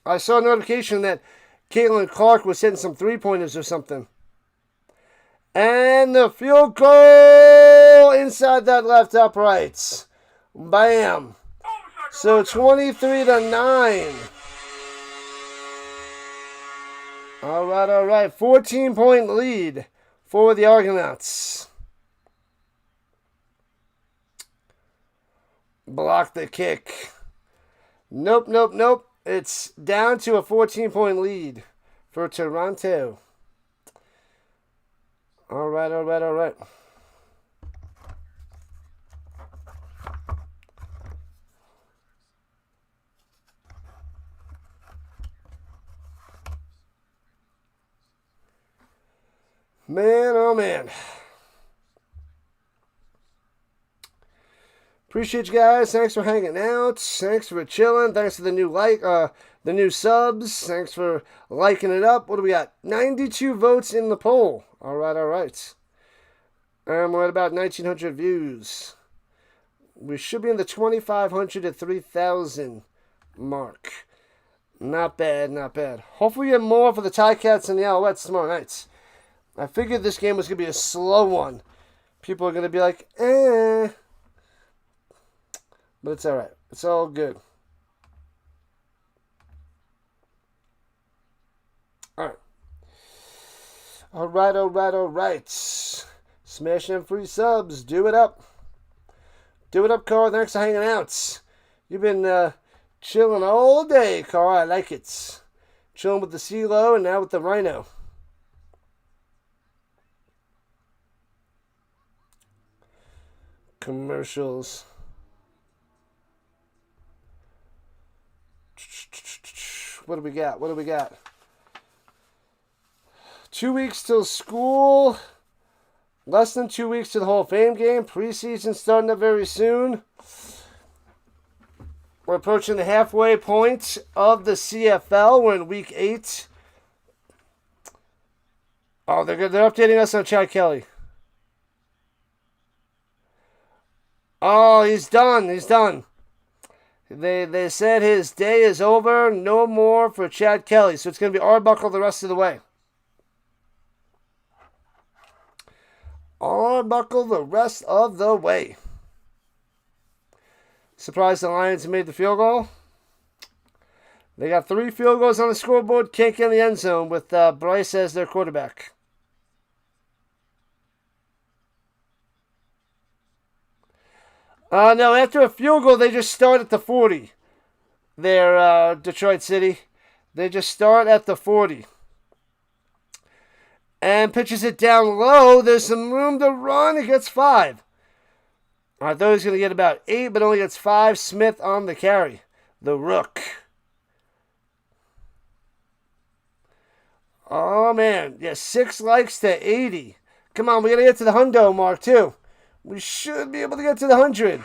I saw a notification that Caitlin Clark was hitting some three-pointers or something. And the field goal inside that left upright. Bam. So 23-9. All right. 14-point lead for the Argonauts. Block the kick. Nope. It's down to a 14-point lead for Toronto. All right. Man, oh man. Appreciate you guys. Thanks for hanging out. Thanks for chilling. Thanks for the new subs. Thanks for liking it up. What do we got? 92 votes in the poll. All right. We're at about 1,900 views. We should be in the 2,500 to 3,000 mark. Not bad. Hopefully we get more for the Ticats and the Alouettes tomorrow night. I figured this game was going to be a slow one. People are going to be like, eh. But it's all right. It's all good. All right. Smash them free subs. Do it up. Carl. Thanks for hanging out. You've been chilling all day, Carl. I like it. Chilling with the CeeLo and now with the Rhino. Commercials. What do we got? 2 weeks till school. Less than 2 weeks to the Hall of Fame game. Preseason starting up very soon. We're approaching the halfway point of the CFL. We're in week 8. Oh, they're updating us on Chad Kelly. Oh, he's done. They said his day is over. No more for Chad Kelly. So it's going to be Arbuckle the rest of the way. Arbuckle the rest of the way. Surprised the Lions made the field goal. They got 3 field goals on the scoreboard. Can't get in the end zone with Bryce as their quarterback. No, after a field goal, they just start at the 40. They're Detroit City. They just start at the 40. And pitches it down low. There's some room to run. He gets 5. I thought he was going to get about 8, but only gets 5. Smith on the carry. The Rook. Oh, man. Yeah, 6 likes to 80. Come on, we got to get to the hundo mark, too. We should be able to get to the 100.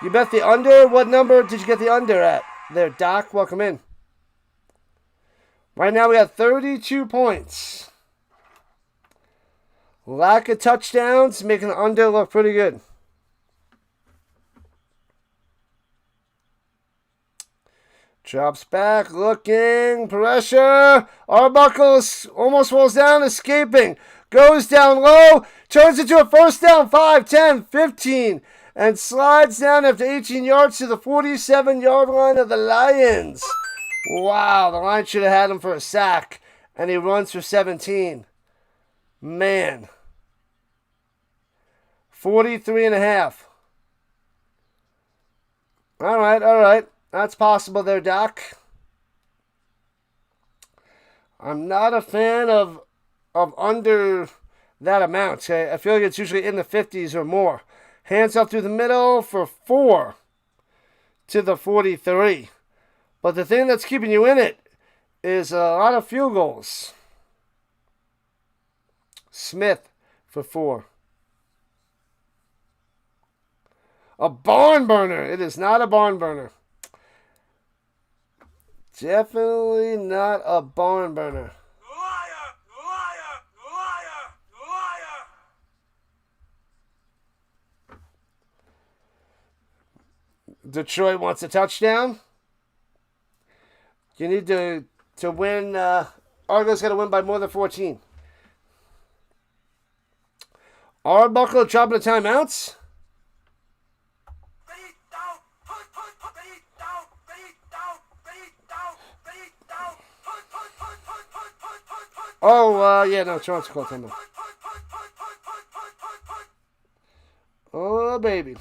You bet the under? What number did you get the under at? There, Doc, welcome in. Right now we got 32 points. Lack of touchdowns, making the under look pretty good. Drops back, looking, pressure. Arbuckle almost falls down, escaping. Goes down low, turns into a first down, 5, 10, 15, and slides down after 18 yards to the 47-yard line of the Lions. Wow, the Lions should have had him for a sack, and he runs for 17. Man. 43 and a half. All right. That's possible there, Doc. I'm not a fan of under that amount. I feel like it's usually in the 50s or more. Hands up through the middle for 4 to the 43. But the thing that's keeping you in it is a lot of field goals. Smith for 4. A barn burner. It is not a barn burner. Definitely not a barn burner. Liar! Liar! Liar! Liar! Detroit wants a touchdown. You need to win. Argo's got to win by more than 14. Arbuckle dropping the timeouts. Oh, yeah, no, Toronto called timeout. Oh, baby.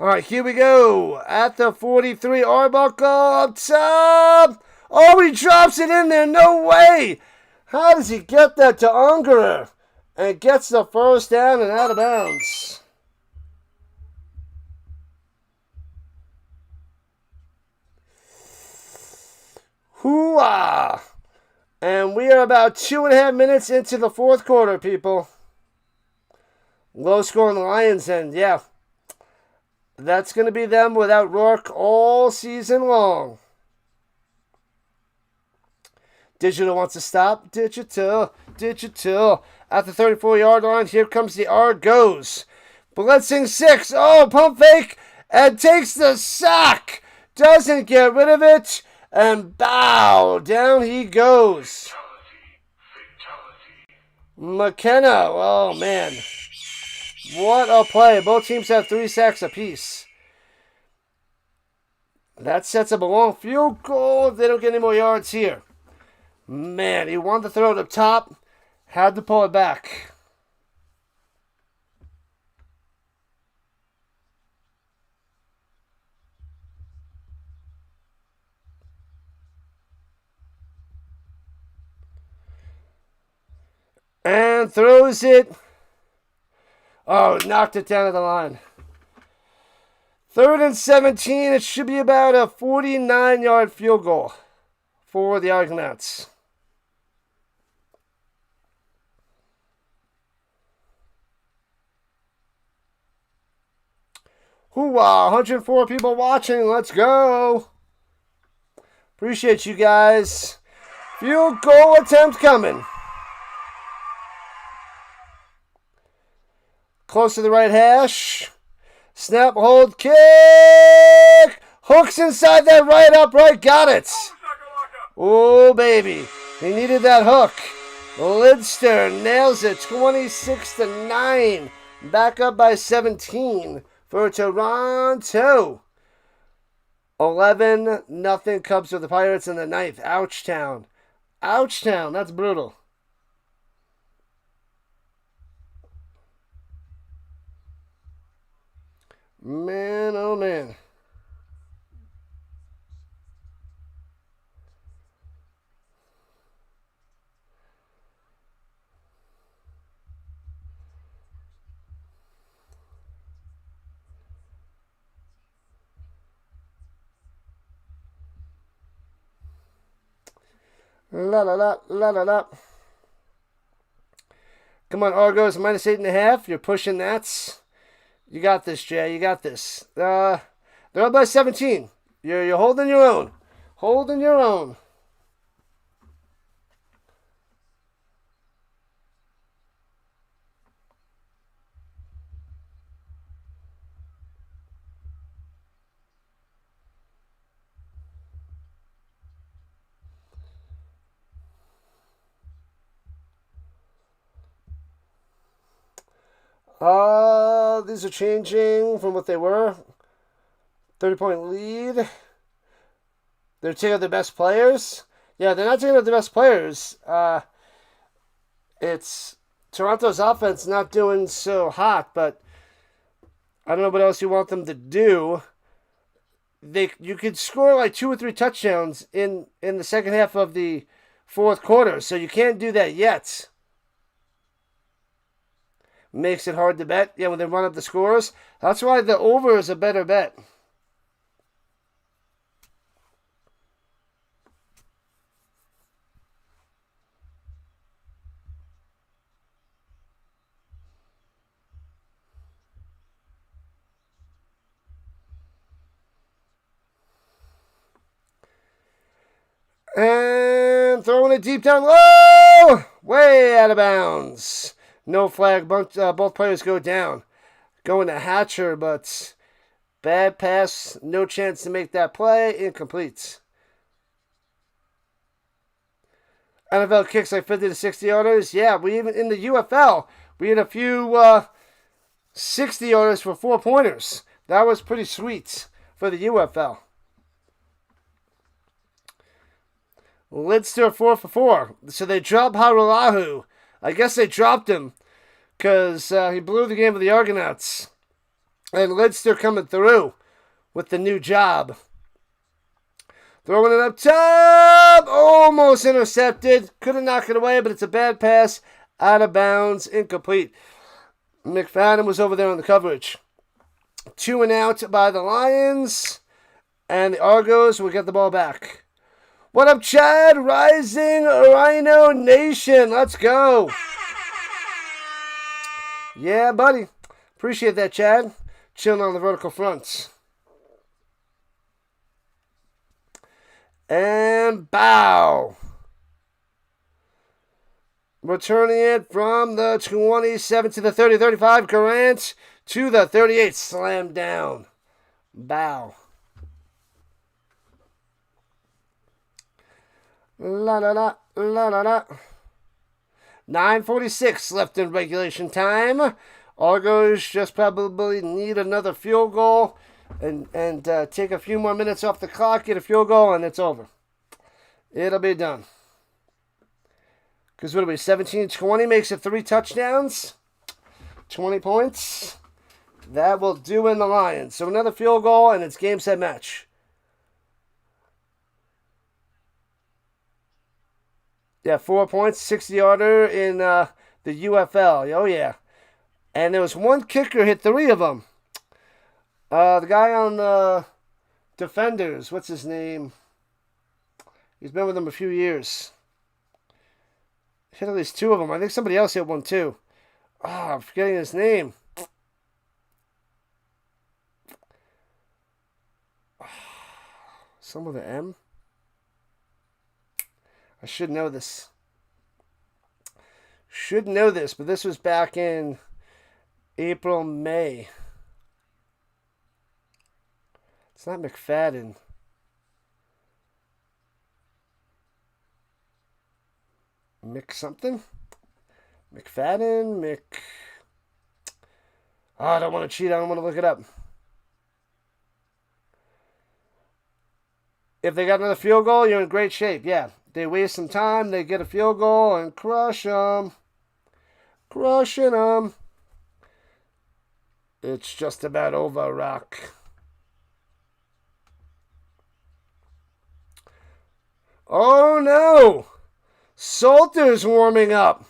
All right, here we go. At the 43, Arbuckle up top. Oh, he drops it in there. No way. How does he get that to Ungerer? And gets the first down and out of bounds. Hoo-ah. And we are about 2.5 minutes into the fourth quarter, people. Low score on the Lions' end, yeah. That's going to be them without Rourke all season long. Digital wants to stop. Digital. At the 34-yard line, here comes the Argos. Blitzing 6. Oh, pump fake. And takes the sack. Doesn't get rid of it. And bow. Down he goes. McKenna. Oh, man. What a play. Both teams have 3 sacks apiece. That sets up a long field goal if they don't get any more yards here. Man, he wanted to throw it up top. Had to pull it back. And throws it. Oh, knocked it down to the line. 3rd and 17. It should be about a 49-yard field goal for the Argonauts. Hoo-wah, 104 people watching. Let's go. Appreciate you guys. Field goal attempt coming. Close to the right hash. Snap, hold, kick. Hooks inside that right upright. Got it. Oh, baby. He needed that hook. Lidster nails it. 26-9. Back up by 17 for Toronto. 11-0 Cubs with the Pirates in the 9th. Ouchtown. Ouchtown. That's brutal. Man, oh man. La la la la la la. Come on, Argos, -8.5. You're pushing that. You got this, Jay. You got this. They're up by 17. You're holding your own. Holding your own. These are changing from what they were. 30-point lead. They're taking out the best players. Yeah, they're not taking out the best players. It's Toronto's offense not doing so hot, but I don't know what else you want them to do. You could score like 2 or 3 touchdowns in the second half of the fourth quarter, so you can't do that yet. Makes it hard to bet. Yeah, when they run up the scores. That's why the over is a better bet. And throwing it deep down low. Way out of bounds. No flag. Both players go down. Going to Hatcher, but bad pass. No chance to make that play. Incomplete. NFL kicks like 50 to 60 yarders. Yeah, we even in the UFL, we had a few 60 yarders for 4-pointers. That was pretty sweet for the UFL. Lidster 4 for 4. So they dropped Haralahu. I guess they dropped him because he blew the game of the Argonauts. And Lidster coming through with the new job. Throwing it up top. Almost intercepted. Couldn't knock it away, but it's a bad pass. Out of bounds. Incomplete. McFadden was over there on the coverage. 2 and out by the Lions. And the Argos will get the ball back. What up, Chad? Rising Rhino Nation. Let's go. Yeah, buddy. Appreciate that, Chad. Chilling on the vertical fronts. And bow. Returning it from the 27 to the 30-35. Grant to the 38. Slam down. Bow. La la la la la la. 9:46 left in regulation time. Argos just probably need another field goal and take a few more minutes off the clock, get a field goal, and it's over. It'll be done. Because what are we, 17-20 makes it 3 touchdowns, 20 points. That will do in the Lions. So another field goal, and it's game, set, match. Yeah, 4 points, 60-yarder in the UFL. Oh, yeah. And there was one kicker, hit 3 of them. The guy on the Defenders, what's his name? He's been with them a few years. Hit at least 2 of them. I think somebody else hit one too. I'm forgetting his name. Some with an M? I should know this. Should know this, but this was back in April, May. It's not McFadden. Mick something? McFadden? Oh, I don't want to cheat. I don't want to look it up. If they got another field goal, you're in great shape. Yeah. They waste some time. They get a field goal and crush them. Crushing them. It's just about over, Rock. Oh, no. Salter's warming up.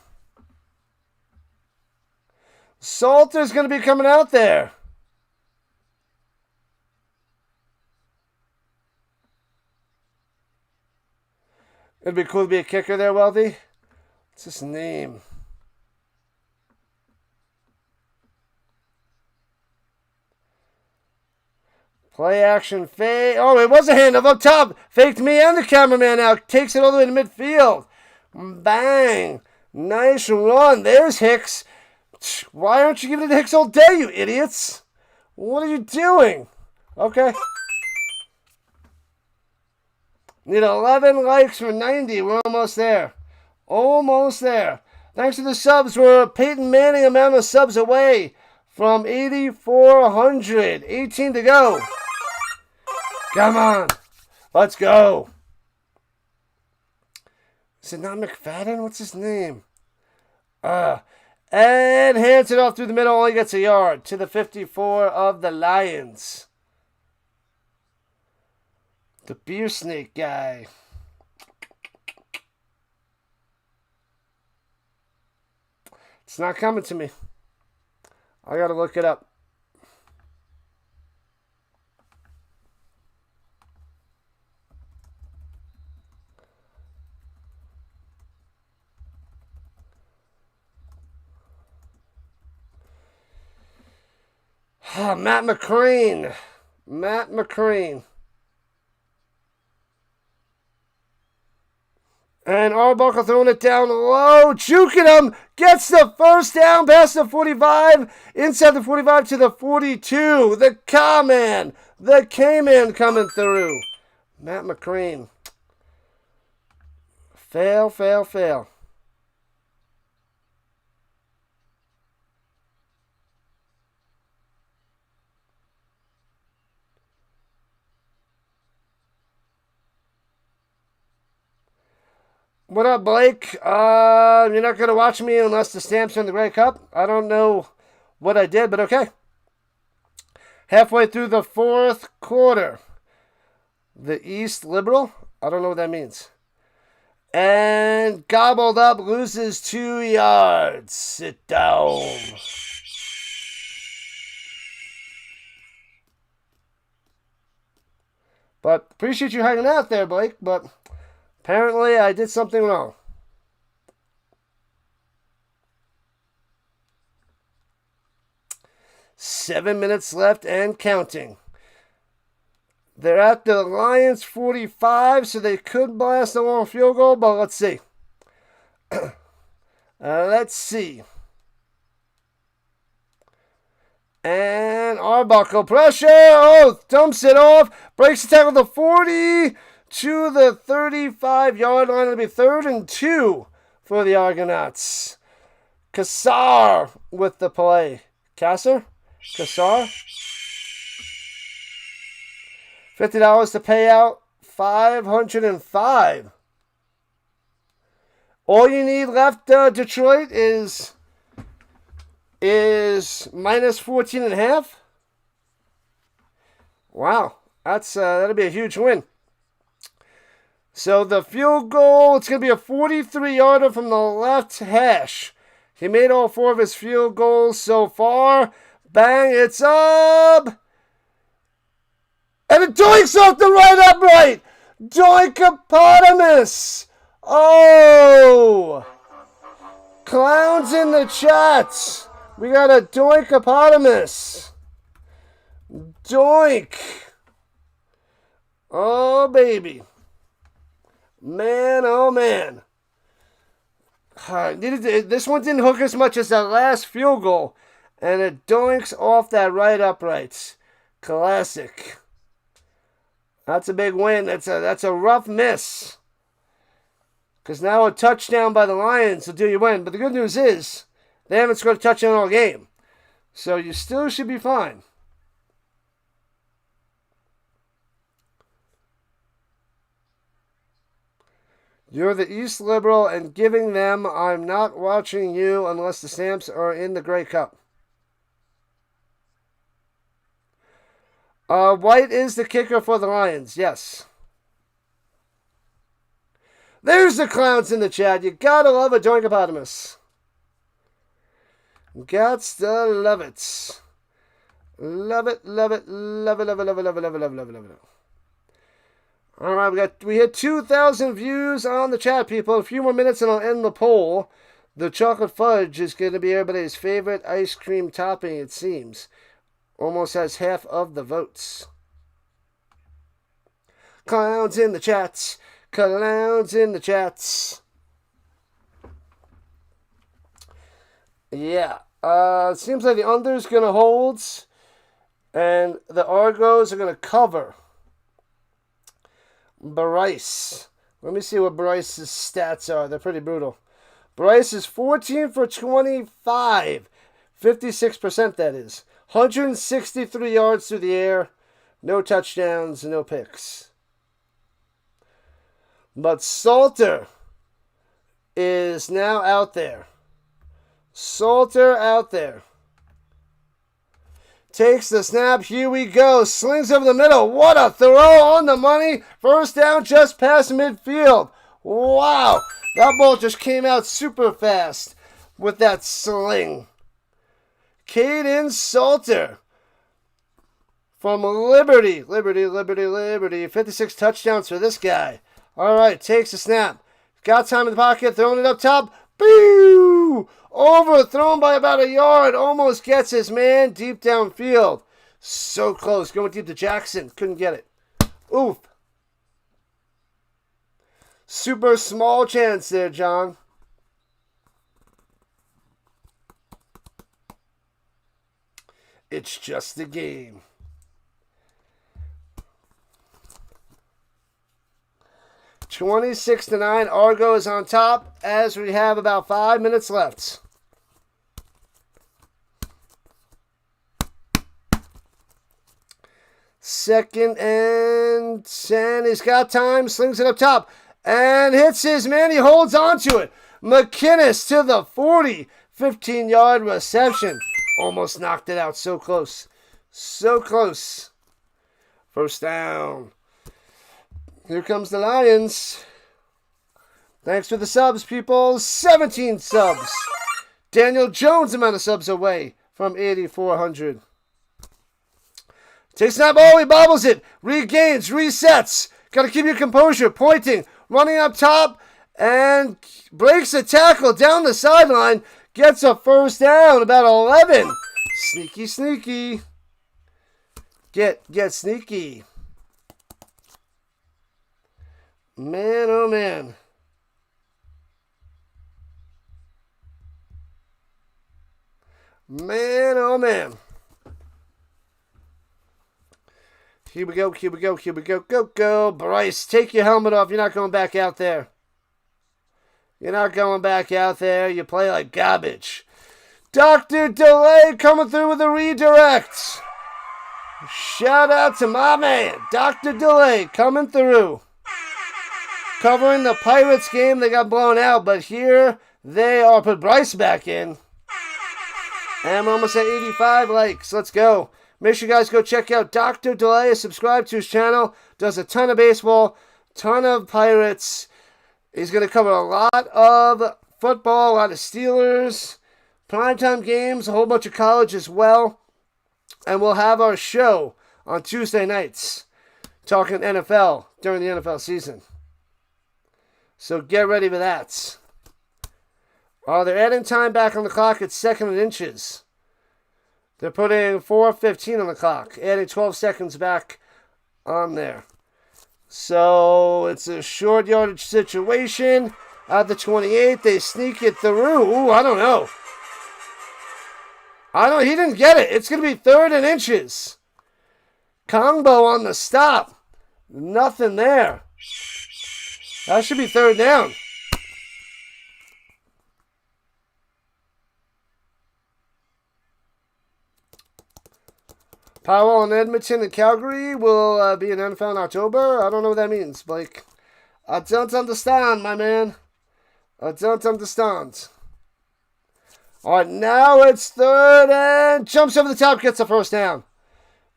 Salter's going to be coming out there. It'd be cool to be a kicker there, Wealthy. What's his name? Play action fake. Oh, it was a handoff up top. Faked me and the cameraman out. Takes it all the way to midfield. Bang. Nice run. There's Hicks. Why aren't you giving it to Hicks all day, you idiots? What are you doing? Okay. Need 11 likes for 90. We're almost there. Almost there. Thanks to the subs, we're a Peyton Manning amount of subs away from 8,400. 18 to go. Come on. Let's go. Is it not McFadden? What's his name? And hands it off through the middle. Only gets a yard to the 54 of the Lions. The beer snake guy. It's not coming to me. I gotta look it up. Matt McCrane. Matt McCrane. And Arbuckle throwing it down low. Juking him. Gets the first down past the 45. Inside the 45 to the 42. The K-Man. The K-Man coming through. Matt McCrane. Fail, fail, fail. What up, Blake? You're not going to watch me unless the Stamps are in the Grey Cup. I don't know what I did, but okay. Halfway through the fourth quarter. The East Liberal? I don't know what that means. And gobbled up, loses 2 yards. Sit down. But appreciate you hanging out there, Blake, but apparently, I did something wrong. Seven minutes left and counting. They're at the Lions 45, so they could blast a long field goal, but let's see. Let's see. And Arbuckle pressure. Oh, dumps it off. Breaks the tackle to the 40. To the 35-yard line. It'll be 3rd and 2 for the Argonauts. Kassar with the play. Kassar? $50 to pay out. 505. All you need left, Detroit, is minus 14.5. Wow. That'll be a huge win. So the field goal, it's going to be a 43-yarder from the left hash. He made all 4 of his field goals so far. Bang, it's up. And it doinks off the right upright. Doinkopotamus. Oh. Clowns in the chats. We got a doinkopotamus. Doink. Oh, baby. Man, oh man. This one didn't hook as much as that last field goal. And it doinks off that right upright. Classic. That's a big win. That's a rough miss. Because now a touchdown by the Lions will do you win. But the good news is, they haven't scored a touchdown all game. So you still should be fine. You're the East Liberal and giving them, I'm not watching you unless the Stamps are in the Grey Cup. White is the kicker for the Lions, yes. There's the clowns in the chat. You gotta love a doinkopotamus. Gots to love it. Love it, love it, love it, love it, love it, love it, love it, love it, love it, love it. All right, we hit 2,000 views on the chat, people. A few more minutes and I'll end the poll. The chocolate fudge is going to be everybody's favorite ice cream topping, it seems. Almost has half of the votes. Clowns in the chats. Clowns in the chats. Yeah. It seems like the under's going to hold. And the Argos are going to cover. Bryce. Let me see what Bryce's stats are. They're pretty brutal. Bryce is 14 for 25. 56% that is. 163 yards through the air. No touchdowns, no picks. But Salter is now out there. Salter out there. Takes the snap. Here we go. Slings over the middle. What a throw on the money. First down just past midfield. Wow. That ball just came out super fast with that sling. Caden Salter from Liberty. Liberty. 56 touchdowns for this guy. All right, takes the snap. Got time in the pocket, throwing it up top. Boo! Overthrown by about a yard. Almost gets his man deep downfield. So close. Going deep to Jackson. Couldn't get it. Oof. Super small chance there, John. It's just a game. 26-9. Argo is on top as we have about 5 minutes left. Second and 10. He's got time. Slings it up top. And hits his man. He holds on to it. McInnes to the 40. 15-yard reception. Almost knocked it out. So close. So close. First down. Here comes the Lions. Thanks for the subs, people. 17 subs. Daniel Jones amount of subs away from 8,400. Takes snap. Oh, he bobbles it. Regains. Resets. Got to keep your composure. Pointing. Running up top. And breaks a tackle down the sideline. Gets a first down. About 11. Sneaky. Get sneaky. Man, oh man. Man, oh man. Here we go. Go. Bryce, take your helmet off. You're not going back out there. You play like garbage. Dr. Delay coming through with a redirect. Shout out to my man, Dr. Delay, coming through. Covering the Pirates game. They got blown out, but here they are. Put Bryce back in. And we're almost at 85 likes. Let's go. Make sure you guys go check out Dr. Delay. Subscribe to his channel. Does a ton of baseball, ton of Pirates. He's going to cover a lot of football, a lot of Steelers, primetime games, a whole bunch of college as well. And we'll have our show on Tuesday nights talking NFL during the NFL season. So get ready for that. They're adding time back on the clock at second and inches. They're putting 4:15 on the clock, adding 12 seconds back on there. So it's a short yardage situation. At the 28, they sneak it through. Ooh, I don't know. He didn't get it. It's going to be third and inches. Combo on the stop. Nothing there. That should be third down. Powell and Edmonton and Calgary will be in NFL in October. I don't know what that means, Blake. I don't understand, my man. I don't understand. All right, now it's third and jumps over the top, gets the first down.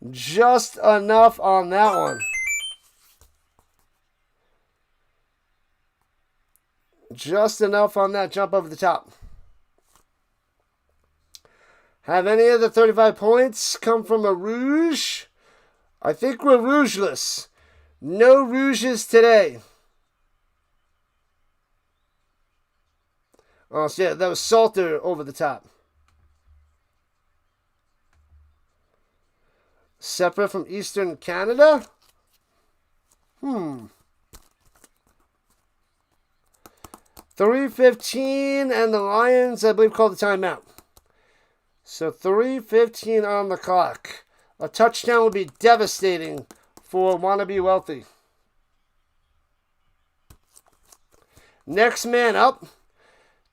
Just enough on that one. Just enough on that jump over the top. Have any of the 35 points come from a rouge? I think we're rougeless. No rouges today. Oh, so yeah, that was Salter over the top. Separate from Eastern Canada? 3:15, and the Lions, I believe, called the timeout. So 3:15 on the clock. A touchdown would be devastating for Wannabe Wealthy. Next man up,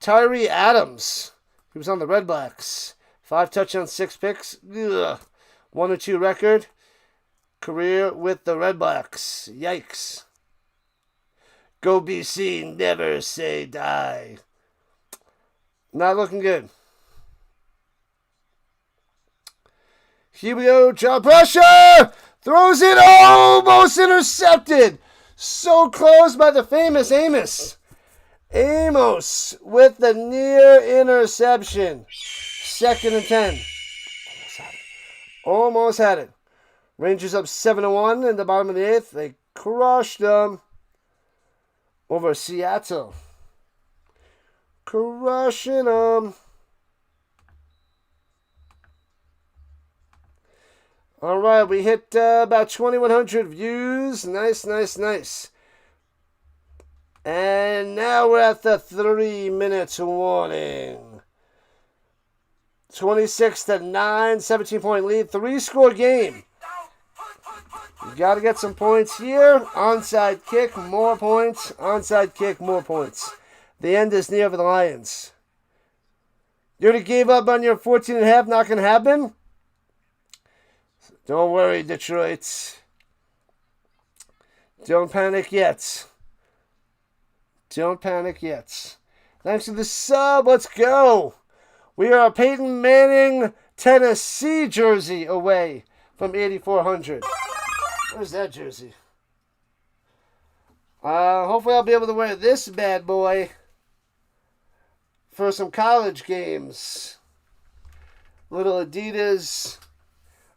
Tyree Adams. He was on the Red Blacks. 5 touchdowns, 6 picks. Ugh. 1-2 record. Career with the Red Blacks. Yikes. Go BC, never say die. Not looking good. Here we go, John Pressure! Throws it, almost intercepted. So close by the famous Amos. Amos with the near interception. 2nd and 10. Almost had it. Rangers up 7-1 in the bottom of the 8th. They crushed them over Seattle. Crushing them. All right, we hit about 2,100 views. Nice, nice, nice. And now we're at the 3-minute warning. 26-9, 17-point lead, 3-score game. You got to get some points here. Onside kick, more points. Onside kick, more points. The end is near for the Lions. You already gave up on your 14.5, not going to happen? Don't worry, Detroit. Don't panic yet. Don't panic yet. Thanks for the sub. Let's go. We are a Peyton Manning, Tennessee jersey away from 8,400. Where's that jersey? Hopefully I'll be able to wear this bad boy for some college games. Little Adidas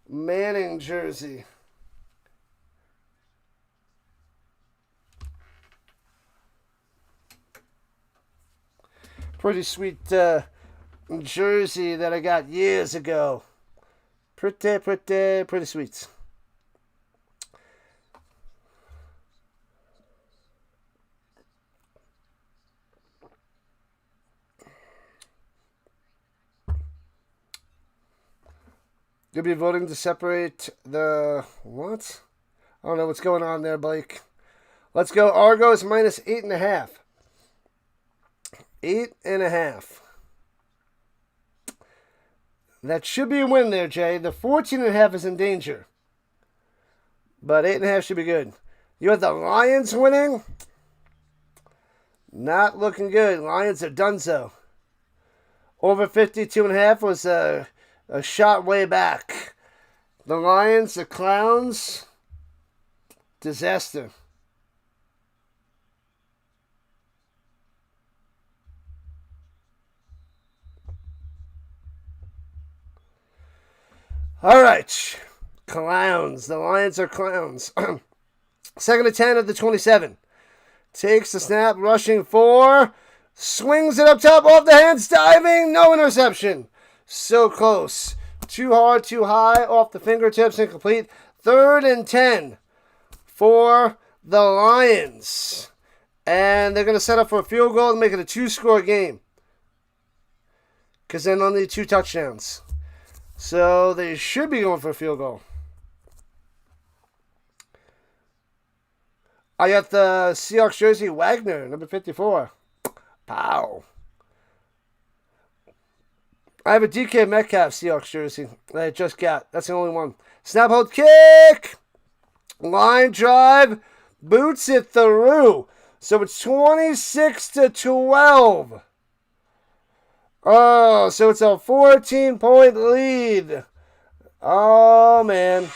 Manning jersey. Pretty sweet jersey that I got years ago. Pretty sweet. You'll be voting to separate the what? I don't know what's going on there, Blake. Let's go. Argos minus 8.5. 8.5. That should be a win there, Jay. The 14.5 is in danger. But 8.5 should be good. You have the Lions winning? Not looking good. Lions are donezo. Over 52.5 was a shot way back. The Lions, the Clowns, disaster. All right, Clowns. The Lions are clowns. 2nd and 10 of the 27. Takes the snap, rushing 4. Swings it up top, off the hands, diving, no interception. So close. Too hard, too high, off the fingertips, incomplete. 3rd and 10 for the Lions. And they're going to set up for a field goal and make it a 2-score game. Because then they'll need 2 touchdowns. So they should be going for a field goal. I got the Seahawks jersey, Wagner, number 54. Pow. I have a DK Metcalf Seahawks jersey that I just got. That's the only one. Snap, hold, kick. Line drive. Boots it through. So it's 26-12. Oh, so it's a 14-point lead. Oh, man.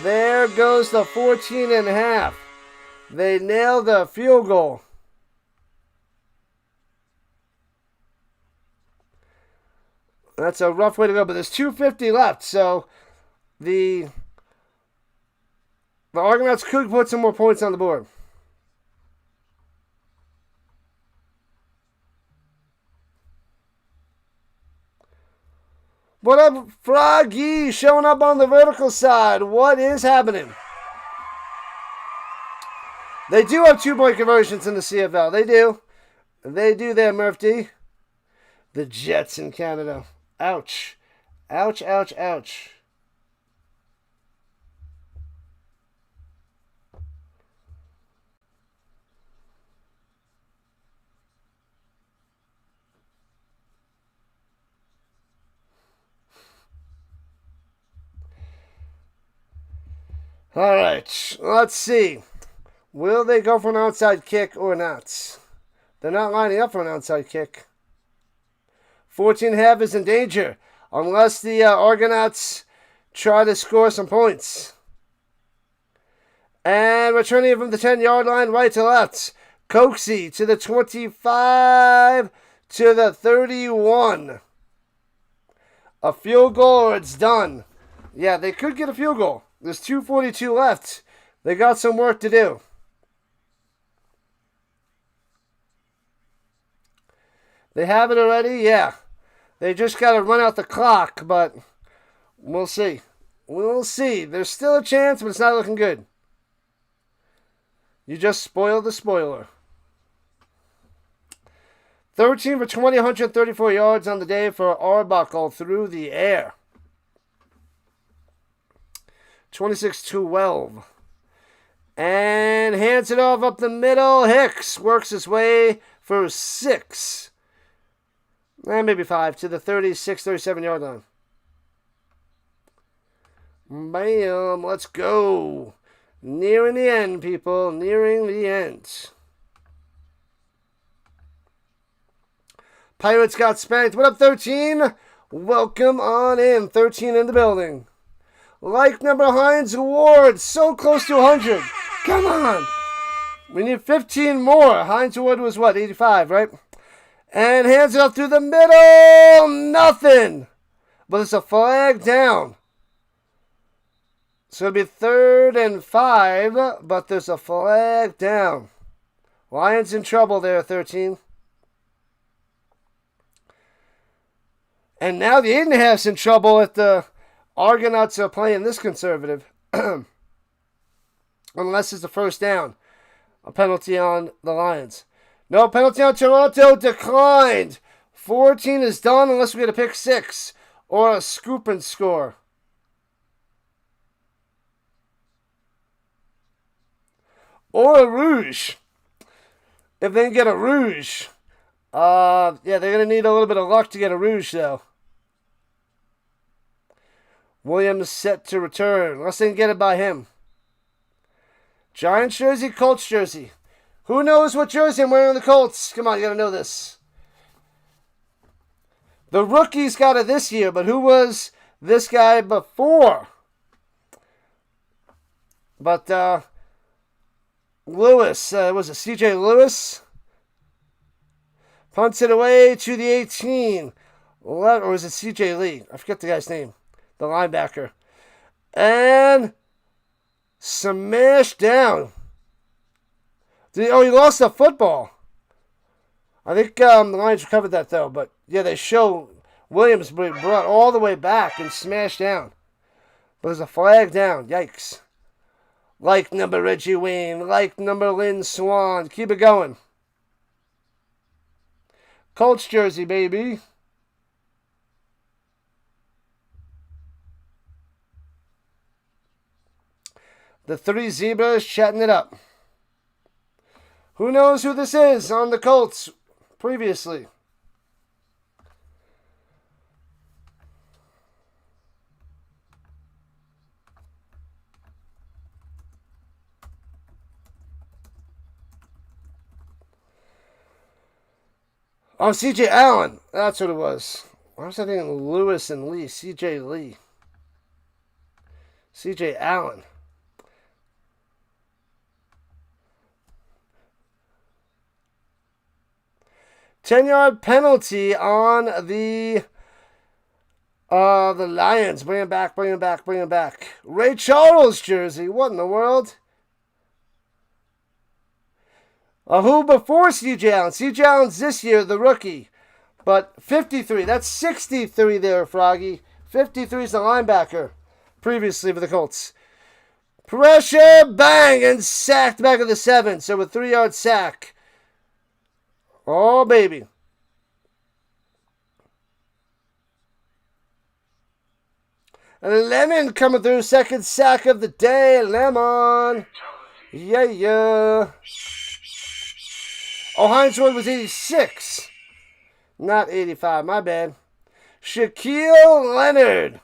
There goes the 14.5. They nailed the field goal. That's a rough way to go, but there's 2:50 left, so the The Argonauts could put some more points on the board. What up, Froggy? Showing up on the vertical side. What is happening? They do have 2-point conversions in the CFL. They do. They do there, Murph D. The Jets in Canada. Ouch. Ouch, ouch, ouch. All right, let's see. Will they go for an outside kick or not? They're not lining up for an outside kick. 14.5 is in danger unless the Argonauts try to score some points. And returning from the 10-yard line right to left. Coxie to the 25 to the 31. A field goal or it's done. Yeah, they could get a field goal. There's 2:42 left. They got some work to do. They have it already? Yeah. They just got to run out the clock, but we'll see. We'll see. There's still a chance, but it's not looking good. You just spoiled the spoiler. 13 for 20, 134 yards on the day for Arbuckle through the air. 26-12. And hands it off up the middle. Hicks works his way for 6. And maybe 5 to the 36, 37-yard line. Bam. Let's go. Nearing the end, people. Nearing the end. Pirates got spanked. What up, 13? Welcome on in. 13 in the building. Like number Hines Ward. So close to 100. Come on. We need 15 more. Hines Ward was what? 85, right? And hands it up through the middle. Nothing. But it's a flag down. So it'll be 3rd and 5. But there's a flag down. Lions in trouble there, 13. And now the 8.5's in trouble if the Argonauts are playing this conservative. Unless it's a first down. A penalty on the Lions. No penalty on Toronto. Declined. 14 is done unless we get a pick 6. Or a scoop and score. Or a rouge. If they can get a rouge. Yeah, they're going to need a little bit of luck to get a rouge, though. Williams set to return. Unless they can get it by him. Giants jersey, Colts jersey. Who knows what jersey I'm wearing on the Colts? Come on, you got to know this. The rookies got it this year, but who was this guy before? But, Lewis, was it C.J. Lewis? Punts it away to the 18. Or was it C.J. Lee? I forget the guy's name. The linebacker. And smashed down. He lost the football. I think the Lions recovered that, though. But, yeah, they show Williams brought all the way back and smashed down. But there's a flag down. Yikes. Like number Reggie Wayne. Like number Lynn Swan. Keep it going. Colts jersey, baby. The 3 Zebras chatting it up. Who knows who this is on the Colts previously? Oh, C.J. Allen. That's what it was. Why was I thinking Lewis and Lee? C.J. Lee. C.J. Allen. Ten-yard penalty on the The Lions. Bring him back, bring him back, bring him back. Ray Charles jersey. What in the world? Who before C.J. Allen? C.J. Allen's this year, the rookie. But 53. That's 63 there, Froggy. 53 is the linebacker. Previously for the Colts. Pressure, bang, and sacked back at the 7. So a 3-yard sack. Oh, baby. And Lemon coming through. Second sack of the day. Lemon. Yeah. Oh, Heinz Ward was 86. Not 85. My bad. Shaquille Leonard.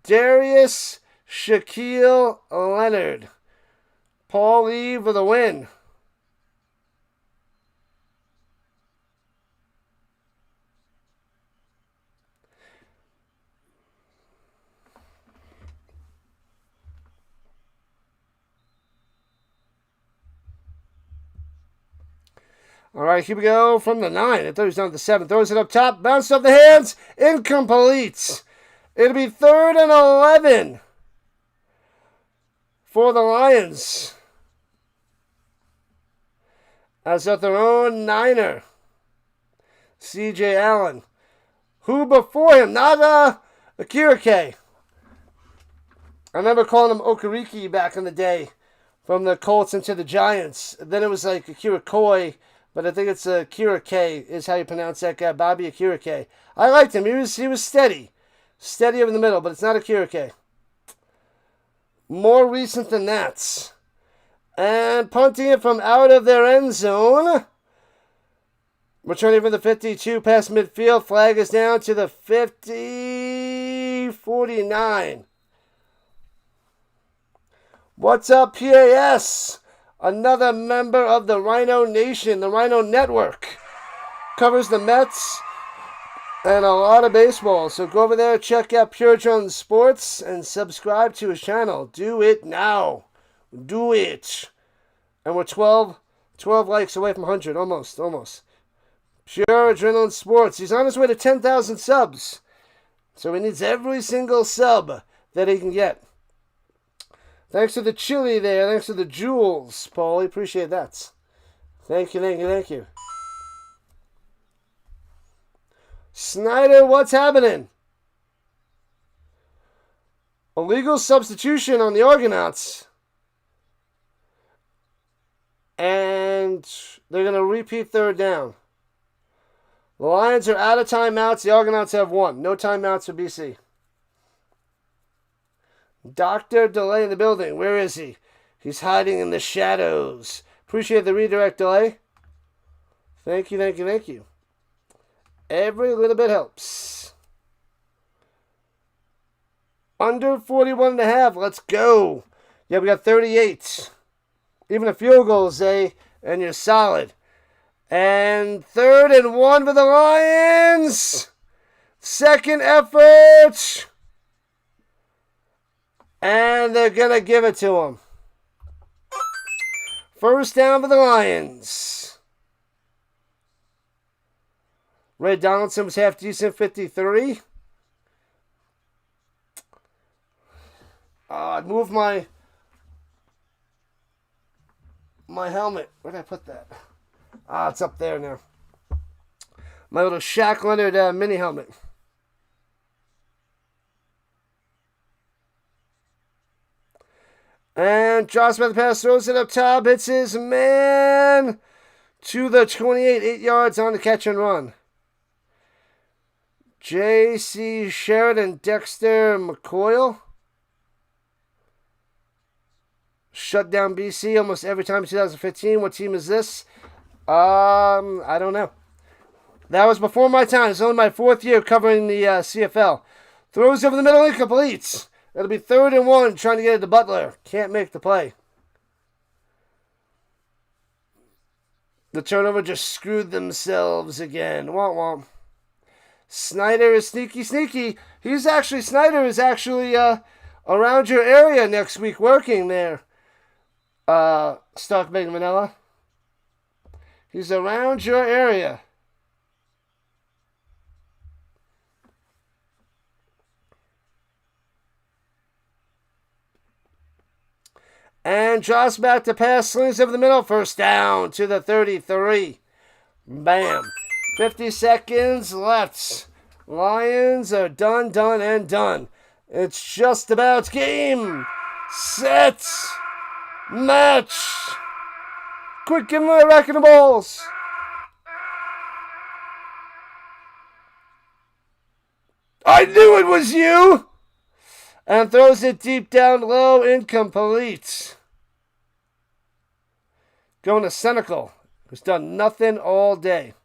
Darius Shaquille Leonard. Paul Lee for the win. All right, here we go from the 9. I thought he was down to the 7. Throws it up top. Bounce off the hands. Incomplete. It'll be 3rd and 11 for the Lions. As at their own Niner. C.J. Allen. Who before him? Not Akirike. I remember calling him Okariki back in the day. From the Colts into the Giants. Then it was like Akira Koi. But I think it's Akira K is how you pronounce that guy, Bobby Akira K. I liked him. He was steady. Steady over the middle, but it's not Akira K. More recent than that. And punting it from out of their end zone. Returning from the 52 past midfield. Flag is down to the 50-49. What's up, PAS? Another member of the Rhino Nation, the Rhino Network. Covers the Mets and a lot of baseball. So go over there, check out Pure John Sports, and subscribe to his channel. Do it now. Do it. And we're 12 likes away from 100. Almost. Pure Adrenaline Sports. He's on his way to 10,000 subs. So he needs every single sub that he can get. Thanks to the chili there. Thanks to the jewels, Paulie. Appreciate that. Thank you. Snyder, what's happening? Illegal substitution on the Argonauts. And they're going to repeat 3rd down. The Lions are out of timeouts. The Argonauts have 1. No timeouts for BC. Dr. Delay in the building. Where is he? He's hiding in the shadows. Appreciate the redirect, Delay. Thank you. Every little bit helps. Under 41.5. Let's go. Yeah, we got 38. Even a field goal, Zay, and you're solid. And 3rd and 1 for the Lions. Second effort. And they're going to give it to him. First down for the Lions. Ray Donaldson was half decent, 53. I'd move my helmet. Where did I put that? It's up there now. My little Shaq Leonard mini helmet. And Josh by the pass, throws it up top, hits his man to the 28, 8 yards on the catch and run. J.C. Sheridan, Dexter McCoyle. Shut down BC almost every time in 2015. What team is this? I don't know. That was before my time. It's only my 4th year covering the CFL. Throws over the middle, incomplete. It'll be 3rd and 1, trying to get it to Butler. Can't make the play. The turnover just screwed themselves again. Womp womp. Snyder is sneaky. Snyder is actually around your area next week working there. Stark Big Manila. He's around your area. And drops back to pass, slings over the middle, first down to the 33. Bam. 50 seconds left. Lions are done, and done. It's just about game, set, match. Quick, give me a rack of the balls. I knew it was you! And throws it deep down low, incomplete. Going to Senecal, who's done nothing all day.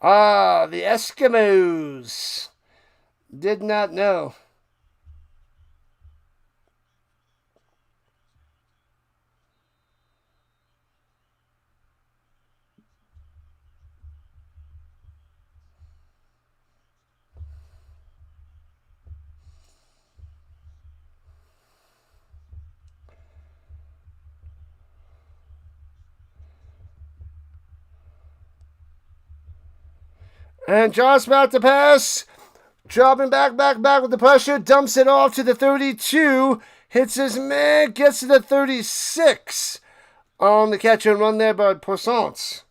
The Eskimos. Did not know. And Josh about to pass. Dropping back with the pressure. Dumps it off to the 32. Hits his man. Gets to the 36. On the catch and run there by Poissons.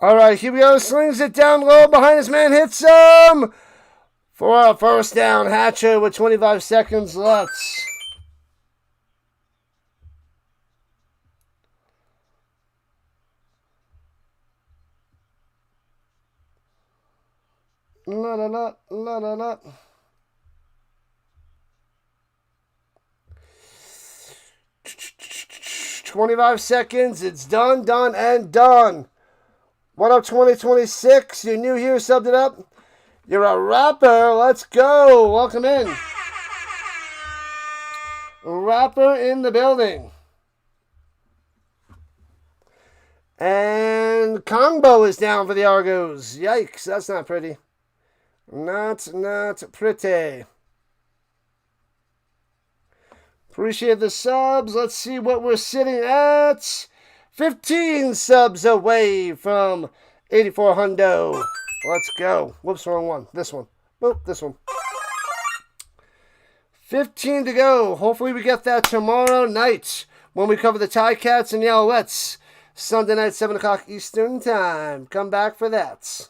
All right, here we go. Slings it down low behind his man. Hits him for a first down. Hatcher with 25 seconds left. La la la la la la. $25 seconds. It's done, and done. What up, 2026? You're new here, subbed it up. You're a rapper. Let's go. Welcome in. Rapper in the building. And Kongbo is down for the Argos. Yikes, that's not pretty. Not pretty. Appreciate the subs. Let's see what we're sitting at. 15 subs away from 84 hundo. Let's go. Whoops, wrong one. This one. Boop, this one. 15 to go. Hopefully we get that tomorrow night when we cover the Ticats and the Alouettes. Sunday night, 7 o'clock Eastern time. Come back for that.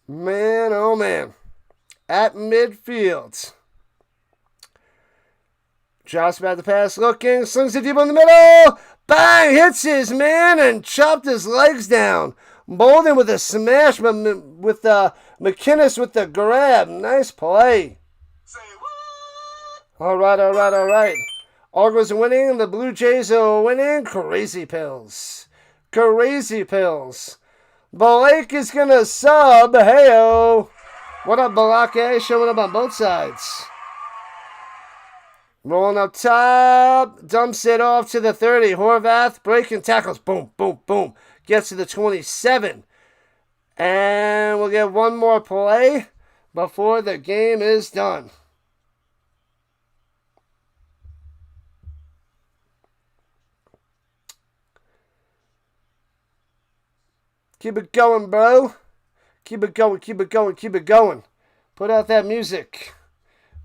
Man, oh man. At midfield. Drops back the pass, looking, slings it deep in the middle. Bang! Hits his man and chopped his legs down. Bolden with a smash, but with McInnes with the grab. Nice play. Say what? All right. Argos are winning. The Blue Jays are winning. Crazy pills. Blake is going to sub. Heyo. What up, Balake? Showing up on both sides. Rolling up top. Dumps it off to the 30. Horvath breaking tackles. Boom. Gets to the 27. And we'll get one more play before the game is done. Keep it going, bro. Keep it going. Put out that music.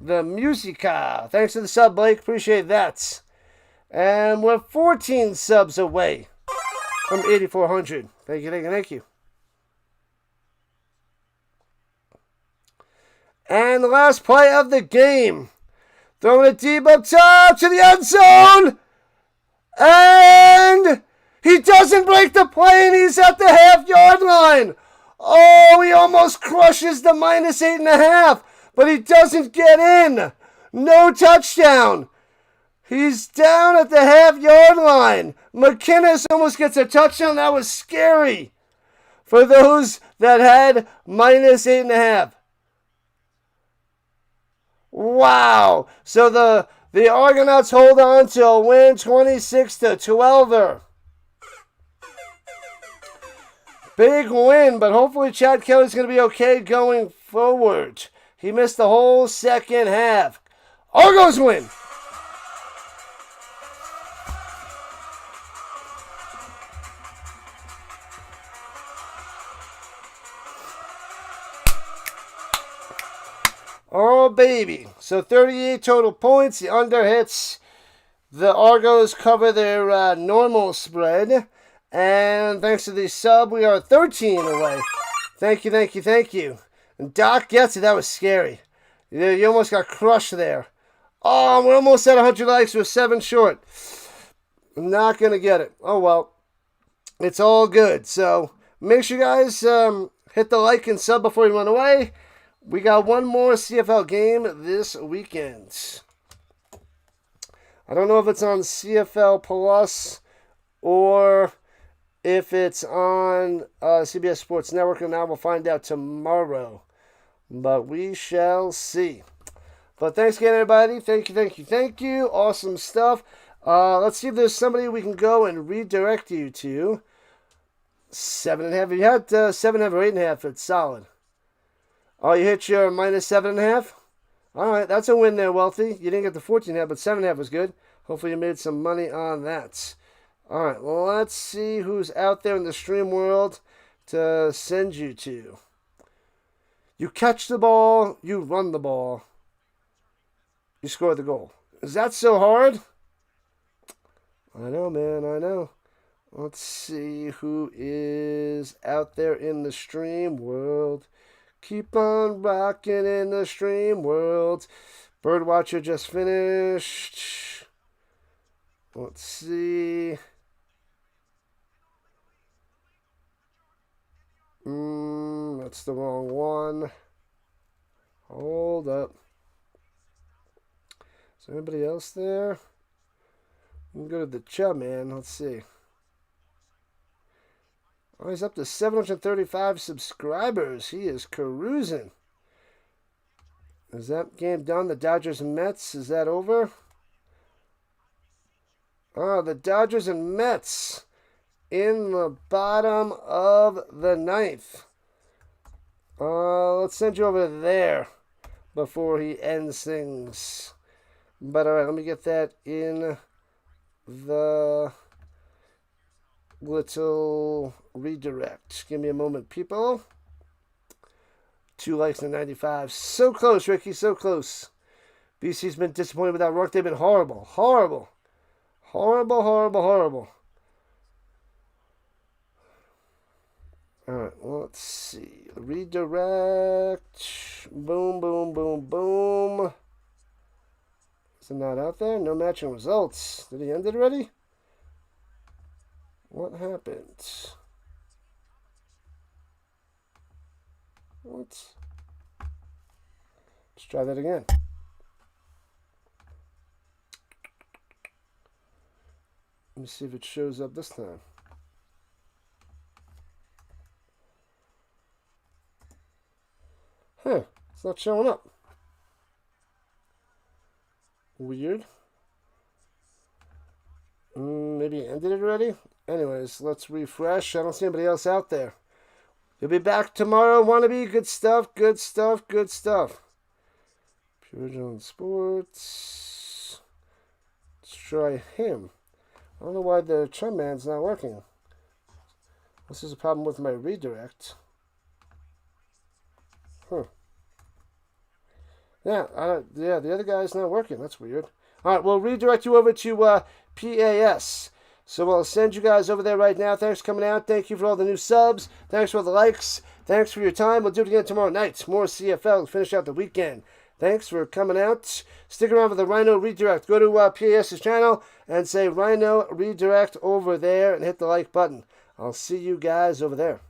The musica. Thanks for the sub, Blake. Appreciate that. And we're 14 subs away from 8,400. Thank you. And the last play of the game. Throwing it deep up top to the end zone. And he doesn't break the play, and he's at the half-yard line. Oh, he almost crushes the -8.5, but he doesn't get in. No touchdown. He's down at the half-yard line. McInnes almost gets a touchdown. That was scary for those that had -8.5. Wow. So the Argonauts hold on to a win, 26-12. Big win, but hopefully Chad Kelly's going to be okay going forward. He missed the whole second half. Argos win. Oh, baby. So 38 total points. The under hits. The Argos cover their normal spread. And thanks to the sub, we are 13 away. Thank you, thank you, thank you. And Doc gets it. That was scary. You almost got crushed there. Oh, we're almost at 100 likes. We're 7 short. I'm not going to get it. Oh, well. It's all good. So make sure you guys hit the like and sub before you run away. We got one more CFL game this weekend. I don't know if it's on CFL Plus or if it's on CBS Sports Network, and I will find out tomorrow. But we shall see. But thanks again, everybody. Thank you, thank you, thank you. Awesome stuff. Let's see if there's somebody we can go and redirect you to. 7.5. If you had 7.5 or 8.5, it's solid. Oh, you hit your minus 7.5? All right, that's a win there, Wealthy. You didn't get the 14.5, but 7.5 was good. Hopefully you made some money on that. All right, well, let's see who's out there in the stream world to send you to. You catch the ball, you run the ball, you score the goal. Is that so hard? I know, man, I know. Let's see who is out there in the stream world. Keep on rocking in the stream world. Birdwatcher just finished. Let's see. That's the wrong one. Hold up. Is there anybody else there? We can go to the Chubb, man. Let's see. Oh, he's up to 735 subscribers. He is cruising. Is that game done? The Dodgers and Mets, is that over? Oh, the Dodgers and Mets in the bottom of the ninth. Let's send you over there before he ends things. But all right, let me get that in the little redirect. Give me a moment, people. 2 likes and 95. So close, Ricky, so close. BC's been disappointed without Rourke. They've been horrible. Horrible. Horrible, horrible, horrible. Alright, let's see. Redirect. Boom, boom, boom, boom. Is it not out there? No matching results. Did he end it already? What happened? What? Let's try that again. Let me see if it shows up this time. Huh, it's not showing up. Weird. Maybe it ended it already? Anyways, let's refresh. I don't see anybody else out there. You'll be back tomorrow, wannabe. Good stuff, good stuff, good stuff. Pure Jones Sports. Let's try him. I don't know why the trim man's not working. This is a problem with my redirect. Huh. Yeah, the other guy's not working. That's weird. All right, we'll redirect you over to PAS. So we'll send you guys over there right now. Thanks for coming out. Thank you for all the new subs. Thanks for all the likes. Thanks for your time. We'll do it again tomorrow night. More CFL to finish out the weekend. Thanks for coming out. Stick around for the Rhino Redirect. Go to PAS's channel and say Rhino Redirect over there and hit the like button. I'll see you guys over there.